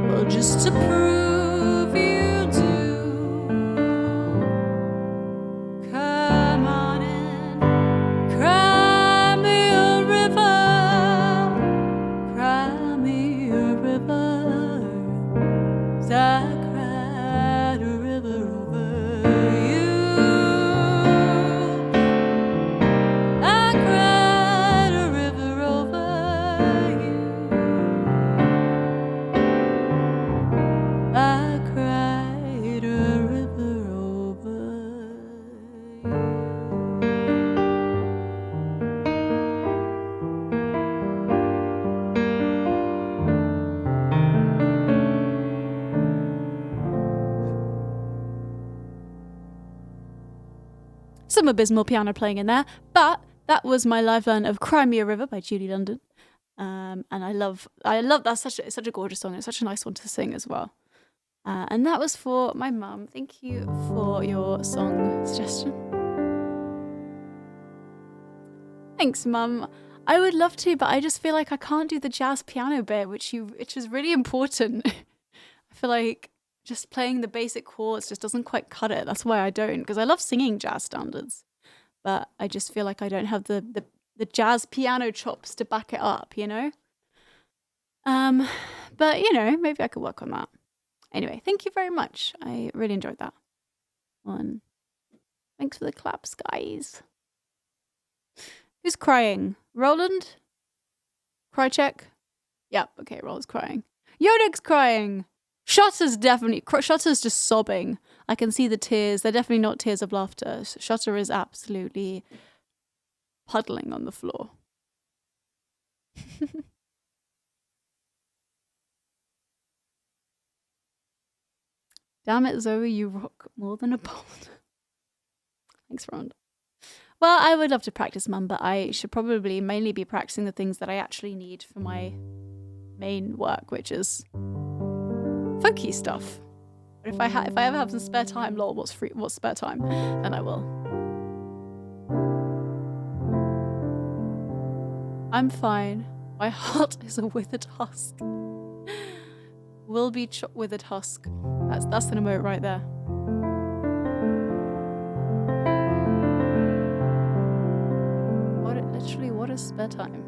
Well, just to prove you do, come on and cry me a river, cry me a river. 'Cause I cried a river over you. I cried a river over you. I cried a river over you. Some abysmal piano playing in there, but that was my live learn of Cry Me a River by Julie London. And I love that's such a gorgeous song. It's such a nice one to sing as well. And that was for my mum. Thank you for your song suggestion. Thanks, Mum. I would love to, but I just feel like I can't do the jazz piano bit, which is really important. I feel like just playing the basic chords just doesn't quite cut it. That's why I don't, because I love singing jazz standards, but I just feel like I don't have the jazz piano chops to back it up, you know? But you know, maybe I could work on that. Anyway, thank you very much. I really enjoyed that one. Thanks for the claps, guys. Who's crying? Roland? Cry check? Yep, okay, Roland's crying. Yodek's crying! Shutter's just sobbing. I can see the tears. They're definitely not tears of laughter. Shutter is absolutely puddling on the floor. Damn it, Zoe, you rock more than a boulder. Thanks, Rhonda. Well, I would love to practice, Mum, but I should probably mainly be practicing the things that I actually need for my main work, which is folky stuff. But if I ever have some spare time, lol, what's spare time, then I will. I'm fine. My heart is a withered husk. Will be withered husk. That's an emote right there. What is spare time?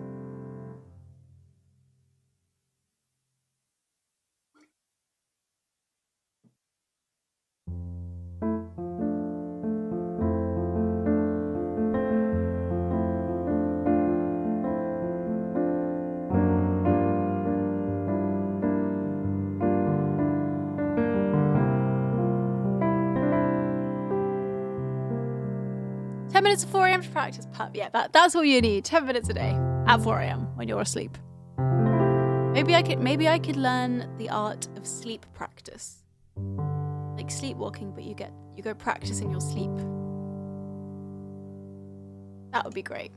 Minutes at 4 a.m. to practice. Yeah, that's all you need. 10 minutes a day at 4 a.m. when you're asleep. Maybe I could learn the art of sleep practice, like sleepwalking, but you go practice in your sleep. That would be great.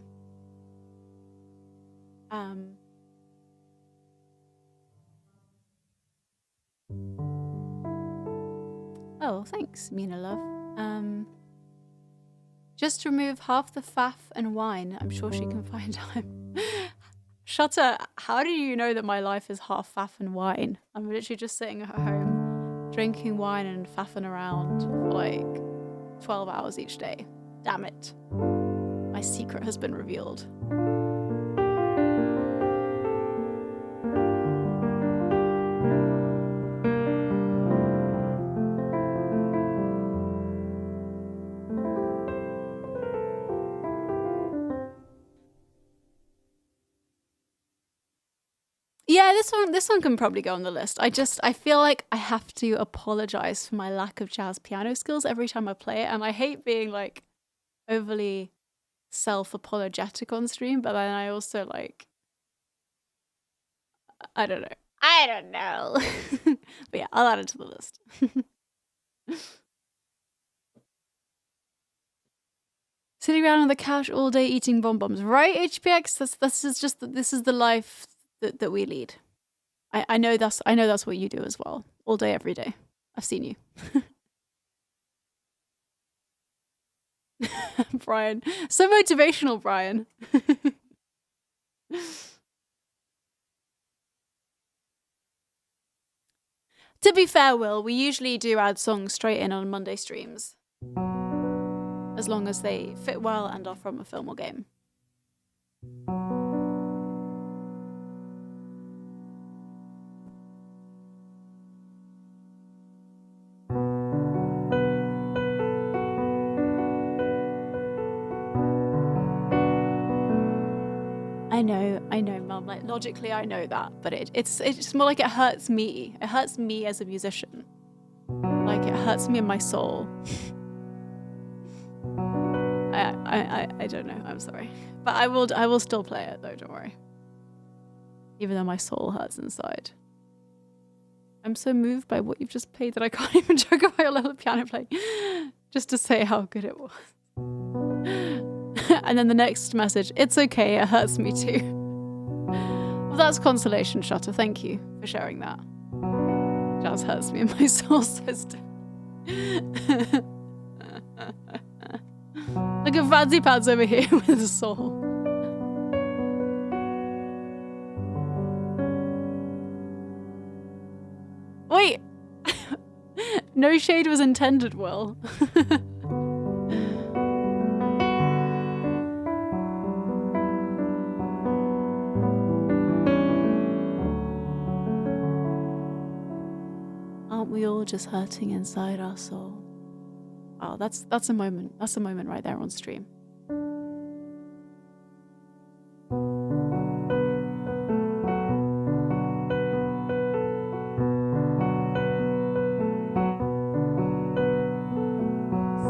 Oh, thanks, Mina love. Just remove half the faff and wine. I'm sure she can find time. Shutter, how do you know that my life is half faff and wine? I'm literally just sitting at home, drinking wine and faffing around for like 12 hours each day. Damn it. secret has been revealed. Yeah, this one can probably go on the list. I feel like I have to apologize for my lack of jazz piano skills every time I play it, and I hate being like overly self-apologetic on stream, but then I also like I don't know. But yeah, I'll add it to the list. Sitting around on the couch all day eating bonbons, right? HPX, this is the life that we lead. I know that's what you do as well, all day, every day. I've seen you. Brian, so motivational, Brian. To be fair, Will, we usually do add songs straight in on Monday streams, as long as they fit well and are from a film or game. I know, Mum. Like logically, I know that, but it's more like it hurts me. It hurts me as a musician. Like it hurts me in my soul. I don't know. I'm sorry, but I will still play it though. Don't worry. Even though my soul hurts inside. I'm so moved by what you've just played that I can't even joke about your level of piano playing. Just to say how good it was. And then the next message, it's okay, it hurts me too. Well, that's consolation, Shutter. Thank you for sharing that. Jazz hurts me in my soul, sister. Look at Fancy Pants over here with a soul. Wait! No shade was intended, Will. Aren't we all just hurting inside our soul? Oh, that's a moment. That's a moment right there on stream.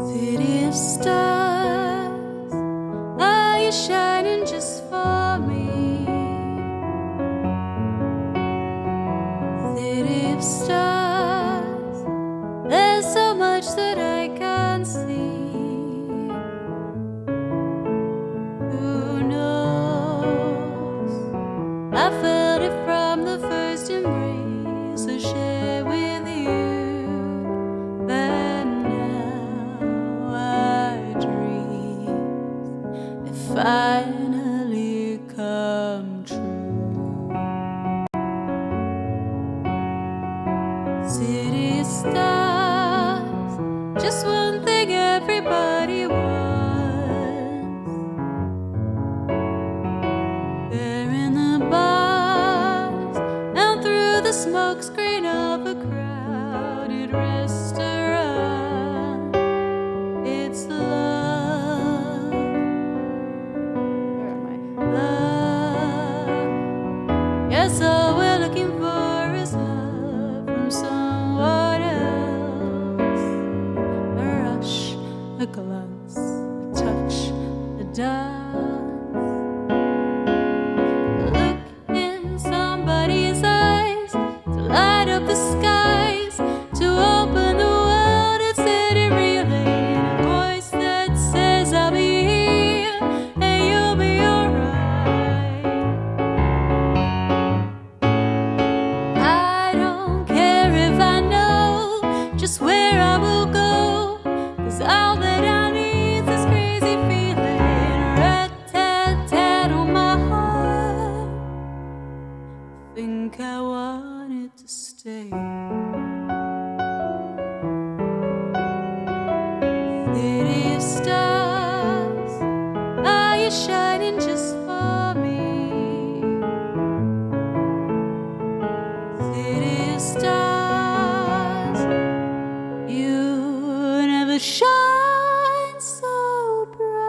City of stars, are you shining just for me? City of stars, there's so much that I can't see. Who knows? I felt it from the first embrace I shared with you. But now our dreams, they finally come true. City of stars, just one thing everybody wants. There in the bars and through the smoke screen of a crowded restaurant. It's love. Where am I? Love. Yes, all we're looking for is love from someone else. A rush, a glance, a touch, a dance. Look in somebody's eyes to light up the skies, to open the world and set it reeling. A voice that says I'll be here and you'll be alright. I don't care if I know just where I will go, 'cause all that I need is this crazy feeling. Rat-tat-tat on my heart. Think I want it to stay. you're shining just for me. City of stars, you never shine so brightly.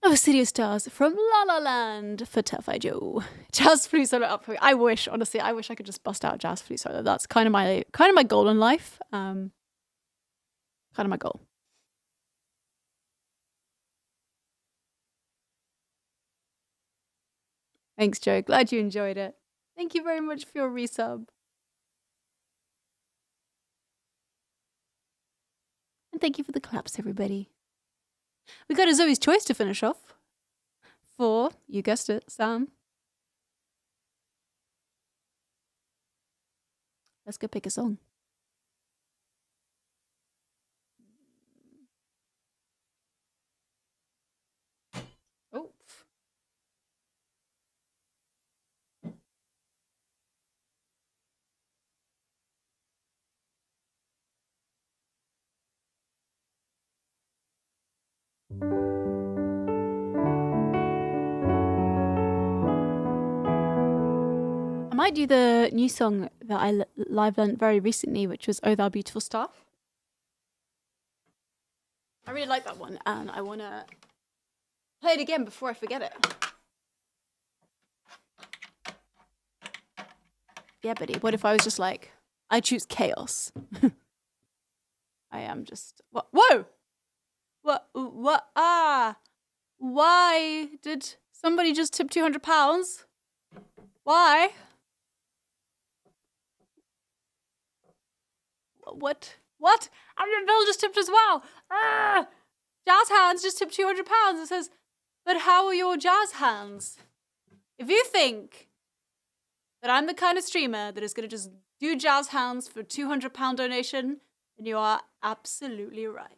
Oh, City of Stars from La La Land for Terrified Joe. Jazz flute solo up for me. I wish, honestly, I wish I could just bust out jazz flute solo. That's kind of my goal in life. Kind of my goal. Thanks, Joe. Glad you enjoyed it. Thank you very much for your resub. And thank you for the claps, everybody. We got a Zoe's Choice to finish off. For, you guessed it, Sam. Let's go pick a song. Oh. I might do the new song that I live learned very recently, which was Oh Thou Beautiful Star. I really like that one, and I want to play it again before I forget it. Yeah, buddy, what if I was just like, I choose chaos? I am just... What? Whoa! What? Ah! Why did somebody just tip £200? Why? What? And Bill just tipped as well. Ah! Jazz hands just tipped £200. It says, but how are your jazz hands? If you think that I'm the kind of streamer that is going to just do jazz hands for £200 donation, then you are absolutely right.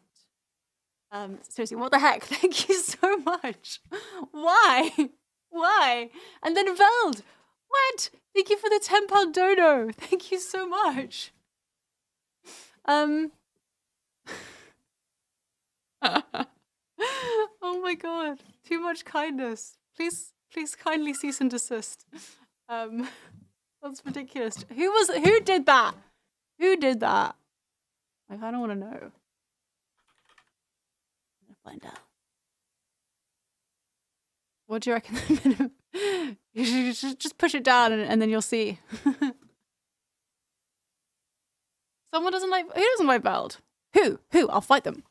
Seriously, what the heck? Thank you so much. Why? And then Veld, what? Thank you for the £10 dono. Thank you so much. Oh my god, too much kindness. Please kindly cease and desist. That's ridiculous. Who did that? Like, I don't want to know. I'm gonna find out. What do you reckon? You should just push it down and then you'll see. Someone doesn't like... Who doesn't like Veld? Who? I'll fight them.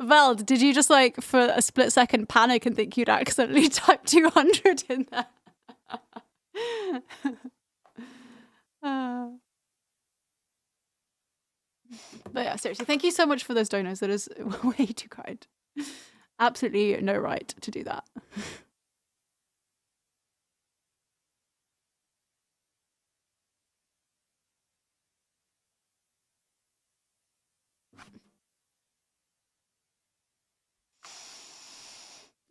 Veld, did you just like for a split second panic and think you'd accidentally type 200 in there? But yeah, seriously, thank you so much for those donos. That is way too kind. Absolutely no right to do that.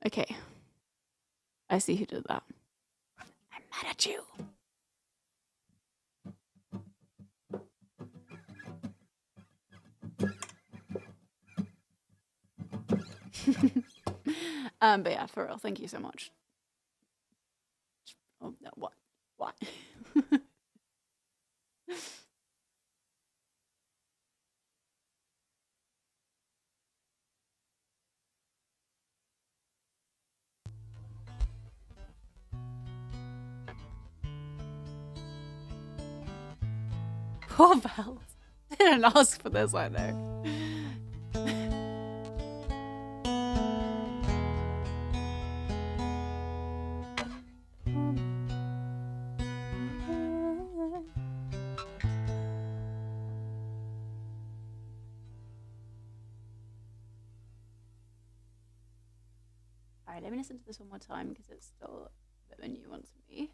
Okay. I see who did that. I'm mad at you. But yeah, for real, thank you so much. Oh no, what? Poor Val. Didn't ask for this, I know. Alright, let me listen to this one more time because it's still a bit of a new one to me.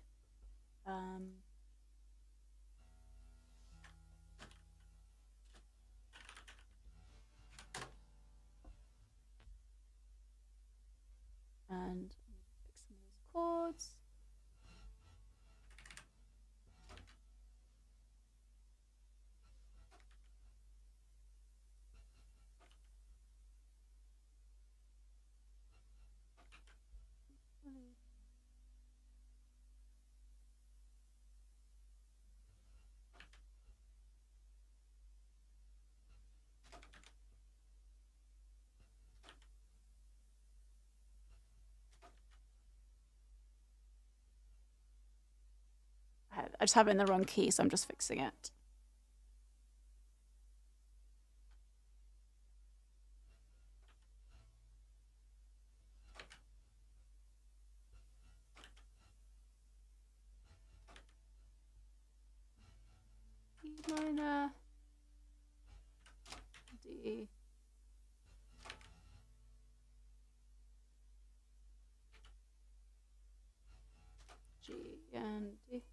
I just have it in the wrong key, so I'm just fixing it. E minor, D, G, and D.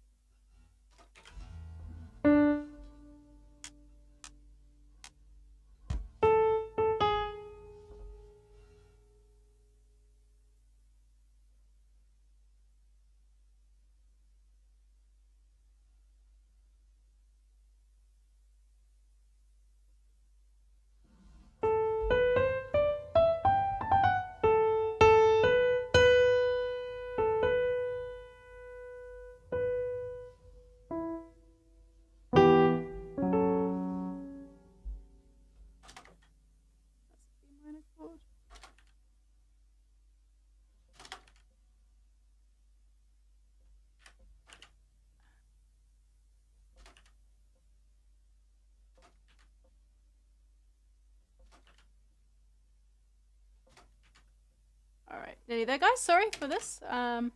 All right, nearly there, guys. Sorry for this. All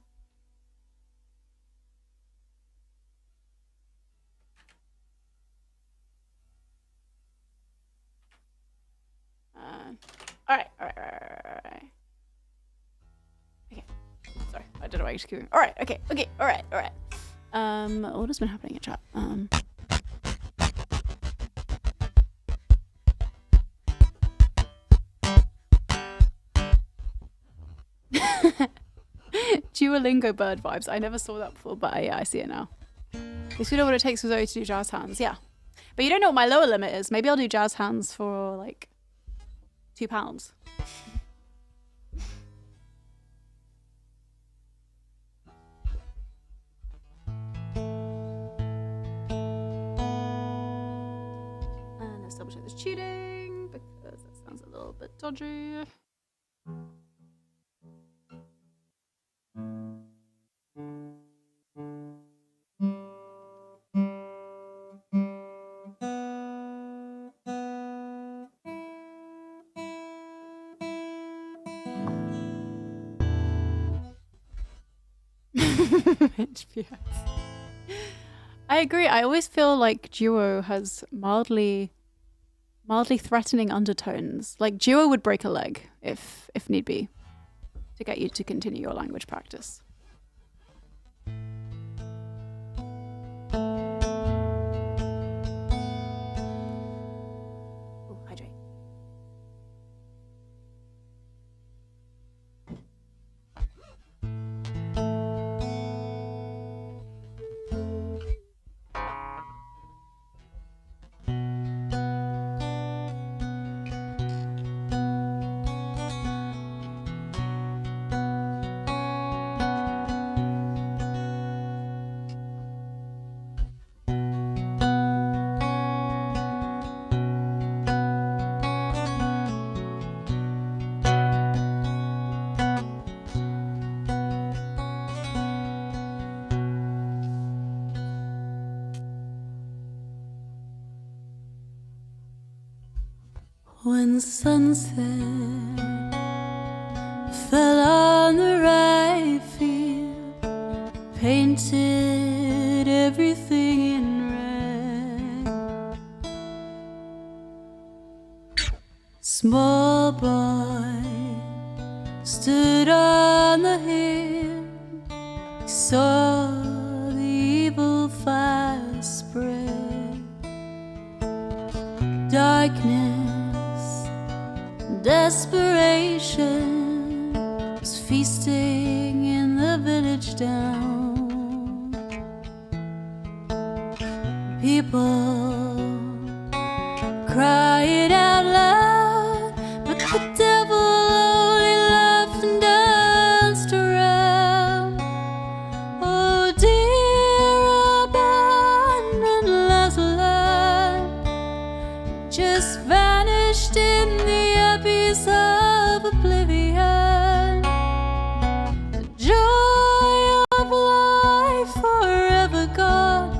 right. Okay. Sorry, I don't know why you're queuing. All right. Okay. All right. What has been happening in chat? Duolingo bird vibes. I never saw that before, but yeah, I see it now. At least we know what it takes for Zoe to do jazz hands. Yeah. But you don't know what my lower limit is. Maybe I'll do jazz hands for like £2. And let's double check this cheating because that sounds a little bit dodgy. HPS. I agree. I always feel like Duo has mildly threatening undertones. Like Duo would break a leg if need be to get you to continue your language practice. Ooh, hydrate. When the sunset fell on the right field, painted everything in red. Small boy stood on the hill, he saw the evil fire spread. Darkness, desperation was feasting in the village down. People crying out loud, but the devil only laughed and danced around. Oh dear abandoned Lazarus, just vanished in the abyss of oblivion. The joy of life forever gone.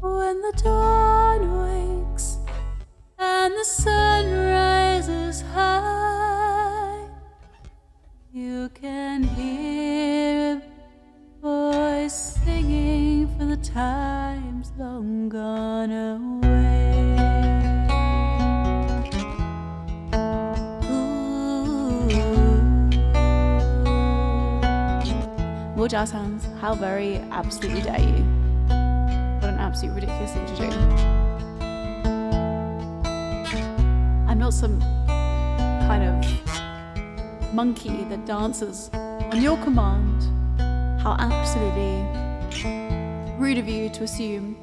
When the dawn wakes and the sun rises high, you can hear a voice singing for the times long gone away. Ooh. More jazz hands. How very absolutely dare you. What an absolute ridiculous thing to do. I'm not some kind of monkey that dances on your command. How absolutely rude of you to assume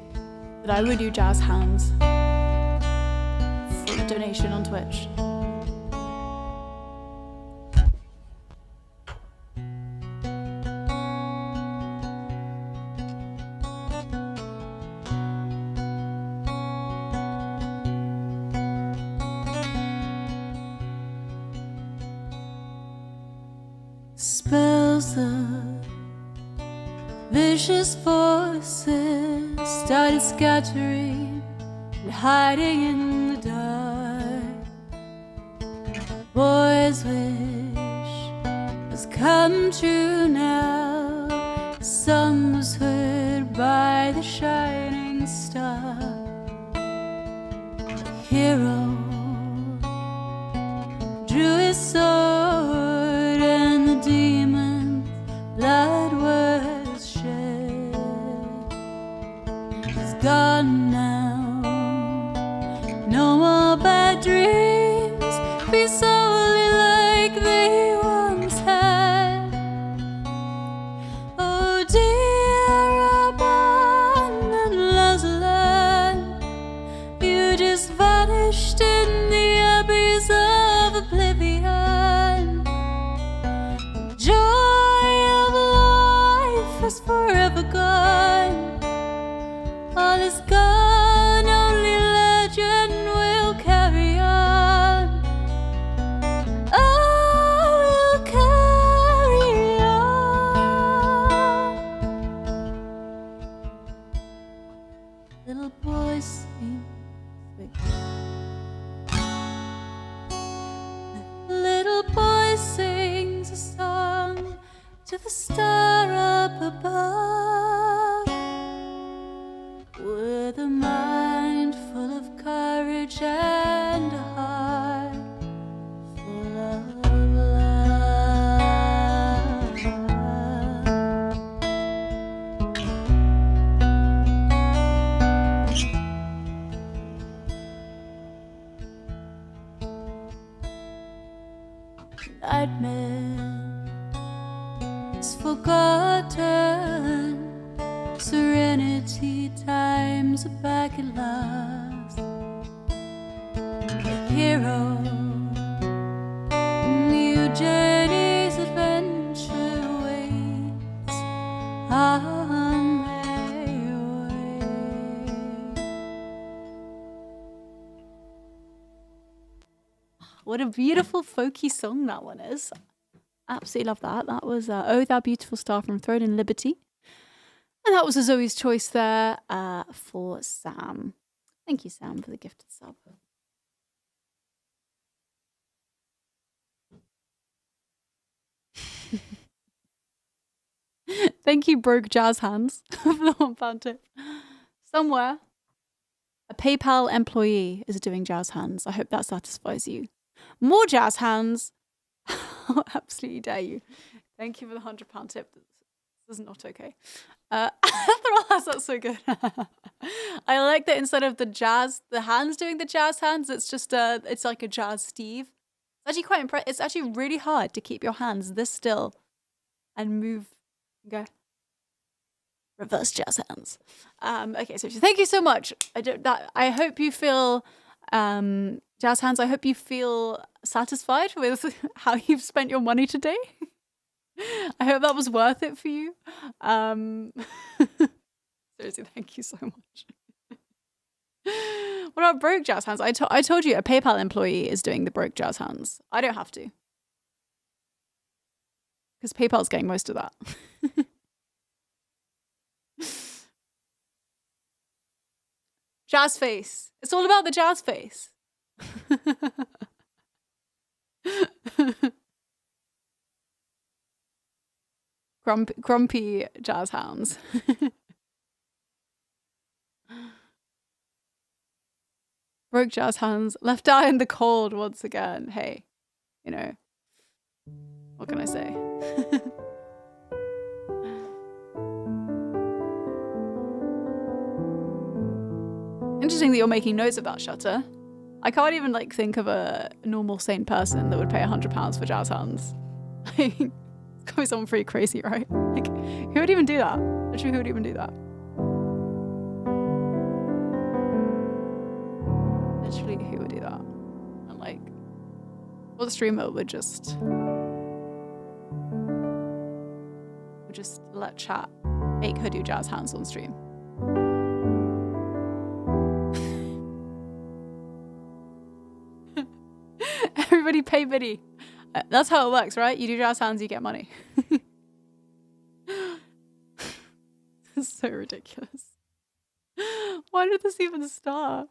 that I would do jazz hands for a donation on Twitch. Spells of vicious forces started scattering and hiding in the dark. Boy's wish has come true now. The sun was heard by the shining star. The hero drew his sword and the demon's blood was shed. He's gone now, no more bad dreams, be solely like they once had. Oh dear abandoned Lazarus, you just vanished in the abyss of oblivion. Joy of life is forever gone. All is gone, only legend will carry on. Oh, will carry on. Little boy sing. Wait. Little boy sings a song to the star up above, with a mind full of courage and a heart full of love. Nightmare is forgotten. Serenity times are back at last. The hero, new journey's adventure waits on their way. What a beautiful folky song that one is. Absolutely love that. That was Oh Thou Beautiful Star from Throne and Liberty. And that was a Zoe's choice there for Sam. Thank you, Sam, for the gifted sub. Thank you, Broke Jazz Hands, for the £1 tip. Somewhere, a PayPal employee is doing jazz hands. I hope that satisfies you. More jazz hands. How absolutely dare you. Thank you for the £100 tip. This is not okay. That's so good. I like that instead of the hands doing the jazz hands, it's just it's like a jazz Steve. It's actually quite impressive. It's actually really hard to keep your hands this still and move. Go. Reverse jazz hands. Okay, so thank you so much. I hope you feel jazz hands. I hope you feel satisfied with how you've spent your money today. I hope that was worth it for you. Seriously, thank you so much. What about Broke Jazz Hands? I told you a PayPal employee is doing the Broke Jazz Hands. I don't have to. Because PayPal's getting most of that. Jazz face. It's all about the jazz face. Grumpy jazz hounds. Broke jazz hands, left out in the cold once again. Hey, you know, what can I say? Interesting that you're making notes about Shutter. I can't even like think of a normal sane person that would pay £100 for jazz hands. It's gotta be someone pretty crazy, right? Like, who would even do that? Literally, who would even do that? Literally, who would do that? And like, what streamer would just let chat make her do jazz hands on stream? Everybody pay Biddy. That's how it works, right? You do jazz hands, you get money. This is so ridiculous. Why did this even start?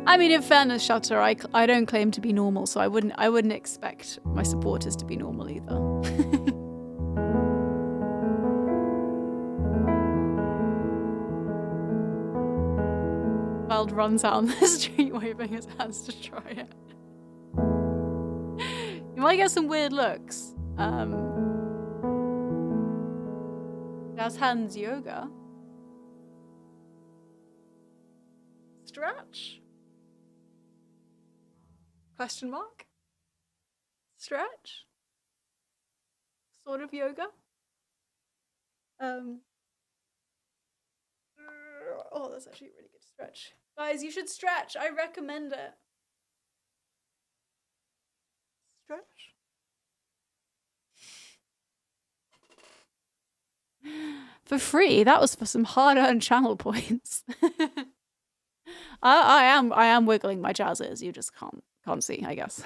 I mean, in fairness, Shutter, I don't claim to be normal, so I wouldn't expect my supporters to be normal either. Veld runs out on the street waving his hands to try it. You might get some weird looks. Jazz hands yoga. Stretch? Question mark? Stretch? Sort of yoga? Oh, that's actually a really good stretch. Guys, you should stretch. I recommend it. Stretch? For free? That was for some hard-earned channel points. I am wiggling my jazzers. You just can't see, I guess.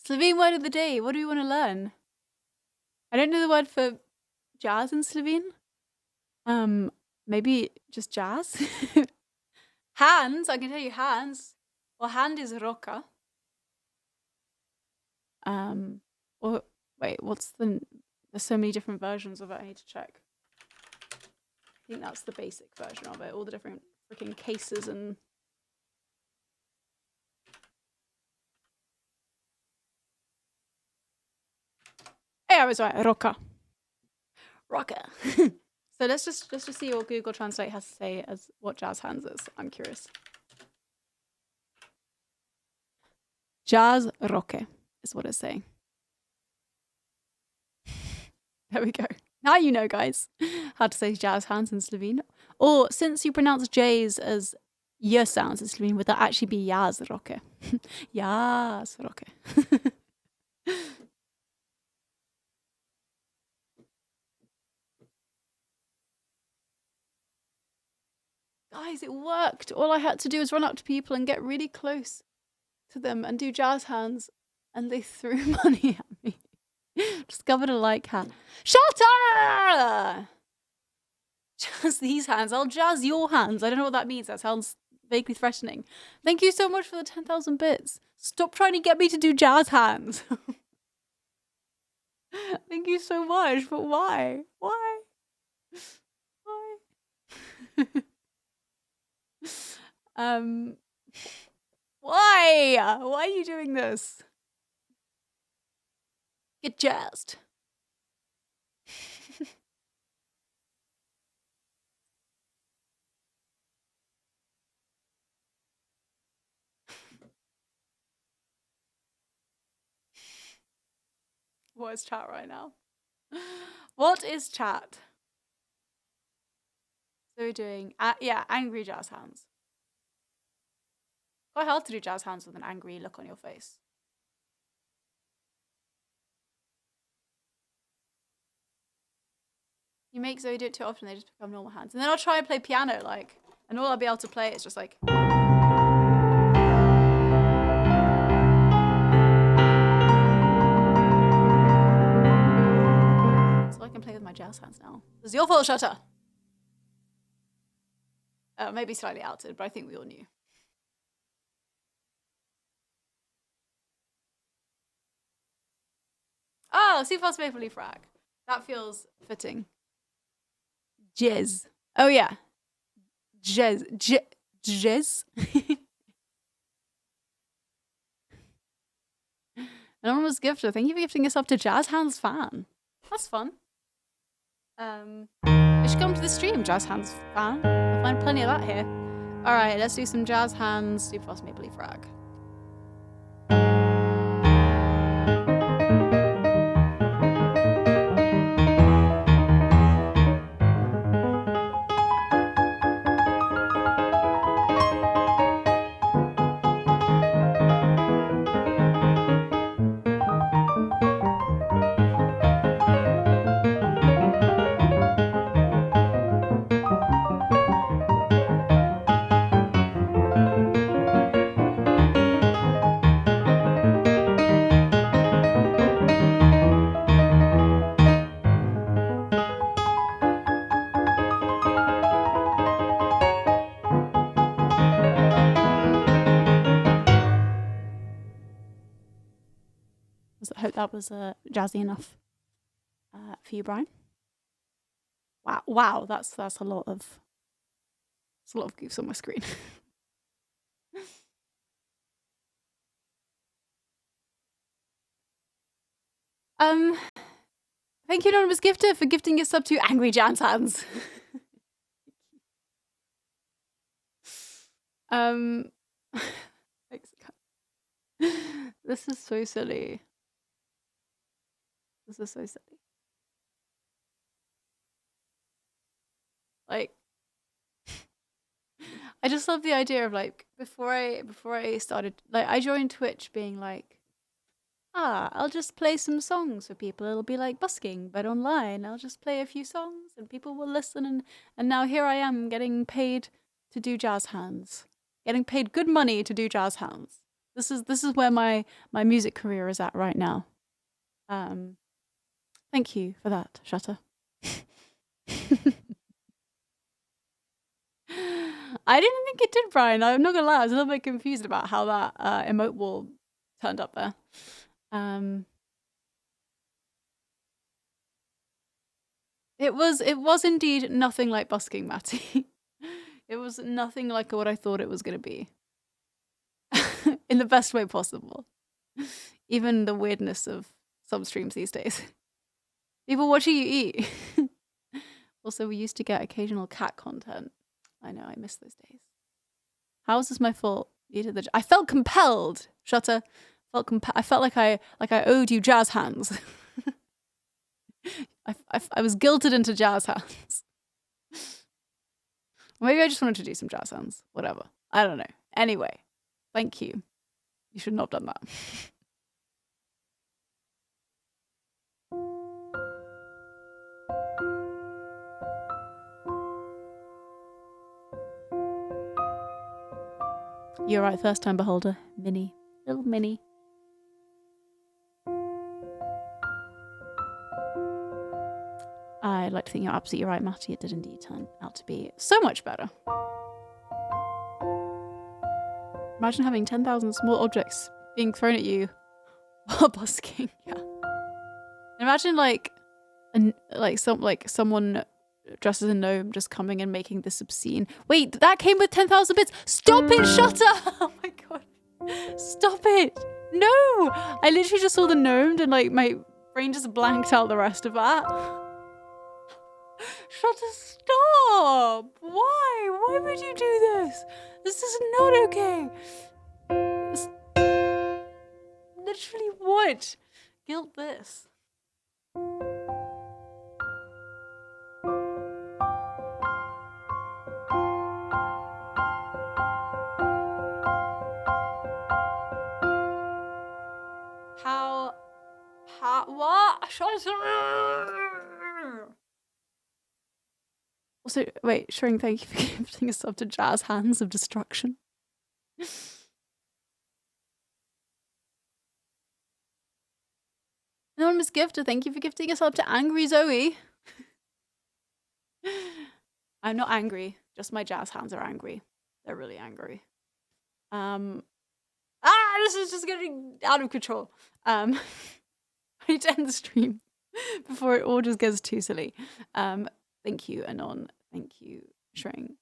Slovene word of the day. What do we want to learn? I don't know the word for jazz in Slovene. Maybe just jazz. Hands. I can tell you hands. Well, hand is roka. Or wait, what's the? There's so many different versions of it. I need to check. I think that's the basic version of it. All the different freaking cases and. Hey, I was right. Roka. Roka. So let's just see what Google Translate has to say as what jazz hands is. I'm curious. Jazz roke is what it's saying. There we go. Now you know, guys, how to say jazz hands in Slovene. Or since you pronounce J's as y sounds in Slovene, would that actually be jazz roke? Jazz roke. Guys, it worked. All I had to do was run up to people and get really close to them and do jazz hands, and they threw money at me. Discovered a like hat. Shutter! Jazz these hands. I'll jazz your hands. I don't know what that means. That sounds vaguely threatening. Thank you so much for the 10,000 bits. Stop trying to get me to do jazz hands. Thank you so much, but why? Why? Why? Why? Why are you doing this? Get jazzed. What is chat right now? What is chat? So we're doing, yeah, angry jazz hands. Quite hard to do jazz hands with an angry look on your face. You make Zoe do it too often, they just become normal hands. And then I'll try and play piano, like, and all I'll be able to play is just like... jazz hands now. It's your fault, Shutter. Maybe slightly outed, but I think we all knew. Oh, Seafast Maple Leaf Rag. That feels fitting. Jizz. Oh, yeah. Jizz. Jizz. Anonymous gifter. Thank you for gifting us up to Jazz Hands fan. That's fun. You should come to the stream, Jazz Hands fan. I'll find plenty of that here. Alright, let's do some Jazz Hands, Seafast Maple Leaf Rag. I hope that was jazzy enough for you, Brian. Wow, that's a lot of goofs on my screen. Thank you, Anonymous Gifter, for gifting us up to Angry Jan's Hands. This is so silly. This is so silly. Like, I just love the idea of like before I started, like I joined Twitch being like, I'll just play some songs for people. It'll be like busking, but online. I'll just play a few songs and people will listen. And now here I am getting paid to do jazz hands, getting paid good money to do jazz hands. This is where my music career is at right now. Thank you for that, Shutter. I didn't think it did, Brian. I'm not gonna lie, I was a little bit confused about how that emote wall turned up there. It was indeed nothing like busking, Matty. It was nothing like what I thought it was gonna be. In the best way possible. Even the weirdness of some streams these days. People watching you eat. Also, we used to get occasional cat content. I know, I miss those days. How is this my fault? I felt compelled, Shutter. I felt like I owed you jazz hands. I was guilted into jazz hands. Maybe I just wanted to do some jazz hands. Whatever. I don't know. Anyway, thank you. You should not have done that. You're right, first time beholder. Minnie. Little Minnie. I'd like to think you're absolutely right, Matty. It did indeed turn out to be so much better. Imagine having 10,000 small objects being thrown at you while busking. Yeah. Imagine someone dressed as a gnome just coming and making this obscene. Wait, that came with 10,000 bits. Stop it, Shutter! Oh my god. Stop it. No! I literally just saw the gnome and like my brain just blanked out the rest of that. Shutter, stop! Why? Why would you do this? This is not okay. Literally what? Guilt this. What? Also, wait, Shring, thank you for gifting us up to Jazz Hands of Destruction. Anonymous Gifter, thank you for gifting us up to Angry Zoe. I'm not angry. Just my jazz hands are angry. They're really angry. This is just getting out of control. I need to end the stream before it all just gets too silly. Thank you, Anon. Thank you, Shreng.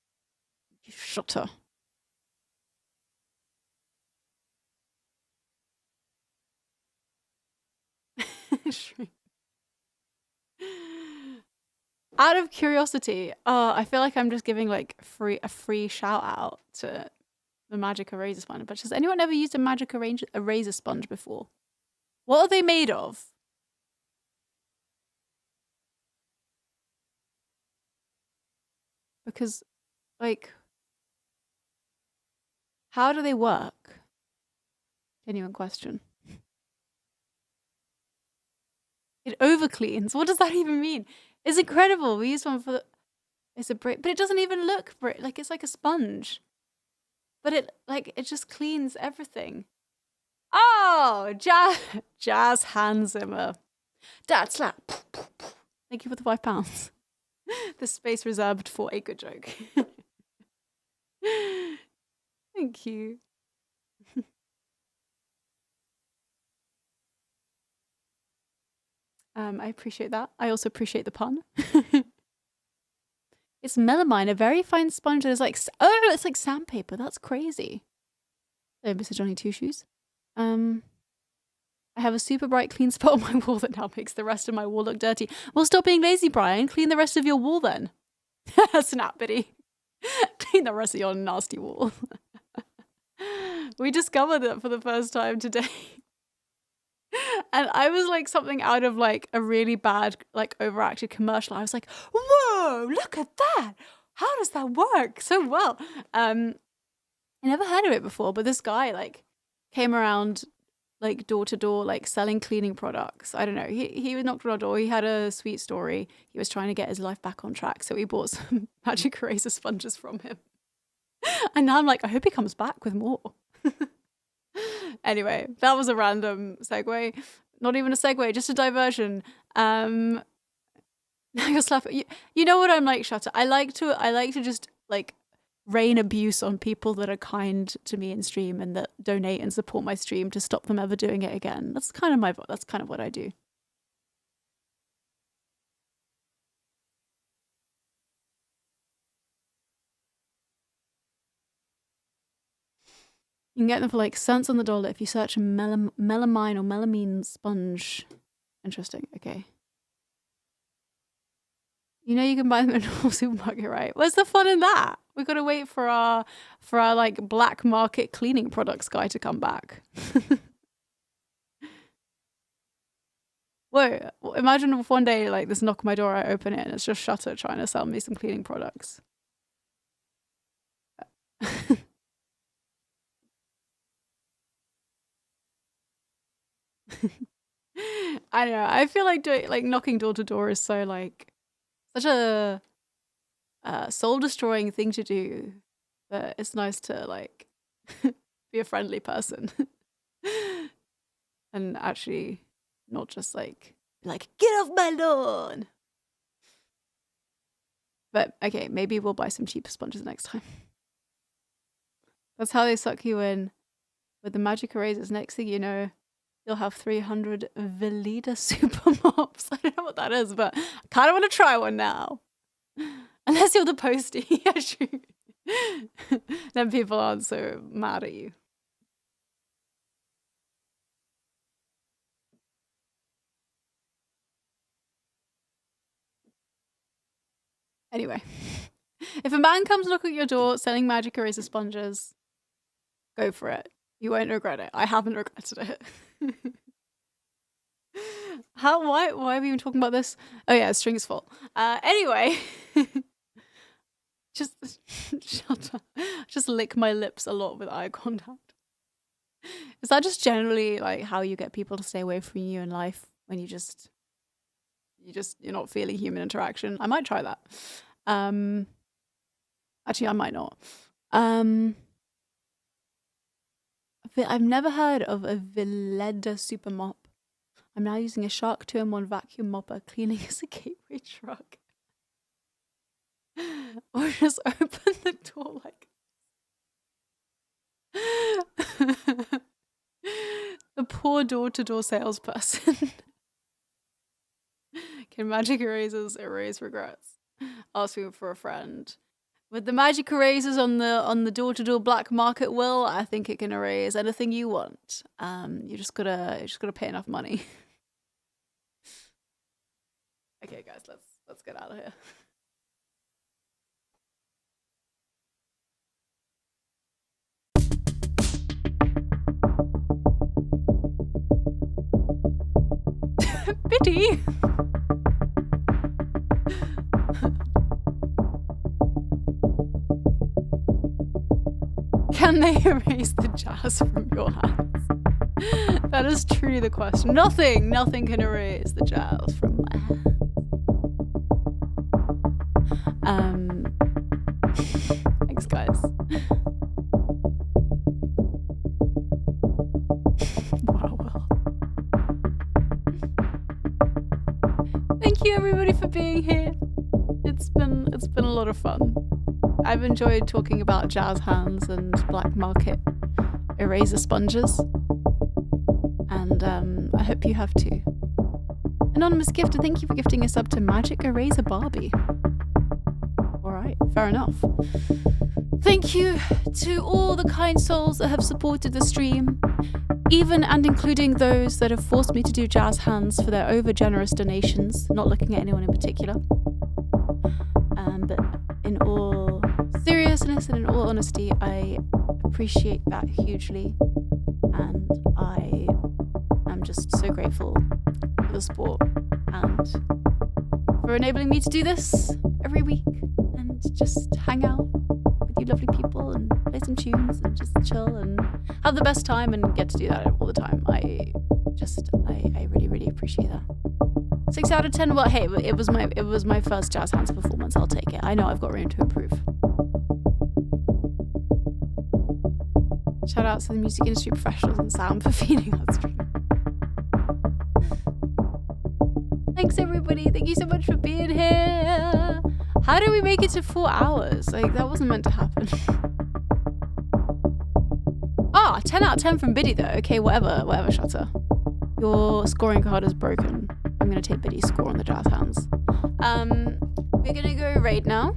You shutter. Shreng. Out of curiosity, I feel like I'm just giving like a free shout out to the magic eraser sponge. But has anyone ever used a magic eraser sponge before? What are they made of? Because, like, how do they work? Genuine question. It overcleans. What does that even mean? It's incredible. We use one for it's a brick, but it doesn't even look brick. Like, it's like a sponge. But it just cleans everything. Oh, Jazz Hans Zimmer. Dad slap. Thank you for the £5. The space reserved for a good joke. Thank you. I appreciate that. I also appreciate the pun. It's melamine, a very fine sponge that is like, oh, it's like sandpaper. That's crazy. Oh, Mr. Johnny Two Shoes. I have a super bright clean spot on my wall that now makes the rest of my wall look dirty. Well, stop being lazy, Brian. Clean the rest of your wall then. Snap, Biddy. Clean the rest of your nasty wall. We discovered it for the first time today. And I was like something out of like a really bad, like overacted commercial. I was like, whoa, look at that. How does that work so well? I never heard of it before, but this guy like came around like door to door, like selling cleaning products. I don't know. He knocked on our door. He had a sweet story. He was trying to get his life back on track. So we bought some magic eraser sponges from him. And now I'm like, I hope he comes back with more. Anyway, that was a random segue. Not even a segue, just a diversion. Now you're slapping. You know what I'm like, Shutter? I like to just like rain abuse on people that are kind to me in stream and that donate and support my stream to stop them ever doing it again. That's kind of what I do. You can get them for like cents on the dollar if you search melamine or melamine sponge. Interesting. Okay. You know you can buy them in a normal supermarket, right? Where's the fun in that? We've got to wait for our like black market cleaning products guy to come back. Whoa, imagine if one day like this knock my door, I open it and it's just Shutter trying to sell me some cleaning products. I don't know. I feel like knocking door to door is so like such a soul destroying thing to do, but it's nice to like be a friendly person and actually not just like get off my lawn. But okay, maybe we'll buy some cheaper sponges next time. That's how they suck you in with the magic erasers. Next thing you know, you'll have 300 Veleda super mops. I don't know what that is, but I kind of want to try one now. Unless you're the postie. Yeah, true. Then people aren't so mad at you. Anyway, if a man comes knock at your door selling magic eraser sponges, go for it. You won't regret it. I haven't regretted it. Why are we even talking about this? Oh yeah, string's full. Anyway, just shut up. Just lick my lips a lot with eye contact. Is that just generally like how you get people to stay away from you in life when you're not feeling human interaction? I might try that. Actually, I might not. I've never heard of a Veleda super mop. I'm now using a Shark 2-in-1 vacuum mopper, cleaning as a gateway truck. Or just open the door like the poor door-to-door salesperson. Can magic erasers erase regrets? Asking for a friend. With the magic erasers on the door-to-door black market, Will, I think it can erase anything you want. You just gotta pay enough money. Okay, guys, let's get out of here. Biddy. Can they erase the jazz from your hands? That is truly the question. Nothing can erase the jazz from my hands. Thanks, guys. Wow. Thank you, everybody, for being here. It's been a lot of fun. I've enjoyed talking about jazz hands and black market eraser sponges. And I hope you have too. Anonymous Gifter, thank you for gifting a sub to Magic Eraser Barbie. Alright, fair enough. Thank you to all the kind souls that have supported the stream, even and including those that have forced me to do jazz hands for their over-generous donations, not looking at anyone in particular. But in all seriousness and in all honesty, I appreciate that hugely, and I am just so grateful for the support and for enabling me to do this every week and just hang out with you lovely people and play some tunes and just chill and have the best time and get to do that all the time. I really, really appreciate that. 6 out of 10. Well, hey, it was my first jazz hands performance. I'll take it. I know I've got room to improve. Shout out to the music industry professionals and sound for feeding our stream. Thanks, everybody. Thank you so much for being here. How did we make it to 4 hours? Like, that wasn't meant to happen. 10 out of 10 from Biddy, though. Okay, whatever, Shutter. Your scoring card is broken. I'm going to take Biddy's score on the jazz hands. We're going to go raid now.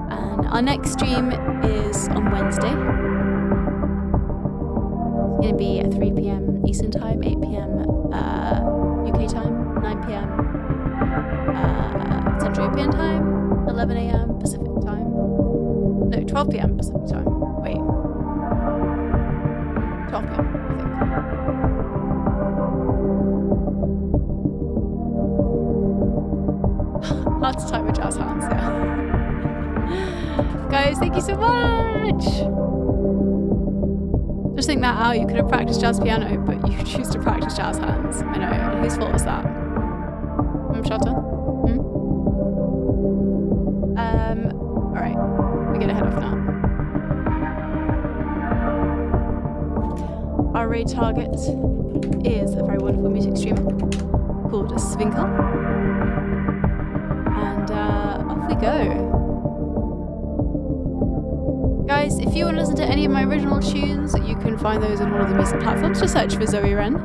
And our next stream is on Wednesday. It's going to be at 3 p.m. Eastern Time, 8 p.m. UK Time, 9 p.m. Central European Time, 11 a.m. Pacific Time. No, 12 p.m. Pacific Time. Wait. 12 p.m. I think. Hard to type with jazz hands, yeah. Guys, thank you so much! Just think that out, you could have practiced jazz piano, but you choose to practice jazz hands. I know, whose fault was that? Shutter? Alright, we're gonna head off now. Our raid target is a very wonderful music streamer called Svinkle. And off we go. Guys, if you want to listen to any of my original tunes, you can find those on all of the music platforms. Just search for Zoe Wren.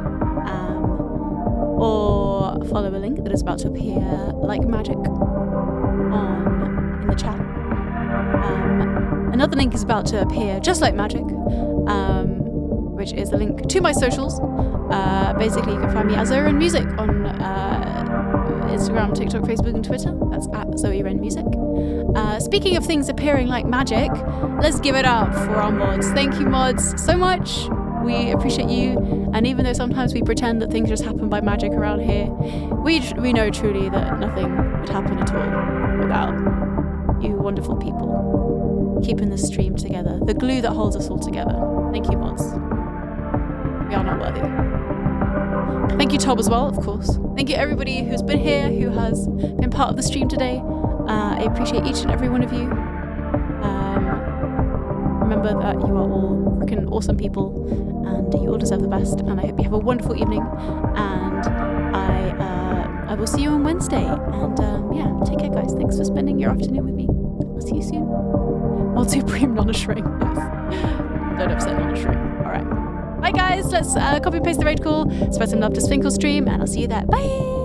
Or follow a link that is about to appear like magic in the chat. Another link is about to appear just like magic, which is a link to my socials. Basically, you can find me at Zoe Wren Music on Instagram, TikTok, Facebook, and Twitter. That's at Zoe Wren Music. Speaking of things appearing like magic, let's give it up for our mods. Thank you, mods, so much. We appreciate you. And even though sometimes we pretend that things just happen by magic around here, we know truly that nothing would happen at all without you wonderful people keeping the stream together, the glue that holds us all together. Thank you, mods. We are not worthy. Thank you, Tob, as well, of course. Thank you, everybody who's been here, who has been part of the stream today. I appreciate each and every one of you. Remember that you are all freaking awesome people, and you all deserve the best. And I hope you have a wonderful evening. And I we'll see you on Wednesday. And yeah, take care, guys. Thanks for spending your afternoon with me. I'll see you soon. More Supreme Nonna Shrink. Don't upset Nonna Shrink. All right. Bye, guys. Let's copy and paste the raid call, spread some love to Sprinkle Stream, and I'll see you there. Bye.